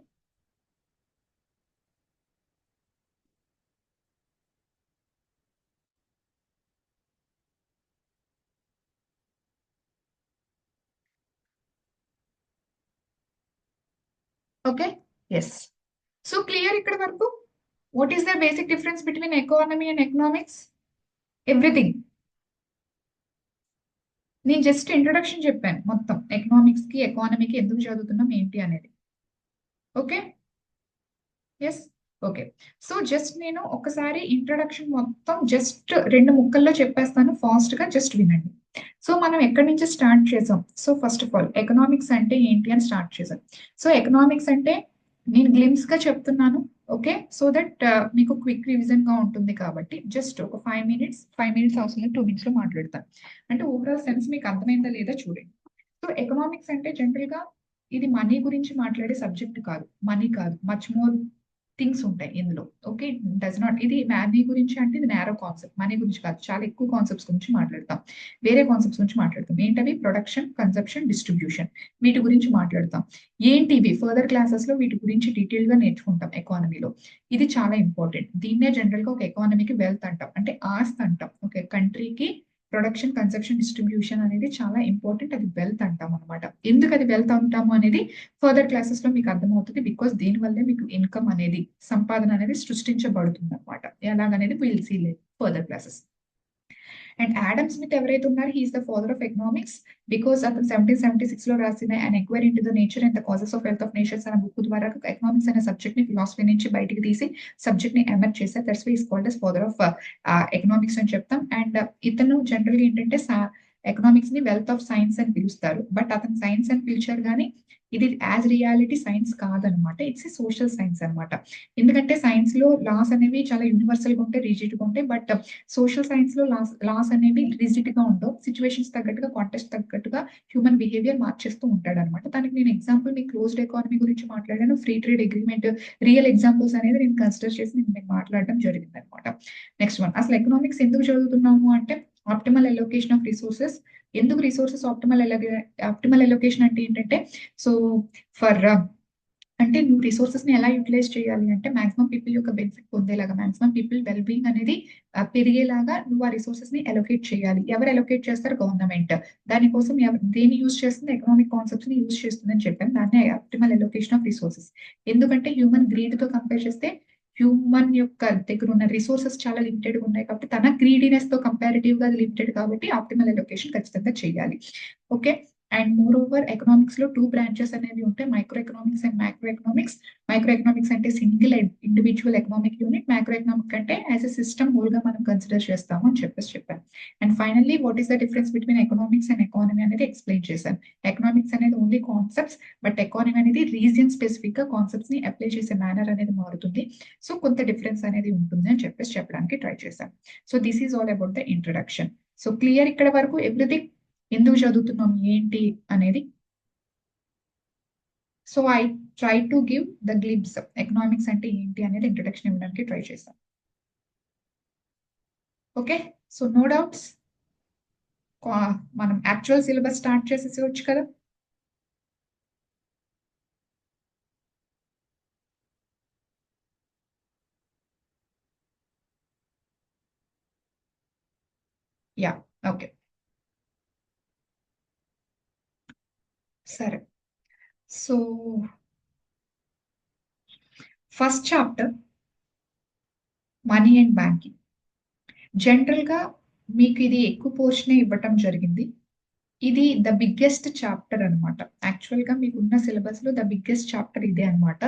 Okay, yes. So clear ఇక్కడ వరకు? What is the basic difference between economy and economics? Everything. నేను జస్ట్ ఇంట్రొడక్షన్ చెప్పాను మొత్తం, ఎకనామిక్స్ కి ఎకానమీకి ఎందుకు చదువుతున్నాం ఏంటి అనేది. Okay, yes. Okay, so just నేను ఒకసారి ఇంట్రొడక్షన్ మొత్తం జస్ట్ 2 ముక్కల్లో చెప్పేస్తాను, ఫాస్ట్ గా జస్ట్ వినండి. సో మనం ఎక్కడి నుంచి స్టార్ట్ చేసాం? So first of all economics అంటే ఏంటి అని స్టార్ట్ చేసాం. సో ఎకనామిక్స్ అంటే నేను గ్లిమ్స్ గా చెప్తున్నాను, ఓకే, సో దట్ మీకు క్విక్ రివిజన్ గా ఉంటుంది. కాబట్టి జస్ట్ ఒక 5 మినిట్స్, 5 మినిట్స్ అవసరం 2 మినిట్స్ లో మాట్లాడతాను. అంటే ఓవరాల్ సెన్స్ మీకు అర్థమైందా లేదా చూడండి. సో ఎకనామిక్స్ అంటే జనరల్ గా ఇది మనీ గురించి మాట్లాడే సబ్జెక్ట్ కాదు, మనీ కాదు, మచ్ మోర్ థింగ్స్ ఉంటాయి ఇందులో. ఓకే, డస్ నాట్, ఇది మనీ గురించి అంటే ఇది నేరో కాన్సెప్ట్, మనీ గురించి కాదు, చాలా ఎక్కువ కాన్సెప్ట్స్ గురించి మాట్లాడతాం. వేరే కాన్సెప్ట్స్ గురించి మాట్లాడతాం. ఏంటవి? ప్రొడక్షన్, కన్సప్షన్, డిస్ట్రిబ్యూషన్, వీటి గురించి మాట్లాడతాం. ఏంటి ఇవి? ఫర్దర్ క్లాసెస్ లో వీటి గురించి డీటెయిల్ గా నేర్చుకుంటాం ఎకానమీలో. ఇది చాలా ఇంపార్టెంట్. దీన్నే జనరల్ గా ఒక ఎకానమీకి వెల్త్ అంటాం, అంటే ఆస్తి అంటాం. ఓకే, కంట్రీకి ప్రొడక్షన్, కన్సప్షన్, డిస్ట్రిబ్యూషన్ అనేది చాలా ఇంపార్టెంట్, అది వెల్త్ అంటాం అనమాట. ఎందుకు అది వెల్త్ అంటాము అనేది ఫర్దర్ క్లాసెస్ లో మీకు అర్థమవుతుంది. బికాస్ దీని వల్లే మీకు ఇన్కమ్ అనేది, సంపాదన అనేది సృష్టించబడుతుంది అనమాట. ఎలాగనేది will see further classes. And Adam Smith ఎవరైతే ఉన్నారు, he is the father of economics. Because అతను 1776 లో రాసిన and inquiry into the nature and the causes of wealth of nations అనే బుక్ ద్వారా ఎకనామిక్స్ అనే సబ్జెక్ట్ ని ఫిలాసఫీ నుంచి బయటికి తీసి సబ్జెక్ట్ ని ఎమర్జ్ చేశారు. That's why is called as father of economics అని చెప్తాం. అండ్ ఇతను జనరల్ గా ఏంటంటే ఎకనామిక్స్ ని వెల్త్ ఆఫ్ సైన్స్ అని పిలుస్తారు. బట్ అతను సైన్స్ అని పిలిచారు కానీ ఇది యాజ్ రియాలిటీ సైన్స్ కాదనమాట, ఇట్స్ ఏ సోషల్ సైన్స్ అనమాట. ఎందుకంటే సైన్స్ లో లాస్ అనేవి చాలా యూనివర్సల్ గా ఉంటాయి, రిజిడ్ గా ఉంటాయి. బట్ సోషల్ సైన్స్ లో లాస్ అనేవి రిజిడ్ గా ఉండవు, సిచ్యువేషన్స్ తగ్గట్టుగా, కాంటెక్స్ట్ తగ్గట్టుగా హ్యూమన్ బిహేవియర్ మార్చేస్తూ ఉంటాడు అనమాట. దానికి నేను ఎగ్జాంపుల్ మీ క్లోజ్డ్ ఎకానమీ గురించి మాట్లాడాను, free trade agreement, real examples అనేది నేను కన్సిడర్ చేసి నేను మాట్లాడడం జరిగింది అనమాట. నెక్స్ట్ వన్, అసలు ఎకనామిక్స్ ఎందుకు చదువుతున్నాము అంటే ఆప్టిమల్ ఎలోకేషన్ ఆఫ్ రిసోర్సెస్. ఎందుకు రిసోర్సెస్ ఆప్టిమల్ ఎలోకేషన్ అంటే ఏంటంటే, సో ఫర్ అంటే నువ్వు రిసోర్సెస్ ని ఎలా యూటిలైజ్ చేయాలి అంటే మాక్సిమం పీపుల్ యొక్క బెనిఫిట్ పొందేలాగా, మాక్సిమం పీపుల్ వెల్ బీయింగ్ అనేది పెరిగేలాగా నువ్వు ఆ రిసోర్సెస్ ని అలొకేట్ చేయాలి. ఎవరు అలొకేట్ చేస్తారు? గవర్నమెంట్. దానికోసం దేని యూజ్ చేస్తుంది? ఎకనామిక్ కాన్సెప్ట్స్ ని యూజ్ చేస్తుందని చెప్పాను. దాన్ని ఆప్టిమల్ అలొకేషన్ ఆఫ్ రిసోర్సెస్. ఎందుకంటే హ్యూమన్ గ్రీడ్ తో కంపేర్ చేస్తే హ్యూమన్ యొక్క దగ్గర ఉన్న రిసోర్సెస్ చాలా లిమిటెడ్ గా ఉన్నాయి కాబట్టి తన గ్రీడీనెస్ తో కంపారిటివ్ గా అది లిమిటెడ్ కాబట్టి ఆప్టిమల్ అలొకేషన్ ఖచ్చితంగా చేయాలి. Okay, and moreover economics లో 2 బ్రాంచెస్ అనేవి ఉంటాయి, micro economics and micro economics. Microeconomics అంటే single individual economic unit, microeconomic అంటే యాజ్ ఎ సిస్టమ్ హోల్ గా మనం కన్సిడర్ చేస్తాము అని చెప్పాను. And finally what is the difference between economics and economy అనేది ఎక్స్ప్లెయిన్ చేశాను. ఎకనామిక్స్ అనేది ఓన్లీ కాన్సెప్ట్స్, బట్ ఎకానమీ అనేది రీజియన్ స్పెసిఫిక్ గా కాన్సెప్ట్స్ ని అప్లై చేసే మేనర్ అనేది మారుతుంది. సో కొంత డిఫరెన్స్ అనేది ఉంటుంది అని చెప్పడానికి ట్రై చేశాను. So this is all about the introduction. So clear ఇక్కడ వరకు ఎవ్రీథింగ్? ఎందుకు చదువుతున్నాం ఏంటి అనేది. So I try to give the glimpse economics అంటే ఏంటి అనేది ఇంట్రొడక్షన్ ఇవ్వడానికి ట్రై చేశాను. ఓకే, సో నో డౌట్స్, మనం యాక్చువల్ సిలబస్ స్టార్ట్ చేసేసి కదా. యా, ఓకే, సరే. So first chapter money and banking. General గా మీకు ఇది ఎక్కువ పోర్షనే ఇవ్వటం జరిగింది. ఇది ద బిగ్గెస్ట్ చాప్టర్ అనమాట. యాక్చువల్ గా మీకున్న సిలబస్ లో ద బిగ్గెస్ట్ చాప్టర్ ఇదే అనమాట.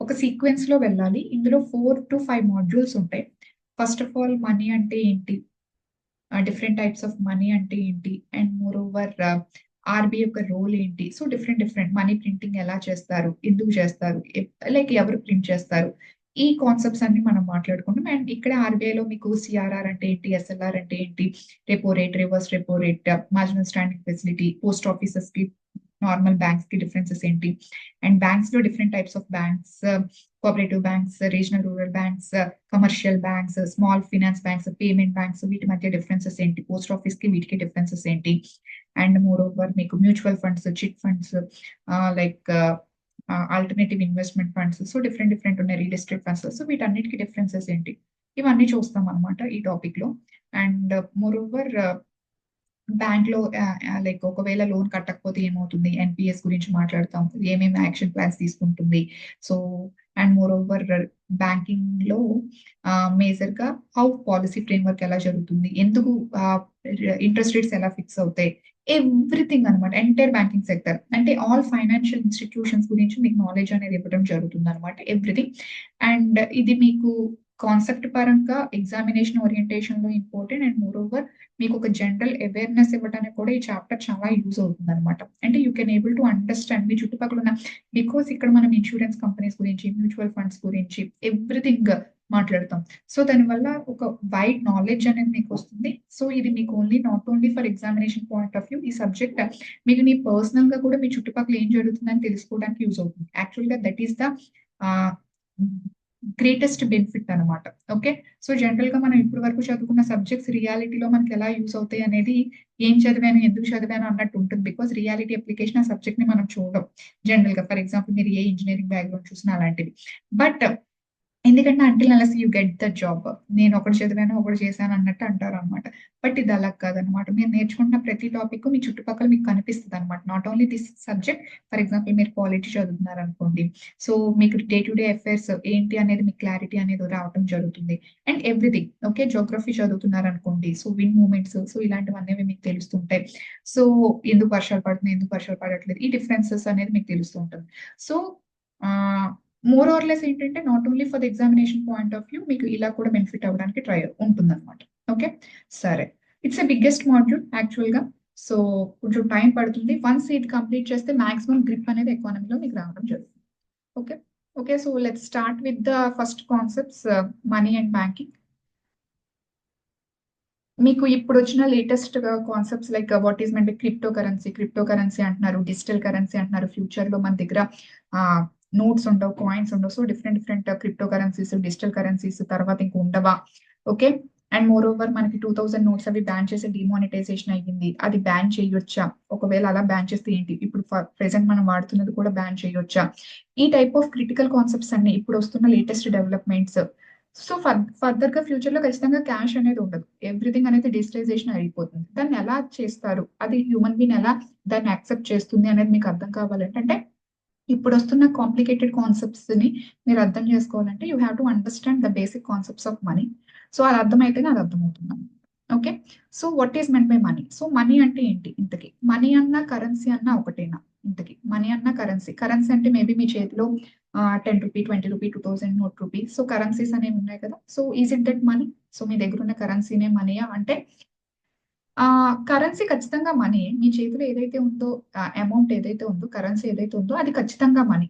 ఒక సీక్వెన్స్ లో వెళ్ళాలి. ఇందులో 4 to 5 మాడ్యూల్స్ ఉంటాయి. ఫస్ట్ ఆఫ్ ఆల్ మనీ అంటే ఏంటి, డిఫరెంట్ టైప్స్ ఆఫ్ మనీ అంటే ఏంటి, అండ్ మోర్ ఓవర్ ఆర్బీఐ యొక్క రోల్ ఏంటి. So different different money printing ఎలా చేస్తారు, ఎందుకు చేస్తారు, లైక్ ఎవరు ప్రింట్ చేస్తారు, ఈ కాన్సెప్ట్స్ అన్ని మనం మాట్లాడుకుంటాం. అండ్ ఇక్కడ ఆర్బీఐలో మీకు సిఆర్ఆర్ అంటే ఏంటి, ఎస్ఎల్ఆర్ అంటే ఏంటి, repo rate, reverse repo rate, marginal standing facility, post offices కి నార్మల్ బ్యాంక్స్ కి డిఫరెన్సెస్ ఏంటి, అండ్ బ్యాంక్స్ లో different types of banks, cooperative banks, regional rural banks, commercial banks, small finance banks, payment banks, వీటి మధ్య differences ఏంటి, post office కి వీటికి differences ఏంటి, అండ్ మోర్ ఓవర్ మీకు mutual funds, chit funds, like alternative investment funds, so different different ఉన్నాయి, real estate funds, so వీటన్నిటికీ differences ఏంటి, ఇవన్నీ చూస్తాం అనమాట ఈ టాపిక్ లో. అండ్ మోర్ ఓవర్ బ్యాంక్ లో లైక్ ఒకవేళ లోన్ కట్టకపోతే ఏమవుతుంది, ఎన్పిఎస్ గురించి మాట్లాడతాం, ఏమేమి యాక్షన్ ప్లాన్స్ తీసుకుంటుంది. So and more over banking లో మేజర్ గా హౌ పాలసీ ఫ్రేమ్వర్క్ ఎలా జరుగుతుంది, ఎందుకు ఇంట్రెస్ట్ రేట్స్ ఎలా ఫిక్స్ అవుతాయి, ఎవ్రీథింగ్ అనమాట. ఎంటైర్ బ్యాంకింగ్ సెక్టర్ అంటే ఆల్ ఫైనాన్షియల్ ఇన్స్టిట్యూషన్స్ గురించి మీకు నాలెడ్జ్ అనేది ఇవ్వడం జరుగుతుంది అనమాట, ఎవ్రీథింగ్. అండ్ ఇది మీకు కాన్సెప్ట్ పరంగా ఎగ్జామినేషన్ ఓరియంటేషన్ లో ఇంపార్టెంట్. అండ్ మోర్ ఓవర్ మీకు ఒక జనరల్ అవేర్నెస్ ఇవ్వడానికి కూడా ఈ చాప్టర్ చాలా యూజ్ అవుతుంది అనమాట. అంటే you can able to understand మీ చుట్టుపక్కల ఉన్న, బికాస్ ఇక్కడ మనం ఇన్సూరెన్స్ కంపెనీస్ గురించి, మ్యూచువల్ ఫండ్స్ గురించి ఎవ్రీథింగ్ మాట్లాడతాం. సో దానివల్ల ఒక వైడ్ నాలెడ్జ్ అనేది మీకు వస్తుంది. సో ఇది మీకు only not only for examination point of view, ఈ సబ్జెక్ట్ మీకు మీ పర్సనల్ గా కూడా మీ చుట్టుపక్కల ఏం జరుగుతుందని తెలుసుకోవడానికి యూజ్ అవుతుంది. యాక్చువల్ గా that is the greatest benefit అనమాట. ఓకే, సో జనరల్ గా మనం ఇప్పటి వరకు చదువుకున్న సబ్జెక్ట్స్ రియాలిటీలో మనకి ఎలా యూస్ అవుతాయి అనేది, ఏం చదివాను, ఎందుకు చదివాను అన్నట్టు ఉంటుంది. బికాస్ రియాలిటీ అప్లికేషన్ ఆ సబ్జెక్ట్ ని మనం చూడడం జనరల్ గా. ఫర్ ఎగ్జాంపుల్ మీరు ఏ ఇంజనీరింగ్ బ్యాక్గ్రౌండ్ చూసినా అలాంటివి. బట్ ఎందుకంటే until unless you get the job, నేను ఒకటి చదివాను ఒకటి చేశాను అన్నట్టు అంటారు అనమాట. బట్ ఇది అలా కాదనమాట. మీరు నేర్చుకుంటున్న ప్రతి టాపిక్ మీ చుట్టుపక్కల మీకు కనిపిస్తుంది అనమాట. Not only this subject. For example మీరు పాలిటీ చదువుతున్నారు అనుకోండి, సో మీకు డే టు డే అఫైర్స్ ఏంటి అనేది మీకు క్లారిటీ అనేది రావడం జరుగుతుంది. And everything. ఓకే, జోగ్రఫీ చదువుతున్నారు అనుకోండి, సో విండ్ మూమెంట్స్, సో ఇలాంటివన్నీ మీకు తెలుస్తుంటాయి. సో ఎందుకు వర్షాలు పడుతున్నాయి, ఎందుకు వర్షాలు పడట్లేదు, ఈ డిఫరెన్సెస్ అనేది మీకు తెలుస్తూ ఉంటుంది. సో మోర్ ఆర్ లెస్ ఏంటంటే not only for the examination point of view, మీకు ఇలా కూడా బెనిఫిట్ అవ్వడానికి ట్రై ఉంటుంది అనమాట. ఓకే, సరే. It's a biggest module actual గా. సో కొంచెం టైం పడుతుంది. వన్స్ ఇది కంప్లీట్ చేస్తే మాక్సిమం గ్రిప్ అనేది ఎకానమీలో మీకు రావడం జరుగుతుంది. Okay, okay, so let's start with the first concepts, money and banking. మీకు ఇప్పుడు వచ్చిన latest concepts like what is అంటే క్రిప్టో కరెన్సీ అంటున్నారు, డిజిటల్ కరెన్సీ అంటున్నారు. ఫ్యూచర్ లో మన దగ్గర నోట్స్ ఉండవు, కాయిన్స్ ఉండవు. So different different crypto currencies, digital currencies తర్వాత ఇంక ఉండవా. ఓకే, అండ్ మోర్ ఓవర్ మనకి 2000 నోట్స్ అవి బ్యాన్ చేసి డిమానిటైజేషన్ అయ్యింది, అది బ్యాన్ చేయొచ్చా, ఒకవేళ అలా బ్యాన్ చేస్తే ఏంటి, ఇప్పుడు ప్రెసెంట్ మనం వాడుతున్నది కూడా బ్యాన్ చేయొచ్చా. ఈ టైప్ ఆఫ్ క్రిటికల్ కాన్సెప్ట్స్ అన్ని ఇప్పుడు వస్తున్న లేటెస్ట్ డెవలప్మెంట్స్. సో ఫర్దర్ గా ఫ్యూచర్ లో ఖచ్చితంగా క్యాష్ అనేది ఉండదు, ఎవ్రీథింగ్ అనేది డిజిటలైజేషన్ అయిపోతుంది. దాన్ని ఎలా చేస్తారు, అది హ్యూమన్ బీన్ ఎలా దాన్ని యాక్సెప్ట్ చేస్తుంది అనేది మీకు అర్థం కావాలంటే, అంటే ఇప్పుడు వస్తున్న కాంప్లికేటెడ్ కాన్సెప్ట్స్ ని మీరు అర్థం చేసుకోవాలంటే you have to understand the basic concepts of money. So అది అర్థమైతేనే అది అర్థమవుతుంది. Okay, so what is meant by money. So money అంటే ఏంటి ఇంతకి, మనీ అన్న కరెన్సీ అన్న ఒకటేనా ఇంతకి. మనీ అన్న కరెన్సీ, కరెన్సీ అంటే మేబీ మీ చేతిలో 10 rupee, 20 rupee, 2000 note rupee, so currencies అనేవి ఉన్నాయి కదా. So is it that money. So మీ దగ్గర ఉన్న కరెన్సీనే మనీయా అంటే, కరెన్సీ ఖచ్చితంగా మనీ. మీ చేతిలో ఏదైతే ఉందో, అమౌంట్ ఏదైతే ఉందో, కరెన్సీ ఏదైతే ఉందో అది ఖచ్చితంగా మనీ.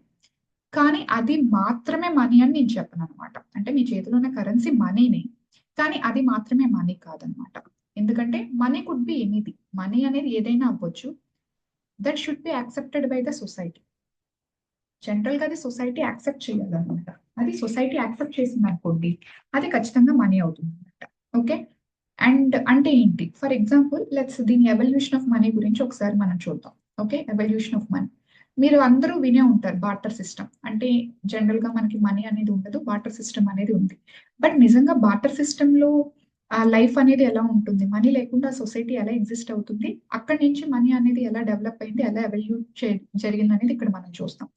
కానీ అది మాత్రమే మనీ అని నేను చెప్పను అనమాట. అంటే మీ చేతిలో ఉన్న కరెన్సీ మనీనే, కానీ అది మాత్రమే మనీ కాదనమాట. ఎందుకంటే money could be anything. Money అనేది ఏదైనా అవ్వచ్చు. That should be accepted by the society. General గా అది సొసైటీ యాక్సెప్ట్ చేయాలన్నమాట. అది సొసైటీ యాక్సెప్ట్ చేసింది అనుకోండి, అది ఖచ్చితంగా మనీ అవుతుంది అనమాట. ఓకే. అండ్ అంటే ఏంటి? ఫర్ ఎగ్జాంపుల్ లెట్స్ దీని ఎవల్యూషన్ ఆఫ్ మనీ గురించి ఒకసారి మనం చూద్దాం. ఓకే. Evolution of money. మీరు అందరూ వినే ఉంటారు బార్టర్ సిస్టమ్. అంటే జనరల్ గా మనకి మనీ అనేది ఉండదు. బార్టర్ సిస్టమ్ అనేది ఉంది. బట్ నిజంగా బార్టర్ సిస్టమ్ లో ఆ లైఫ్ అనేది ఎలా ఉంటుంది? మనీ లేకుండా సొసైటీ ఎలా ఎగ్జిస్ట్ అవుతుంది? అక్కడి నుంచి మనీ అనేది ఎలా డెవలప్ అయింది? ఎలా ఎవల్యూట్ జరిగింది అనేది ఇక్కడ మనం చూస్తాం.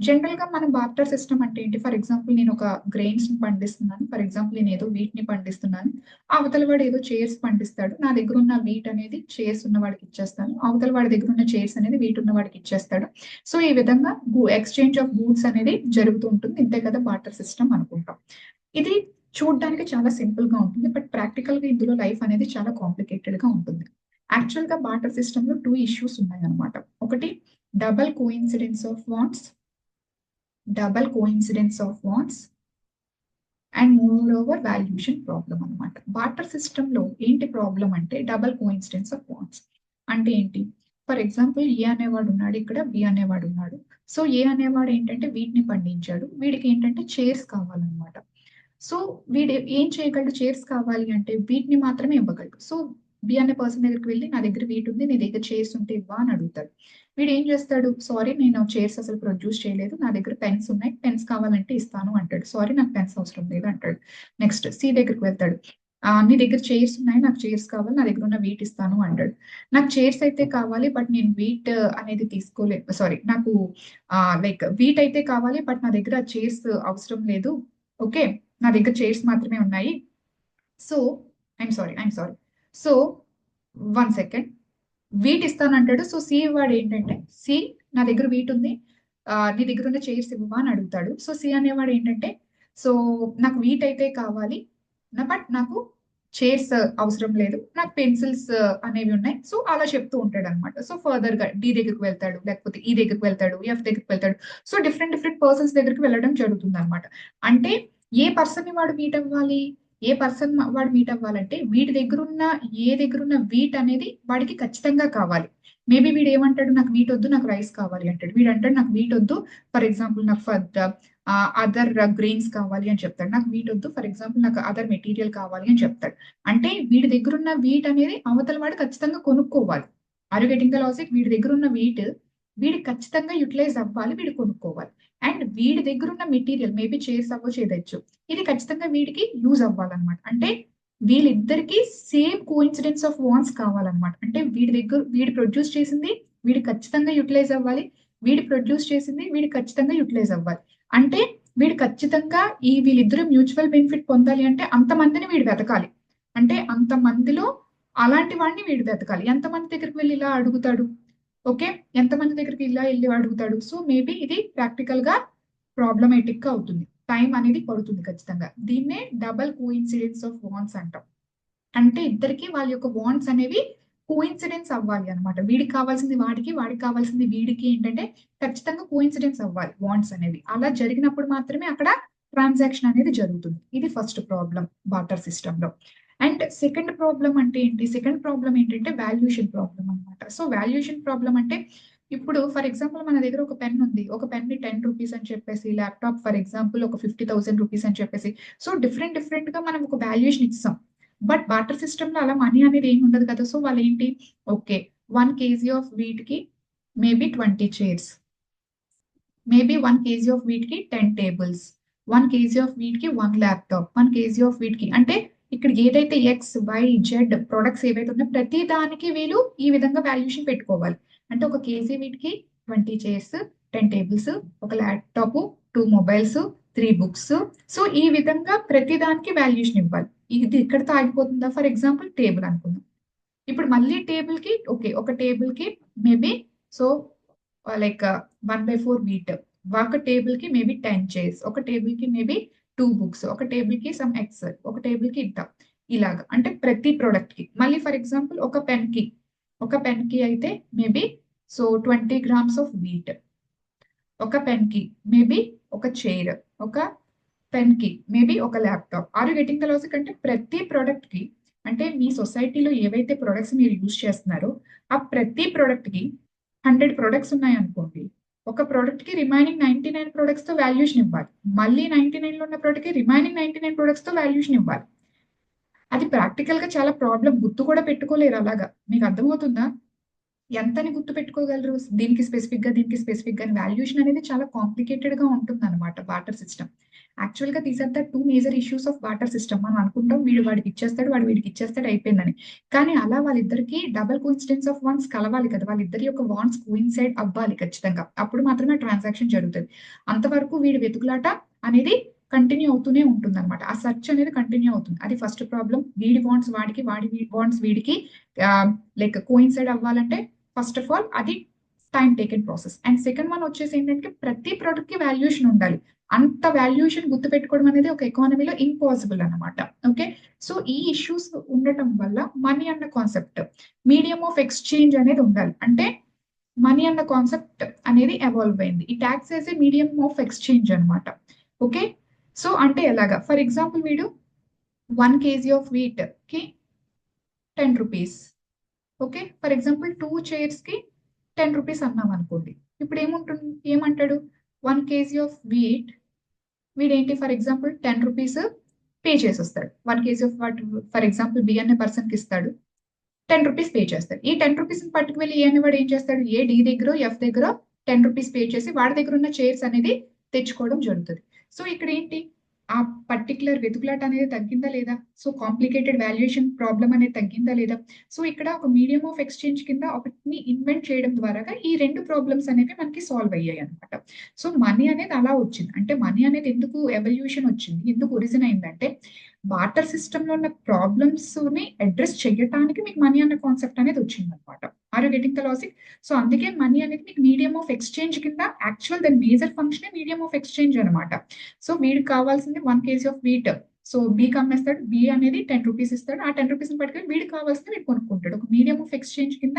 జనరల్ గా మన బార్టర్ సిస్టమ్ అంటే ఏంటి? ఫర్ ఎగ్జాంపుల్ నేను ఒక గ్రెయిన్స్ ని పండిస్తున్నాను. ఫర్ ఎగ్జాంపుల్ నేను ఏదో వీట్ ని పండిస్తున్నాను. అవతల వాడు ఏదో చైర్స్ పండిస్తాడు. నా దగ్గర ఉన్న వీట్ అనేది చైర్స్ ఉన్న వాడికి ఇచ్చేస్తాను. అవతల వాడి దగ్గర ఉన్న చైర్స్ అనేది వీట్ ఉన్న వాడికి ఇచ్చేస్తాడు. సో ఈ విధంగా ఎక్స్చేంజ్ ఆఫ్ గూడ్స్ అనేది జరుగుతూ ఉంటుంది. ఇంతే కదా బార్టర్ సిస్టమ్ అనుకుంటాం. ఇది చూడడానికి చాలా సింపుల్ గా ఉంటుంది. బట్ ప్రాక్టికల్ గా ఇందులో లైఫ్ అనేది చాలా కాంప్లికేటెడ్ గా ఉంటుంది. యాక్చువల్ గా బార్టర్ సిస్టమ్ లో 2 ఇష్యూస్ ఉన్నాయన్నమాట. ఒకటి double coincidence of wands, double coincidence of wands and more over valuation problem అనమాట. బార్టర్ సిస్టమ్ లో ఏంటి ప్రాబ్లం అంటే డబల్ కోఇన్సిడెన్స్ ఆఫ్ వాంట్స్. అంటే ఏంటి? ఫర్ ఎగ్జాంపుల్ ఏ అనేవాడు ఉన్నాడు, ఇక్కడ బి అనేవాడు ఉన్నాడు. సో ఏ అనేవాడు ఏంటంటే వీటిని పండించాడు, వీడికి ఏంటంటే చైర్స్ కావాలన్నమాట. సో వీడు ఏం చేయగలడు? చైర్స్ కావాలి అంటే వీటిని మాత్రమే ఇవ్వగలడు. సో బి అనే పర్సన్ దగ్గరికి వెళ్ళి నా దగ్గర వీట్ ఉంది, నీ దగ్గర చైర్స్ ఉంటే ఇవ్వా అని అడుగుతాడు. వీడు ఏం చేస్తాడు? సారీ, నేను చైర్స్ అసలు ప్రొడ్యూస్ చేయలేదు, నా దగ్గర పెన్స్ ఉన్నాయి, పెన్స్ కావాలంటే ఇస్తాను అంటాడు. సారీ, నాకు పెన్స్ అవసరం లేదు అంటాడు. నెక్స్ట్ సి దగ్గరికి వెళ్తాడు. నీ దగ్గర చైర్స్ ఉన్నాయి, నాకు చైర్స్ కావాలి, నా దగ్గర ఉన్న వీట్ ఇస్తాను అంటాడు. నాకు చైర్స్ అయితే కావాలి, బట్ నేను వీట్ అనేది తీసుకోలేదు. సారీ, నాకు లైక్ వీట్ అయితే కావాలి, బట్ నా దగ్గర చైర్స్ అవసరం లేదు. ఓకే, నా దగ్గర చైర్స్ మాత్రమే ఉన్నాయి. So I'm sorry. So 1 second, wheat ఇస్తానంటాడు. సో సి వాడు ఏంటంటే, సి నా దగ్గర వీట్ ఉంది, నీ దగ్గర ఉన్న చైర్స్ ఇవ్వవా అని అడుగుతాడు. సో సి అనేవాడు ఏంటంటే, సో నాకు వీట్ అయితే కావాలి, బట్ నాకు చైర్స్ అవసరం లేదు, నాకు పెన్సిల్స్ అనేవి ఉన్నాయి. సో అలా చెప్తూ ఉంటాడు అనమాట. సో ఫర్దర్ గా డి దగ్గరికి వెళ్తాడు, లేకపోతే ఈ దగ్గరికి వెళ్తాడు, ఎఫ్ దగ్గరికి వెళ్తాడు. సో డిఫరెంట్ డిఫరెంట్ పర్సన్స్ దగ్గరికి వెళ్ళడం జరుగుతుంది అనమాట. అంటే ఏ పర్సన్ ని వాడు మీట్ అవ్వాలి? ఏ పర్సన్ వాడు మీట్ అవ్వాలంటే వీడి దగ్గరున్న ఏ దగ్గరున్న వీట్ అనేది వాడికి ఖచ్చితంగా కావాలి. మేబీ వీడు ఏమంటాడు? నాకు వీట్ వద్దు, నాకు రైస్ కావాలి అంటాడు. వీడు అంటాడు నాకు వీట్ వద్దు, ఫర్ ఎగ్జాంపుల్ నాకు అదర్ గ్రెయిన్స్ కావాలి అని చెప్తాడు. నాకు వీట్ వద్దు, ఫర్ ఎగ్జాంపుల్ నాకు అదర్ మెటీరియల్ కావాలి అని చెప్తాడు. అంటే వీడి దగ్గర ఉన్న వీట్ అనేది అవతల వాడు ఖచ్చితంగా కొనుక్కోవాలి. Are you getting the logic? వీడి దగ్గర ఉన్న వీట్ వీడికి ఖచ్చితంగా యూటిలైజ్ అవ్వాలి, వీడు కొనుక్కోవాలి. అండ్ వీడి దగ్గర ఉన్న మెటీరియల్ మేబీ చైర్స్ అవ్వచ్చు, ఏదొచ్చు, ఇది ఖచ్చితంగా వీడికి యూజ్ అవ్వాలన్నమాట. అంటే వీళ్ళిద్దరికి సేమ్ కోఇన్సిడెన్స్ ఆఫ్ వాన్స్ కావాలన్నమాట. అంటే వీడి ప్రొడ్యూస్ చేసింది వీడి ఖచ్చితంగా యూటిలైజ్ అవ్వాలి, వీడి ప్రొడ్యూస్ చేసింది వీడి ఖచ్చితంగా యూటిలైజ్ అవ్వాలి. అంటే వీడు ఖచ్చితంగా వీళ్ళిద్దరూ మ్యూచువల్ బెనిఫిట్ పొందాలి అంటే అంతమందిని వీడు వెతకాలి. అంటే అంతమందిలో అలాంటి వాడిని వీడు వెతకాలి. ఎంతమంది దగ్గరికి వెళ్ళి ఇలా అడుగుతాడు? ఓకే, ఎంతమంది దగ్గరికి ఇలా వెళ్ళి అడుగుతాడు? సో మేబీ ఇది ప్రాక్టికల్ గా ప్రాబ్లమేటిక్ గా అవుతుంది. టైం అనేది పడుతుంది ఖచ్చితంగా. దీన్నే డబల్ కోఇన్సిడెన్స్ ఆఫ్ వాన్స్ అంటాం. అంటే ఇద్దరికి వాళ్ళ యొక్క వాంట్స్ అనేవి కోఇన్సిడెన్స్ అవ్వాలి అనమాట. వీడికి కావాల్సింది వాడికి, వాడికి కావాల్సింది వీడికి ఏంటంటే ఖచ్చితంగా కోఇన్సిడెన్స్ అవ్వాలి వాంట్స్ అనేవి. అలా జరిగినప్పుడు మాత్రమే అక్కడ ట్రాన్సాక్షన్ అనేది జరుగుతుంది. ఇది ఫస్ట్ ప్రాబ్లం బార్టర్ సిస్టమ్ లో. అండ్ సెకండ్ ప్రాబ్లం అంటే ఏంటి? సెకండ్ ప్రాబ్లం ఏంటంటే వాల్యుయేషన్ ప్రాబ్లం అనమాట. సో వాల్యుయేషన్ ప్రాబ్లం అంటే ఇప్పుడు ఫర్ ఎగ్జాంపుల్ మన దగ్గర ఒక పెన్ ఉంది. ఒక పెన్ ని 10 రూపీస్ అని చెప్పేసి, ల్యాప్టాప్ ఫర్ ఎగ్జాంపుల్ ఒక 50,000 రూపీస్ అని చెప్పేసి, సో డిఫరెంట్ డిఫరెంట్ గా మనం ఒక వాల్యుయేషన్ ఇస్తాం. బట్ బార్టర్ సిస్టమ్ లో అలా మనీ అనేది ఏమి ఉండదు కదా. సో వాళ్ళు ఏంటి? ఓకే, 1 kg ఆఫ్ వీట్ కి maybe 20 chairs, maybe 1 kg of wheat కి 10 టేబుల్స్, 1 kg ఆఫ్ వీట్ కి 1 ల్యాప్టాప్, 1 kg ఆఫ్ వీట్ కి, అంటే ఇక్కడ ఏదైతే ఎక్స్ వై జెడ్ ప్రొడక్ట్స్ ఏవైతే ఉన్నాయో ప్రతి దానికి వీళ్ళు ఈ విధంగా వాల్యుయేషన్ పెట్టుకోవాలి. అంటే ఒక కేజీ వీటికి 20 చైర్స్, 10 టేబుల్స్, ఒక ల్యాప్టాప్, 2 మొబైల్స్, 3 బుక్స్. సో ఈ విధంగా ప్రతి దానికి వాల్యుయేషన్ ఇవ్వాలి. ఇది ఇక్కడతో ఆగిపోతుందా? ఫర్ ఎగ్జాంపుల్ టేబుల్ అనుకుందాం. ఇప్పుడు మళ్ళీ టేబుల్ కి ఓకే, ఒక టేబుల్ కి మేబీ సో లైక్ 1/4 వీట్, ఒక టేబుల్ కి మేబీ 10 చైర్స్, ఒక టేబుల్ కి మేబీ 2 బుక్స్, ఒక టేబుల్ కి సమ్ ఎక్సెల్, ఒక టేబుల్ కి ఇంత, ఇలాగా. అంటే ప్రతి ప్రోడక్ట్ కి. మళ్ళీ ఫర్ ఎగ్జాంపుల్ ఒక పెన్ కి అయితే maybe so 20 grams of wheat, ఒక పెన్ కి మేబీ ఒక చైర్, ఒక పెన్ కి మేబీ ఒక laptop. Are you getting the logic? అంటే ప్రతి ప్రోడక్ట్ కి, అంటే మీ సొసైటీలో ఏవైతే ప్రొడక్ట్స్ మీరు యూజ్ చేస్తున్నారో ఆ ప్రతి ప్రోడక్ట్ కి 100 ప్రొడక్ట్స్ ఉన్నాయి అనుకోండి. ఒక ప్రోడక్ట్ కి రిమైనింగ్ 99 ప్రొడక్ట్స్ తో వాల్యుయేషన్ ఇవ్వాలి. మళ్ళీ 99 లో ఉన్న ప్రోడక్ట్ కి రిమైనింగ్ 99 ప్రొడక్ట్స్ తో వాల్యుయేషన్ ఇవ్వాలి. అది ప్రాక్టికల్ గా చాలా ప్రాబ్లం. గుర్తు కూడా పెట్టుకోలేరు అలాగా. మీకు అర్థమవుతుందా? ఎంతని గుర్తు పెట్టుకోగలరు? దీనికి స్పెసిఫిక్ గా, దీనికి స్పెసిఫిక్ గా వాల్యుయేషన్ అనేది చాలా కాంప్లికేటెడ్ గా ఉంటుంది అనమాట బార్టర్ సిస్టమ్. యాక్చువల్ గా these are the 2 major issues of barter system. మనం అనుకుంటాం వీడు వాడికి ఇచ్చేస్తాడు, వాడు వీడికి ఇచ్చేస్తాడు, అయిపోయిందని. కానీ అలా వాళ్ళిద్దరికి డబుల్ కోఇన్సిడెన్స్ ఆఫ్ వాన్స్ కలవాలి కదా, వాళ్ళిద్దరి యొక్క వాన్స్ కోయిన్సైడ్ అవ్వాలి ఖచ్చితంగా. అప్పుడు మాత్రమే ట్రాన్సాక్షన్ జరుగుతుంది. అంతవరకు వీడి వెతుకులాట అనేది కంటిన్యూ అవుతూనే ఉంటుంది అనమాట. ఆ సర్చ్ అనేది కంటిన్యూ అవుతుంది. అది ఫస్ట్ ప్రాబ్లం. వీడి వాంట్స్ వాడికి, వాడి వాంట్స్ వీడికి లైక్ కోయిన్సైడ్ అవ్వాలంటే ఫస్ట్ ఆఫ్ ఆల్ అది time taken process. And second one వచ్చేసి ఏంటంటే ప్రతి ప్రోడక్ట్ కి వాల్యుయేషన్ ఉండాలి. అంత వాల్యుయేషన్ గుర్తుపెట్టుకోవడం అనేది ఒక ఎకానమీలో ఇంపాసిబుల్ అనమాట. ఓకే, సో ఈ ఇష్యూస్ ఉండటం వల్ల మనీ అన్న కాన్సెప్ట్, మీడియం ఆఫ్ ఎక్స్చేంజ్ అనేది ఉండాలి. అంటే మనీ అన్న కాన్సెప్ట్ అనేది ఎవాల్వ్ అయింది. ఈ tax as a medium of exchange అనమాట. ఓకే, సో అంటే ఎలాగా? ఫర్ ఎగ్జాంపుల్ వీడు 1 kg ఆఫ్ వీట్ కి 10 rupees. Okay, for example 2 chairs కి 10 రూపీస్ అన్నాం అనుకోండి. ఇప్పుడు ఏమంటాడు? 1 kg ఆఫ్ వీడేంటి ఫర్ ఎగ్జాంపుల్ 10 రూపీస్ పే చేసేస్తాడు. 1 kg of what for example B అనే పర్సన్ కి ఇస్తాడు, 10 రూపీస్ పే చేస్తాడు. ఈ 10 రూపీస్ పట్టుకు వెళ్ళి ఏ అనేవాడు ఏం చేస్తాడు? ఏ డి దగ్గర ఎఫ్ దగ్గర 10 రూపీస్ పే చేసి వాడి దగ్గర ఉన్న చైర్స్ అనేది తెచ్చుకోవడం జరుగుతుంది. సో ఇక్కడ ఏంటి? ఆ పర్టికులర్ వెతుకులాట అనేది తగ్గిందా లేదా? సో కాంప్లికేటెడ్ వాల్యుయేషన్ ప్రాబ్లం అనేది తగ్గిందా లేదా? సో ఇక్కడ ఒక మీడియం ఆఫ్ ఎక్స్చేంజ్ కింద ఒకటిని ఇన్వెంట్ చేయడం ద్వారా ఈ రెండు ప్రాబ్లమ్స్ అనేవి మనకి సాల్వ్ అయ్యాయి అనమాట. సో మనీ అనేది అలా వచ్చింది. అంటే మనీ అనేది ఎందుకు ఎవల్యూషన్ వచ్చింది, ఎందుకు ఒరిజిన్ అయిందంటే బార్టర్ సిస్టమ్ లో ఉన్న ప్రాబ్లమ్స్ ని అడ్రస్ చేయడానికి మీకు మనీ అన్న కాన్సెప్ట్ అనేది వచ్చింది అనమాట. Are you getting the logic? So అందుకే మనీ అనేది మీకు మీడియం ఆఫ్ ఎక్స్చేంజ్ కింద, యాక్చువల్ దాని major function medium of exchange అనమాట. సో వీడికి కావాల్సింది 1 kg ఆఫ్ వీట్. సో బీకి అమ్మేస్తాడు, బి అనేది 10 రూపీస్ ఇస్తాడు. ఆ 10 రూపీస్ పట్టుకొని వీడికి కావాల్సింది వీడు కొనుక్కుంటాడు. ఒక మీడియం ఆఫ్ ఎక్స్చేంజ్ కింద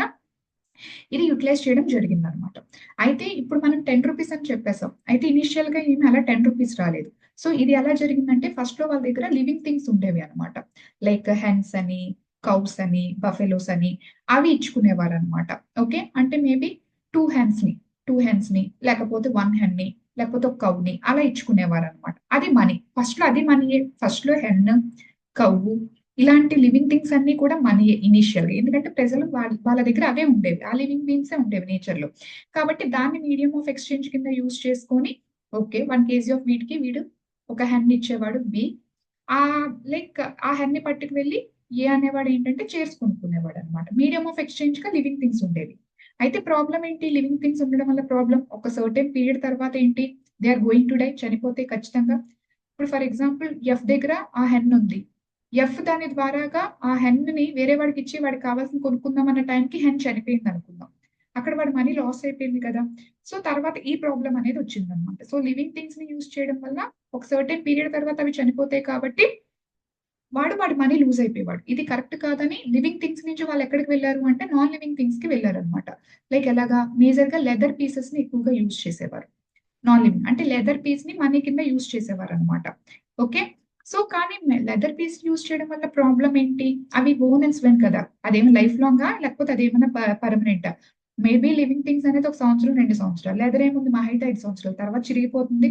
ఇది యూటిలైజ్ చేయడం జరిగింది అనమాట. అయితే ఇప్పుడు మనం 10 రూపీస్ అని చెప్పేసాం. అయితే ఇనిషియల్ గా ఏమి అలా 10 రూపీస్ రాలేదు. సో ఇది ఎలా జరిగిందంటే ఫస్ట్ లో వాళ్ళ దగ్గర లివింగ్ థింగ్స్ ఉండేవి అనమాట. లైక్ హెన్స్ అని, కౌస్ అని, బఫెలోస్ అని అవి ఇచ్చుకునేవారు అనమాట. ఓకే, అంటే మేబీ 2 హెన్స్ ని లేకపోతే 1 హెన్ ని లేకపోతే ఒక కౌని అలా ఇచ్చుకునేవారు అనమాట. అది మనీ. ఫస్ట్ లో అది మనీ. ఫస్ట్ లో హెన్, కవ్వు ఇలాంటి లివింగ్ థింగ్స్ అన్ని కూడా మనీ ఇనిషియల్ గా. ఎందుకంటే ప్రజలు వాళ్ళ దగ్గర అవే ఉండేవి, ఆ లివింగ్ బీయింగ్సే ఉండేవి నేచర్ లో. కాబట్టి దాన్ని మీడియం ఆఫ్ ఎక్స్చేంజ్ కింద యూజ్ చేసుకొని ఓకే 1 kg ఆఫ్ వీట్ కి వీడు ఒక హెన్ ఇచ్చేవాడు బి. ఆ లైక్ ఆ హెన్ ని పట్టుకు వెళ్ళి ఏ అనేవాడు ఏంటంటే చైర్స్ కొనుక్కునేవాడు అనమాట. మీడియం ఆఫ్ ఎక్స్చేంజ్ గా లివింగ్ థింగ్స్ ఉండేవి. అయితే ప్రాబ్లం ఏంటి? లివింగ్ థింగ్స్ ఉండడం వల్ల ప్రాబ్లం ఒక సర్టెన్ పీరియడ్ తర్వాత ఏంటి? They are going to die, చనిపోతే ఖచ్చితంగా. ఇప్పుడు ఫర్ ఎగ్జాంపుల్ ఎఫ్ దగ్గర ఆ హెన్ ఉంది. ఎఫ్ దాని ద్వారాగా ఆ హెన్ ని వేరే వాడికి ఇచ్చి వాడికి కావాల్సిన కొనుక్కుందాం అన్న టైంకి హెన్ చనిపోయింది అనుకుందాం. అక్కడ వాడి మనీ లాస్ అయిపోయింది కదా. సో తర్వాత ఈ ప్రాబ్లం అనేది వచ్చింది అనమాట. సో లివింగ్ థింగ్స్ ని యూజ్ చేయడం వల్ల ఒక సర్టెన్ పీరియడ్ తర్వాత అవి చనిపోతాయి కాబట్టి వాడి మనీ లూజ్ అయిపోయేవాడు. ఇది కరెక్ట్ కాదని లివింగ్ థింగ్స్ నుంచి వాళ్ళు ఎక్కడికి వెళ్ళారు అంటే నాన్ లివింగ్ థింగ్స్ కి వెళ్ళారు అనమాట. లైక్ ఎలాగా? మేజర్ గా లెదర్ పీసెస్ ని ఎక్కువగా యూజ్ చేసేవారు. నాన్ లివింగ్ అంటే లెదర్ పీస్ ని మనీ కింద యూజ్ చేసేవారు అనమాట. ఓకే, సో కానీ లెదర్ పీస్ యూజ్ చేయడం వల్ల ప్రాబ్లం ఏంటి? అవి ఓన్ అండ్ స్వెన్ కదా, అదేమి లైఫ్ లాంగా లేకపోతే అదేమైనా పర్మనెంట్? మేబీ లివింగ్ థింగ్స్ అనేది ఒక సంవత్సరం 2 సంవత్సరాలు, లెదర్ ఏముంది మహా అయితే 5 సంవత్సరాల తర్వాత చిరిగిపోతుంది.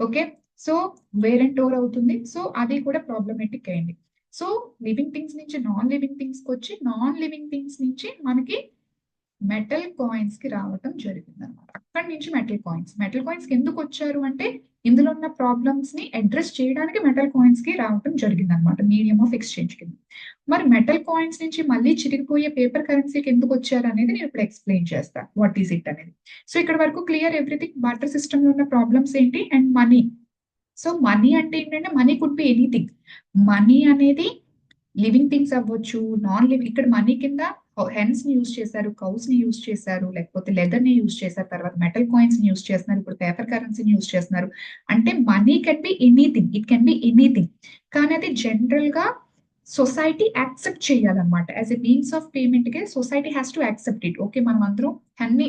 ఓకే, సో వేర్ అండ్ టోర్ అవుతుంది. సో అది కూడా ప్రాబ్లమేటిక్ అయింది. సో లివింగ్ థింగ్స్ నుంచి నాన్ లివింగ్ థింగ్స్ కి వచ్చి, నాన్ లివింగ్ థింగ్స్ నుంచి మనకి మెటల్ కాయిన్స్ కి రావటం జరిగింది అనమాట. అక్కడి నుంచి మెటల్ కాయిన్స్ కి ఎందుకు వచ్చారు అంటే ఇందులో ఉన్న ప్రాబ్లమ్స్ ని అడ్రస్ చేయడానికి మెటల్ కాయిన్స్ కి రావటం జరిగింది అనమాట, మీడియం ఆఫ్ ఎక్స్చేంజ్ కింద. మరి మెటల్ కాయిన్స్ నుంచి మళ్ళీ చిరిగిపోయే పేపర్ కరెన్సీకి ఎందుకు వచ్చారు అనేది నేను ఇప్పుడు ఎక్స్ప్లెయిన్ చేస్తాను, వాట్ ఈస్ ఇట్ అనేది. సో ఇక్కడ వరకు క్లియర్ ఎవ్రీథింగ్. బార్టర్ సిస్టమ్ లో ఉన్న ప్రాబ్లమ్స్ ఏంటి అండ్ మనీ. సో మనీ అంటే ఏంటంటే money could be anything. Money అనేది లివింగ్ థింగ్స్ అవ్వచ్చు, నాన్ లివింగ్. ఇక్కడ మనీ కింద హెన్స్ ని యూజ్ చేశారు, కౌస్ ని యూజ్ చేశారు, లేకపోతే లెదర్ ని యూజ్ చేశారు, తర్వాత మెటల్ కాయిన్స్ ని యూజ్ చేస్తున్నారు, ఇప్పుడు పేపర్ కరెన్సీని యూజ్ చేస్తున్నారు. అంటే money can be anything, it can be anything. కానీ అది జనరల్ గా సొసైటీ యాక్సెప్ట్ చేయాలన్నమాట. As a means of payment కి society has to accept it. Okay, మనం అందరం అన్ని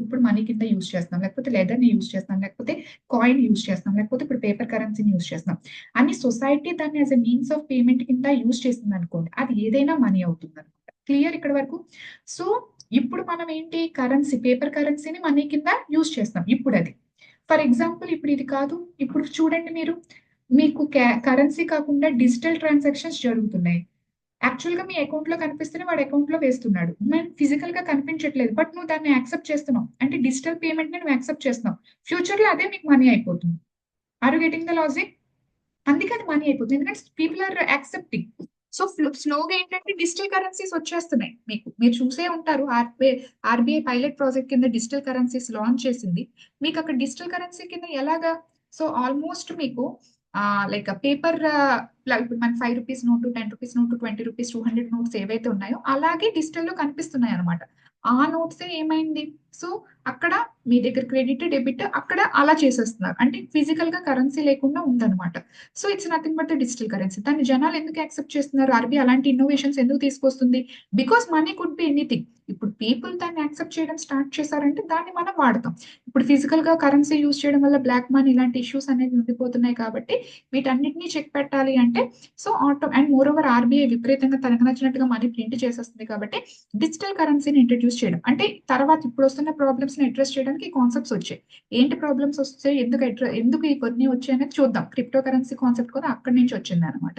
ఇప్పుడు మనీ కింద యూజ్ చేస్తున్నాం, లేకపోతే లెదర్ ని యూజ్ చేస్తున్నాం, లేకపోతే కాయిన్ యూజ్ చేస్తున్నాం, లేకపోతే ఇప్పుడు పేపర్ కరెన్సీని యూజ్ చేస్తున్నాం. అని సొసైటీ దాన్ని as a means of payment కింద యూజ్ చేసింది అనుకోండి, అది ఏదైనా మనీ అవుతుంది అనమాట. క్లియర్ ఇక్కడ వరకు? సో ఇప్పుడు మనం ఏంటి కరెన్సీ పేపర్ కరెన్సీని మనీ కింద యూజ్ చేస్తాం ఇప్పుడు అది. ఫర్ ఎగ్జాంపుల్ ఇప్పుడు ఇది కాదు. ఇప్పుడు చూడండి మీరు మీకు కరెన్సీ కాకుండా డిజిటల్ ట్రాన్సాక్షన్స్ జరుగుతున్నాయి. యాక్చువల్‌గా మీ అకౌంట్‌లో కనిపిస్తేనే వాడు అకౌంట్‌లో వేస్తున్నాడు. మేము ఫిజికల్‌గా కనిపించట్లేదు. బట్ నువ్వు దాన్ని యాక్సెప్ట్ చేస్తున్నావు. అంటే డిజిటల్ పేమెంట్‌ని నువ్వు యాక్సెప్ట్ చేస్తున్నావు. ఫ్యూచర్‌లో అదే మీకు మనీ అయిపోతుంది. Are you getting the logic? అందుకే అది మనీ అయిపోతుంది. ఎందుకంటే పీపుల్ ఆర్ యాక్సెప్టింగ్. సో స్లోగా ఏంటంటే డిజిటల్ కరెన్సీస్ వచ్చేస్తున్నాయి మీకు. మీరు చూసే ఉంటారు ఆర్‌బీఐ పైలట్ ప్రాజెక్ట్ కింద డిజిటల్ కరెన్సీస్ లాంచ్ చేసింది. మీకు అక్కడ డిజిటల్ కరెన్సీ కింద ఎలాగా సో ఆల్మోస్ట్ మీకు లైక్ పేపర్ ఇప్పుడు మన ₹5 నోటు, ₹10 నోటు, ₹20, 200 నోట్స్ ఏవైతే ఉన్నాయో అలాగే డిజిటల్‌లో కనిపిస్తున్నాయి అన్నమాట. ఆ నోట్సే ఏమైంది? సో అక్కడ మీ దగ్గర క్రెడిట్, డెబిట్ అక్కడ అలా చేసేస్తున్నారు. అంటే ఫిజికల్ గా కరెన్సీ లేకుండా ఉందన్నమాట. So it's nothing but the digital currency. దాన్ని జనాలు ఎందుకు యాక్సెప్ట్ చేస్తున్నారు? ఆర్‌బీఐ అలాంటి ఇన్నోవేషన్స్ ఎందుకు తీసుకొస్తుంది? Because money could be anything. ఇప్పుడు పీపుల్ దాన్ని యాక్సెప్ట్ చేయడం స్టార్ట్ చేశారంటే దాన్ని మనం వాడతాం. ఇప్పుడు ఫిజికల్ గా కరెన్సీ యూజ్ చేయడం వల్ల బ్లాక్ మనీ ఇలాంటి ఇష్యూస్ అనేవి ఉండిపోతున్నాయి కాబట్టి వీటన్నిటిని చెక్ పెట్టాలి అంటే so and more over RBI విపరీతంగా తనకు నచ్చినట్టుగా మనీ ప్రింట్ చేసేస్తుంది కాబట్టి డిజిటల్ కరెన్సీని ఇంట్రడ్యూస్ చేయడం. అంటే తర్వాత ఇప్పుడు వస్తున్న ప్రాబ్లమ్స్ ని అడ్రెస్ చేయడానికి ఈ కాన్సెప్ట్స్ వచ్చాయి. ఏంటి ప్రాబ్లమ్స్ వస్తాయి? ఎందుకు ఈ కొన్ని వచ్చాయి అనేది చూద్దాం. క్రిప్టో కరెన్సీ కాన్సెప్ట్ కూడా అక్కడి నుంచి వచ్చింది అనమాట.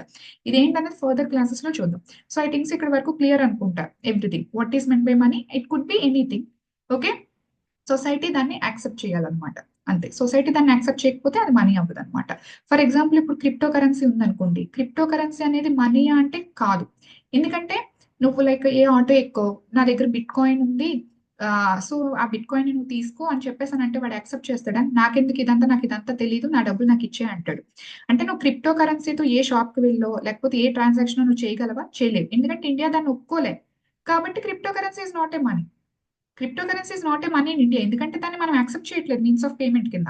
ఇదేంటనేది ఫర్దర్ క్లాసెస్ లో చూద్దాం. సో ఐ థింక్స్ ఇక్కడ వరకు క్లియర్ అనుకుంటా everything. What is meant by money? It could be anything. Okay. Society దాన్ని యాక్సెప్ట్ చేయాలన్నమాట. అంతే. సొసైటీ దాన్ని యాక్సెప్ట్ చేయకపోతే అది మనీ అవ్వదు అనమాట. ఫర్ ఎగ్జాంపుల్ ఇప్పుడు క్రిప్టో కరెన్సీ ఉందనుకోండి. క్రిప్టో కరెన్సీ అనేది మనీ అంటే కాదు. ఎందుకంటే నువ్వు లైక్ ఏ ఆటో ఎక్కో నా దగ్గర బిట్ కాయిన్ ఉంది. సో ఆ బిట్ కాయిన్ నువ్వు తీసుకో అని చెప్పేసానంటే వాడు యాక్సెప్ట్ చేస్తాడా? నాకు ఇదంతా తెలియదు. నా డబ్బులు నాకు ఇచ్చే అంటాడు. అంటే నువ్వు క్రిప్టో కరెన్సీతో ఏ షాప్ కి వెళ్ళో లేకపోతే ఏ ట్రాన్సాక్షన్ నువ్వు చేయగలవా? చేయలేవు. ఎందుకంటే ఇండియా దాన్ని ఒప్పుకోలే. కాబట్టి crypto currency is not a money. Crypto currency is not a money in India. ఎందుకంటే దాన్ని మనం యాక్సెప్ట్ చేయట్లేదు మీన్స్ ఆఫ్ పేమెంట్ కింద.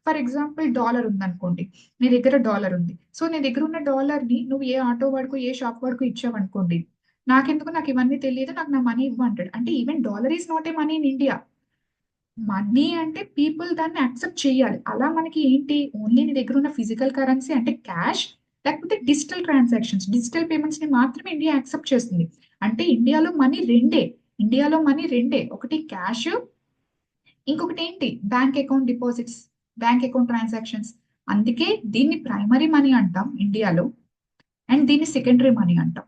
ఫర్ ఎగ్జాంపుల్ డాలర్ ఉందనుకోండి. నీ దగ్గర డాలర్ ఉంది. సో నీ దగ్గర ఉన్న డాలర్ ని నువ్వు ఏ ఆటో వాడుకో ఏ షాప్ వాడుకో ఇచ్చావనుకోండి. నాకు ఇవన్నీ తెలియదు. నాకు నా మనీ ఇవ్వు అంటాడు. అంటే even dollar is not A money in India. Money అంటే పీపుల్ దాన్ని యాక్సెప్ట్ చేయాలి. అలా మనకి ఏంటి ఓన్లీ నీ దగ్గర ఉన్న ఫిజికల్ కరెన్సీ అంటే క్యాష్ లేకపోతే డిజిటల్ ట్రాన్సాక్షన్స్ డిజిటల్ పేమెంట్స్ ని మాత్రమే ఇండియా యాక్సెప్ట్ చేస్తుంది. అంటే ఇండియాలో మనీ రెండే ఒకటి క్యాష్, ఇంకొకటి ఏంటి bank account deposits, bank account transactions. అందుకే దీన్ని ప్రైమరీ మనీ అంటాం ఇండియాలో అండ్ దీన్ని సెకండరీ మనీ అంటాం.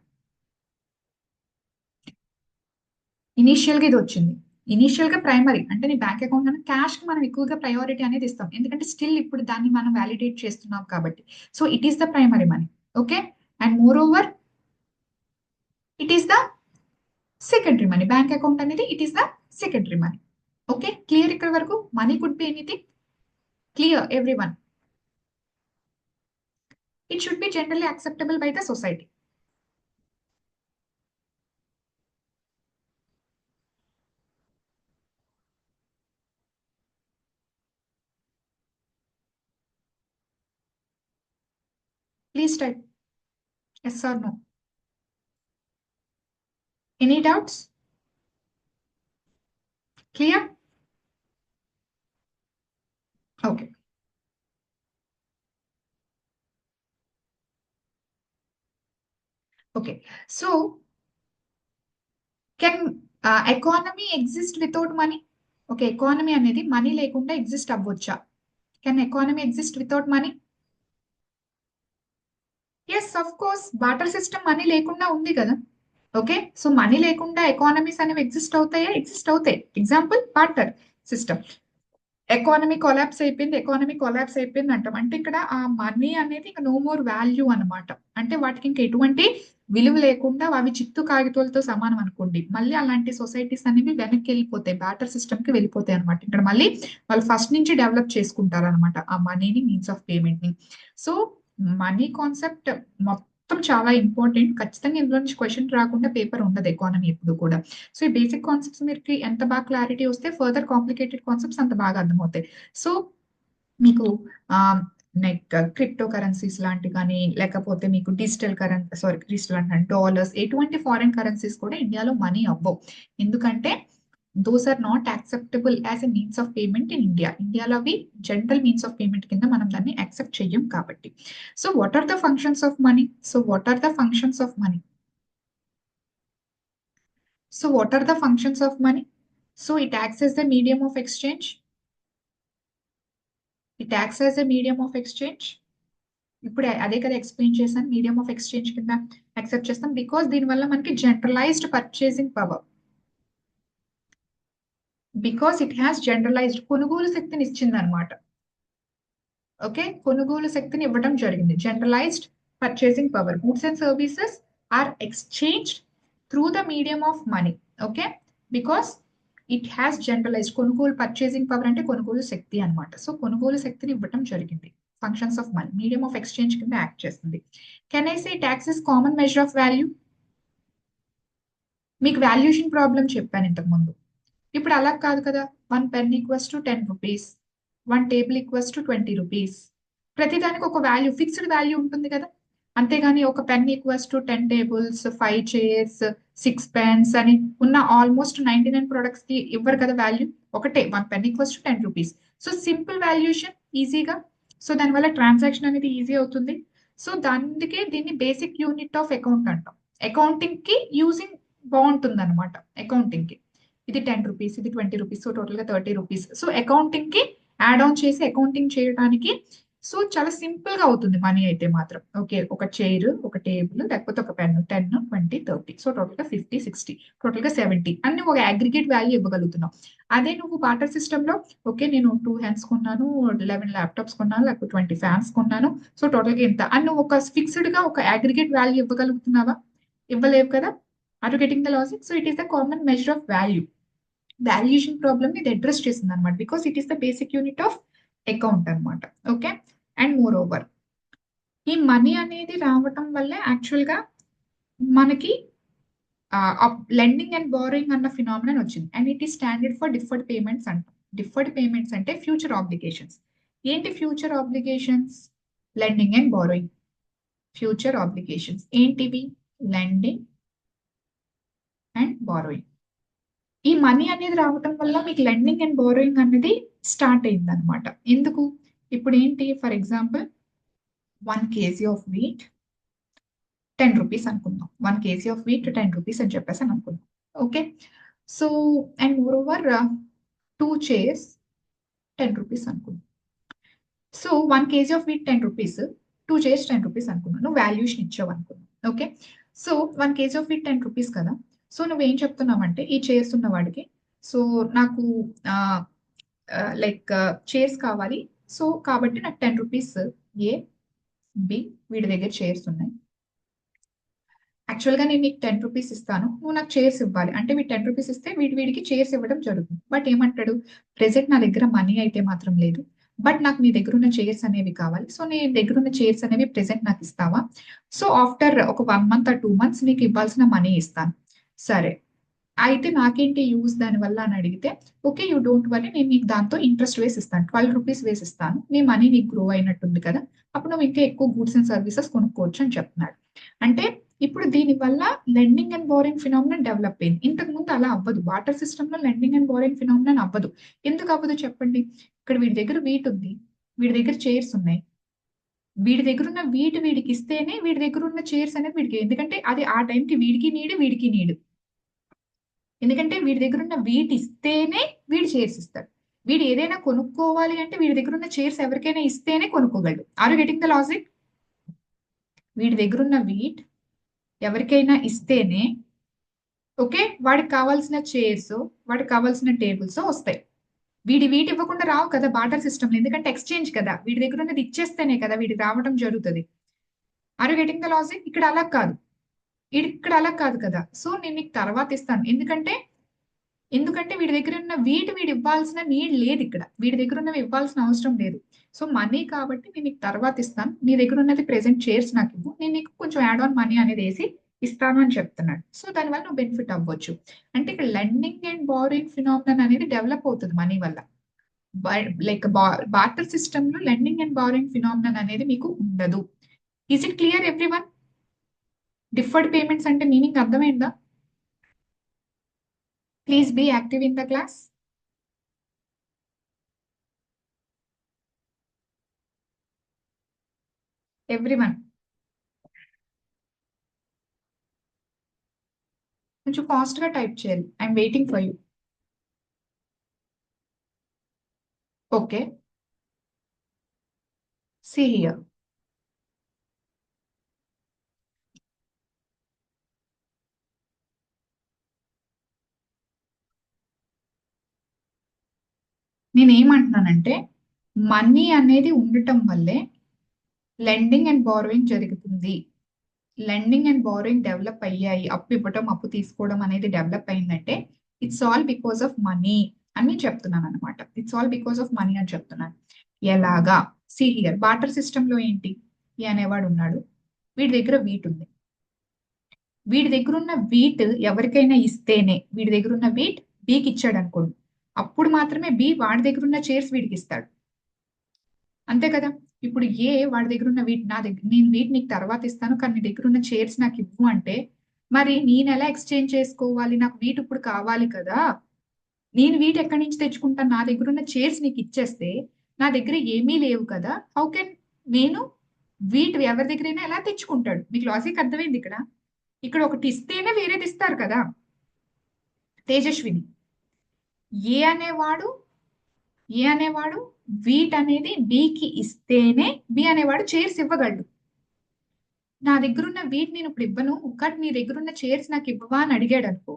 ఇనీషియల్ గా ఇది వచ్చింది. ఇనీషియల్ గా ప్రైమరీ అంటే నీ బ్యాంక్ అకౌంట్ కన్నా క్యాష్ కి మనం ఎక్కువగా ప్రయారిటీ అనేది ఇస్తాం. ఎందుకంటే స్టిల్ ఇప్పుడు దాన్ని మనం వ్యాలిడేట్ చేస్తున్నాం కాబట్టి. So it is the primary money. Okay. And moreover it is the secondary money. Bank account అనేది it is the secondary money. Okay clear ఇక్కడ వరకు? Money could be anything. Clear everyone. It should be generally acceptable by the society. Please type yes or no. Any doubts? Clear? Okay. Okay. So, can economy exist without money? Okay, economy అనేది money లేకుండా exist అవ్వొచ్చా? Can economy exist without money? Yes of course barter system money లేకుండా ఉంది కదా. Okay so money లేకుండా economies అనేవి exist అవుతాయా? Exist అవుతాయి. Example barter system. Economy collapse అయిపోయింది అంటాం. అంటే ఇక్కడ ఆ మనీ అనేది ఇంకా నో మోర్ వాల్యూ అనమాట. అంటే వాటికి ఇంకా ఎటువంటి విలువ లేకుండా అవి చిత్తు కాగితాలతో సమానం అనుకోండి. మళ్ళీ అలాంటి సొసైటీస్ అనేవి వెనక్కి వెళ్ళిపోతాయి. బ్యాటర్ సిస్టమ్ కి వెళ్ళిపోతాయి అనమాట. ఇక్కడ మళ్ళీ వాళ్ళు ఫస్ట్ నుంచి డెవలప్ చేసుకుంటారు అనమాట ఆ మనీని మీన్స్ ఆఫ్ పేమెంట్ ని. సో మనీ కాన్సెప్ట్ మొత్తం చాలా ఇంపార్టెంట్. ఖచ్చితంగా ఇందులో నుంచి క్వశ్చన్ రాకుండా పేపర్ ఉండదు ఎకానమీ ఎప్పుడు కూడా. సో ఈ బేసిక్ కాన్సెప్ట్స్ మీకు ఎంత బాగా క్లారిటీ వస్తే ఫర్దర్ కాంప్లికేటెడ్ కాన్సెప్ట్స్ అంత బాగా అర్థమవుతాయి. సో మీకు లైక్ క్రిప్టో కరెన్సీస్ లాంటి కానీ లేకపోతే మీకు డిజిటల్ అంటే డాలర్స్ ఎటువంటి ఫారిన్ కరెన్సీస్ కూడా ఇండియాలో మనీ అవ్వవు. ఎందుకంటే those are not acceptable as a means of payment in India. ఇండియాలో అవి జనరల్ మీన్స్ ఆఫ్ పేమెంట్ కింద మనం దాన్ని యాక్సెప్ట్ చెయ్యం కాబట్టి. So what are the functions of money? So what are the functions of money? So it acts as the medium of exchange. It acts as a medium of exchange. ఇప్పుడు అదే కదా explain చేశాను, medium of exchange కింద accept చేస్తాం because దీనివల్ల మనకి generalised purchasing power, because it has generalised కొనుగోలు శక్తిని ఇచ్చింది అనమాట. ఓకే, కొనుగోలు శక్తిని ఇవ్వడం జరిగింది. Generalised purchasing power. Goods and services are exchanged through the medium of money. Okay, because it has generalised. కొనుగోలు పర్చేసింగ్ పవర్ అంటే కొనుగోలు శక్తి అనమాట. సో కొనుగోలు శక్తిని ఇవ్వడం జరిగింది. Functions of money medium of exchange కింద యాక్ట్ చేస్తుంది. Can I say tax is common measure of value? మీకు వాల్యుయేషన్ ప్రాబ్లం చెప్పాను ఇంతకు ముందు. ఇప్పుడు అలా కాదు కదా. 1 pen equals to 10 rupees, 1 table equals to 20 rupees. ప్రతిదానికి ఒక వాల్యూ, ఫిక్స్డ్ వాల్యూ ఉంటుంది కదా. అంతేగాని ఒక pen equals to 10 tables, 5 chairs, 6 pens అని ఉన్న ఆల్మోస్ట్ 99 ప్రొడక్ట్స్ కి ఇవ్వరు కదా వాల్యూ. ఒకటే 1 pen equals to 10 rupees. So simple valuation ఈజీగా. సో దానివల్ల ట్రాన్సాక్షన్ అనేది ఈజీ అవుతుంది. సో దానికే దీన్ని బేసిక్ యూనిట్ ఆఫ్ అకౌంట్ అంటాం. అకౌంటింగ్ కి యూజింగ్ బాగుంటుంది అనమాట. అకౌంటింగ్ కి ఇది 10 రూపీస్, ఇది 20 రూపీస్, సో టోటల్ గా 30 రూపీస్. సో అకౌంటింగ్ కి యాడ్ ఆన్ చేసి అకౌంటింగ్ చేయడానికి సో చాలా సింపుల్ గా అవుతుంది మనీ అయితే మాత్రం. ఓకే, ఒక చైర్, ఒక టేబుల్, లేకపోతే ఒక పెన్, 10, 20, 30, సో టోటల్ గా 50, 60, టోటల్ గా 70 అన్ని ఒక అగ్రిగేట్ వాల్యూ ఇవ్వగలుగుతున్నాం. అదే నువ్వు బాటర్ సిస్టమ్ లో ఓకే నేను 2 హ్యాండ్స్ కొన్నాను, 11 ల్యాప్టాప్స్ కొన్నాను, లేకపోతే 20 ఫ్యాన్స్ కొన్నాను, సో టోటల్ గా ఇంత అని ఒక ఫిక్స్డ్ గా ఒక అగ్రిగేట్ వాల్యూ ఇవ్వగలుగుతున్నావా? ఇవ్వలేవు కదా. Are you getting the logic? So it is the common measure of value. Valuation problem ఇది అడ్రస్ చేసింది అనమాట, because it is the basic unit of account అనమాట. ఓకే, అండ్ మోర్ ఓవర్ ఈ మనీ అనేది రావటం వల్లే యాక్చువల్ గా మనకి లెండింగ్ అండ్ బారోయింగ్ అన్న ఫినామినన్ వచ్చింది. And it is standard for deferred payments అంటాం. డిఫర్డ్ పేమెంట్స్ అంటే ఫ్యూచర్ ఆబ్లిగేషన్స్. ఏంటి future obligations? Lending and borrowing. Future obligations ఏంటివి? Lending and borrowing. ఈ మనీ అనేది రావటం వల్ల మీకు లెండింగ్ అండ్ బోరోయింగ్ అనేది స్టార్ట్ అయింది అనమాట. ఎందుకు? ఇప్పుడు ఏంటి, for example 1 kg of wheat 10 rupees అనుకుందాం. 1 కేజీ ఆఫ్ వీట్ 10 రూపీస్ అని చెప్పేసి అని అనుకుందాం. Okay, so and moreover 2 chairs 10 rupees అనుకుందాం. So 1 kg of wheat 10 rupees, 2 chairs 10 rupees అనుకున్నాను. నువ్వు వాల్యుయేషన్ ఇచ్చావు అనుకున్నావు. Okay, so 1 kg of wheat 10 rupees కదా. సో నువ్వేం చెప్తున్నావంటే ఈ చైర్స్ ఉన్న వాడికి, సో నాకు లైక్ చైర్స్ కావాలి, సో కాబట్టి నాకు 10 రూపీస్. ఏ బి వీడి దగ్గర చైర్స్ ఉన్నాయి. యాక్చువల్ గా నేను నీకు 10 రూపీస్ ఇస్తాను, నువ్వు నాకు చైర్స్ ఇవ్వాలి అంటే వీడు 10 రూపీస్ ఇస్తే వీడికి చైర్స్ ఇవ్వడం జరుగుతుంది. బట్ ఏమంటాడు, ప్రెసెంట్ నా దగ్గర మనీ అయితే మాత్రం లేదు, బట్ నాకు నీ దగ్గర ఉన్న చైర్స్ అనేవి కావాలి, సో నీ దగ్గర ఉన్న చైర్స్ అనేవి ప్రెసెంట్ నాకు ఇస్తావా? సో ఆఫ్టర్ ఒక 1 మంత్ ఆ 2 మంత్స్ నీకు ఇవ్వాల్సిన మనీ ఇస్తాను. సరే, అయితే నాకేంటి యూజ్ దానివల్ల అని అడిగితే, ఓకే యూ డోంట్ వరీ, నేను నీకు దాంతో ఇంట్రెస్ట్ వేసి ఇస్తాను, 12 రూపీస్ వేసి ఇస్తాను, నీ మనీ నీకు గ్రో అయినట్టుంది కదా, అప్పుడు నువ్వు ఇంకా ఎక్కువ గూడ్స్ అండ్ సర్వీసెస్ కొనుక్కోవచ్చు అని చెప్తున్నాడు. అంటే ఇప్పుడు దీనివల్ల lending and boring phenomenon develop అయింది. ఇంతకు ముందు అలా అవ్వదు. వాటర్ సిస్టమ్ లో లెండింగ్ అండ్ బోరింగ్ ఫినామినన్ అవ్వదు. ఎందుకు అవ్వదు చెప్పండి? ఇక్కడ వీడి దగ్గర వీట్ ఉంది, వీడి దగ్గర చైర్స్ ఉన్నాయి, వీడి దగ్గర ఉన్న వీడికి ఇస్తేనే వీడి దగ్గర ఉన్న చైర్స్ అనేది వీడికి, ఎందుకంటే అది ఆ టైంకి వీడికి నీడు. ఎందుకంటే వీడి దగ్గర ఉన్న వీటి ఇస్తేనే వీడు చైర్స్ ఇస్తాడు. వీడు ఏదైనా కొనుక్కోవాలి అంటే వీడి దగ్గర ఉన్న చైర్స్ ఎవరికైనా ఇస్తేనే కొనుక్కోగలడు. Are you getting the logic? వీడి దగ్గర ఉన్న వీట్ ఎవరికైనా ఇస్తేనే ఓకే వాడికి కావాల్సిన చైర్స్, వాడికి కావాల్సిన టేబుల్స్ వస్తాయి. వీటి ఇవ్వకుండా రావు కదా బాటర్ సిస్టమ్, ఎందుకంటే ఎక్స్చేంజ్ కదా, వీడి దగ్గర ఉన్నది ఇచ్చేస్తేనే కదా వీడికి రావడం జరుగుతుంది. Are you getting the logic? ఇక్కడ అలా కాదు, ఇక్కడ అలా కాదు కదా. సో నేను నీకు తర్వాత ఇస్తాను, ఎందుకంటే వీడి దగ్గర ఉన్న వీడు ఇవ్వాల్సిన నీడ్ లేదు, ఇక్కడ వీడి దగ్గర ఉన్నవి ఇవ్వాల్సిన అవసరం లేదు. సో మనీ కాబట్టి నేను నీకు తర్వాత ఇస్తాను, నీ దగ్గర ఉన్నది ప్రెసెంట్ చైర్స్ నాకు ఇవ్వు, నేను నీకు కొంచెం యాడ్ ఆన్ మనీ అనేది వేసి ఇస్తాను అని చెప్తున్నాడు. సో దానివల్ల నువ్వు బెనిఫిట్ అవ్వచ్చు. అంటే ఇక్కడ లెండింగ్ అండ్ బారోయింగ్ ఫినామినన్ అనేది డెవలప్ అవుతుంది మనీ వల్ల. లైక్ బార్టర్ సిస్టమ్ లో లెండింగ్ అండ్ బారోయింగ్ ఫినామినన్ అనేది మీకు ఉండదు. Is it clear everyone? Deferred payments అంటే మీనింగ్ అర్థమైందా? Please be active in the class. Everyone. కొంచెం ఫాస్ట్ గా టైప్ చేయాలి. I'm waiting for you. Okay, see here. నేనేమంటున్నానంటే మనీ అనేది ఉండటం వల్లే లెండింగ్ అండ్ బారోయింగ్ జరుగుతుంది. లెండింగ్ అండ్ బారోయింగ్ డెవలప్ అయ్యాయి, అప్పు ఇవ్వటం అప్పు తీసుకోవడం అనేది డెవలప్ అయిందంటే it's all because of money అని చెప్తున్నాను అనమాట. It's all because of money అని చెప్తున్నాను. ఎలాగా? సి హియర్, బాటర్ సిస్టమ్ లో ఏంటి? ఈ అనేవాడు ఉన్నాడు, వీడి దగ్గర వీట్ ఉంది. వీడి దగ్గర ఉన్న వీట్ ఎవరికైనా ఇస్తేనే, వీడి దగ్గర ఉన్న వీట్ బీకి ఇచ్చాడు అనుకోండి, అప్పుడు మాత్రమే బి వాడి దగ్గర ఉన్న షేర్స్ వీడికి ఇస్తాడు. అంతే కదా? ఇప్పుడు ఏ వాడి దగ్గర ఉన్న వీట్ నా దగ్గర, నేను వీట్ నీకు తర్వాత ఇస్తాను కానీ నీ దగ్గర ఉన్న షేర్స్ నాకు ఇవ్వు అంటే, మరి నేను ఎలా ఎక్స్చేంజ్ చేసుకోవాలి? నాకు వీట్ ఇప్పుడు కావాలి కదా. నేను వీట్ ఎక్కడి నుంచి తెచ్చుకుంటాను? నా దగ్గర ఉన్న షేర్స్ నీకు ఇచ్చేస్తే నా దగ్గర ఏమీ లేవు కదా. హౌ కెన్ నేను వీట్ ఎవరి దగ్గరైనా ఎలా తెచ్చుకుంటాడు? మీకు లాజిక్ అర్థమైంది ఇక్కడ? ఇక్కడ ఒకటి ఇస్తేనే వేరేది ఇస్తారు కదా. తేజస్విని, ఏ అనేవాడు ఏ అనేవాడు వీట్ అనేది బికి ఇస్తేనే బి అనేవాడు చైర్స్ ఇవ్వగలడు. నా దగ్గర ఉన్న వీట్ నేను ఇప్పుడు ఇవ్వను, కానీ నీ దగ్గర ఉన్న చైర్స్ నాకు ఇవ్వవా అని అడిగాడు అనుకో,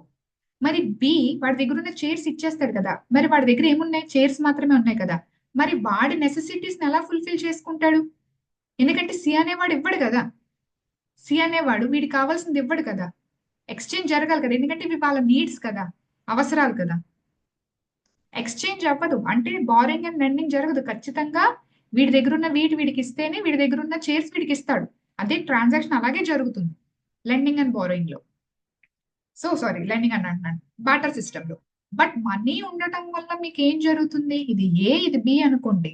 మరి బి వాడి దగ్గర ఉన్న చైర్స్ ఇచ్చేస్తాడు కదా. మరి వాడి దగ్గర ఏమున్నాయి? చైర్స్ మాత్రమే ఉన్నాయి కదా. మరి వాడి నెసెసిటీస్ ఎలా ఫుల్ఫిల్ చేసుకుంటాడు? ఎందుకంటే సి అనేవాడు ఇవ్వడు కదా. సి అనేవాడు వీడికి కావాల్సింది ఇవ్వడు కదా. ఎక్స్చేంజ్ జరగాలి కదా, ఎందుకంటే ఇవి వాళ్ళ నీడ్స్ కదా, అవసరాలు కదా. ఎక్స్చేంజ్ అవ్వదు అంటే బారింగ్ అండ్ లెండింగ్ జరగదు. ఖచ్చితంగా వీడి దగ్గర ఉన్న వీడికి ఇస్తేనే వీడి దగ్గర ఉన్న చైర్స్ వీడికి ఇస్తాడు. అదే ట్రాన్సాక్షన్ అలాగే జరుగుతుంది లెండింగ్ అండ్ బారోయింగ్ లో. సో సారీ, లెండింగ్ అని అంటున్నాను, బాటర్ సిస్టమ్ లో. బట్ మనీ ఉండటం వల్ల మీకు ఏం జరుగుతుంది? ఇది ఏ ఇది బి అనుకోండి.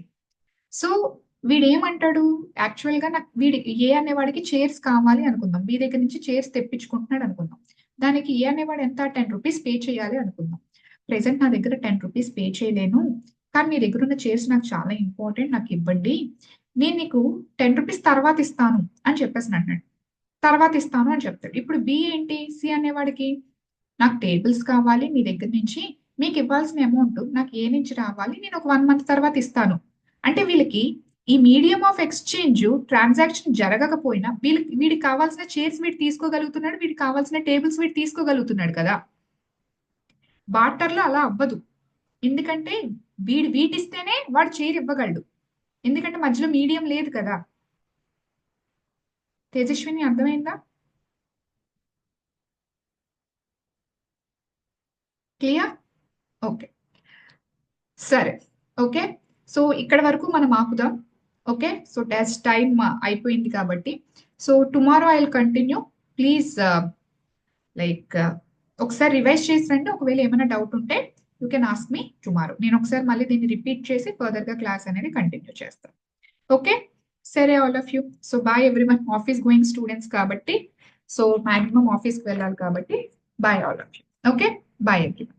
సో వీడు ఏమంటాడు? యాక్చువల్ గా నాకు వీడి ఏ అనేవాడికి చైర్స్ కావాలి అనుకుందాం, బి దగ్గర నుంచి చైర్స్ తెప్పించుకుంటున్నాడు అనుకుందాం. దానికి ఏ అనేవాడు ఎంత 10 రూపీస్ పే చేయాలి అనుకుందాం. ప్రెసెంట్ నా దగ్గర 10 రూపీస్ పే చేయలేను, కానీ మీ దగ్గర ఉన్న చైర్స్ నాకు చాలా ఇంపార్టెంట్, నాకు ఇవ్వండి, నేను నీకు 10 రూపీస్ తర్వాత ఇస్తాను అని చెప్పేసి అంటున్నాడు. తర్వాత ఇస్తాను అని చెప్తాడు. ఇప్పుడు బి ఏంటి? సి అనేవాడికి నాకు టేబుల్స్ కావాలి మీ దగ్గర నుంచి, మీకు ఇవ్వాల్సిన అమౌంట్ నాకు ఏ నుంచి రావాలి, నేను ఒక 1 మంత్ తర్వాత ఇస్తాను అంటే, వీళ్ళకి ఈ మీడియం ఆఫ్ ఎక్స్చేంజ్ ట్రాన్సాక్షన్ జరగకపోయినా వీడికి కావాల్సిన చైర్స్ వీడు తీసుకోగలుగుతున్నాడు, వీడికి కావాల్సిన టేబుల్స్ వీడు తీసుకోగలుగుతున్నాడు కదా. బార్టర్ లో అలా అవ్వదు, ఎందుకంటే వీటిస్తేనే వాడు చైర్ ఇవ్వగలడు, ఎందుకంటే మధ్యలో మీడియం లేదు కదా. తేజస్విని అర్థమైందా? క్లియర్? ఓకే, సరే. ఓకే, సో ఇక్కడ వరకు మనం ఆపుదాం. ఓకే, సో టెస్ట్ టైం అయిపోయింది కాబట్టి, so tomorrow I will continue. Please like ఒకసారి రివైజ్ చేసి రండి. ఒకవేళ ఏమైనా డౌట్ ఉంటే you can ask me tomorrow. నేను ఒకసారి మళ్ళీ దీన్ని రిపీట్ చేసి ఫర్దర్ గా క్లాస్ అనేది కంటిన్యూ చేస్తాను. ఓకే, సరే all of you. So bye everyone. Office going students కాబట్టి, సో మాక్సిమం ఆఫీస్కి వెళ్ళాలి కాబట్టి bye all of you. Okay, bye everyone.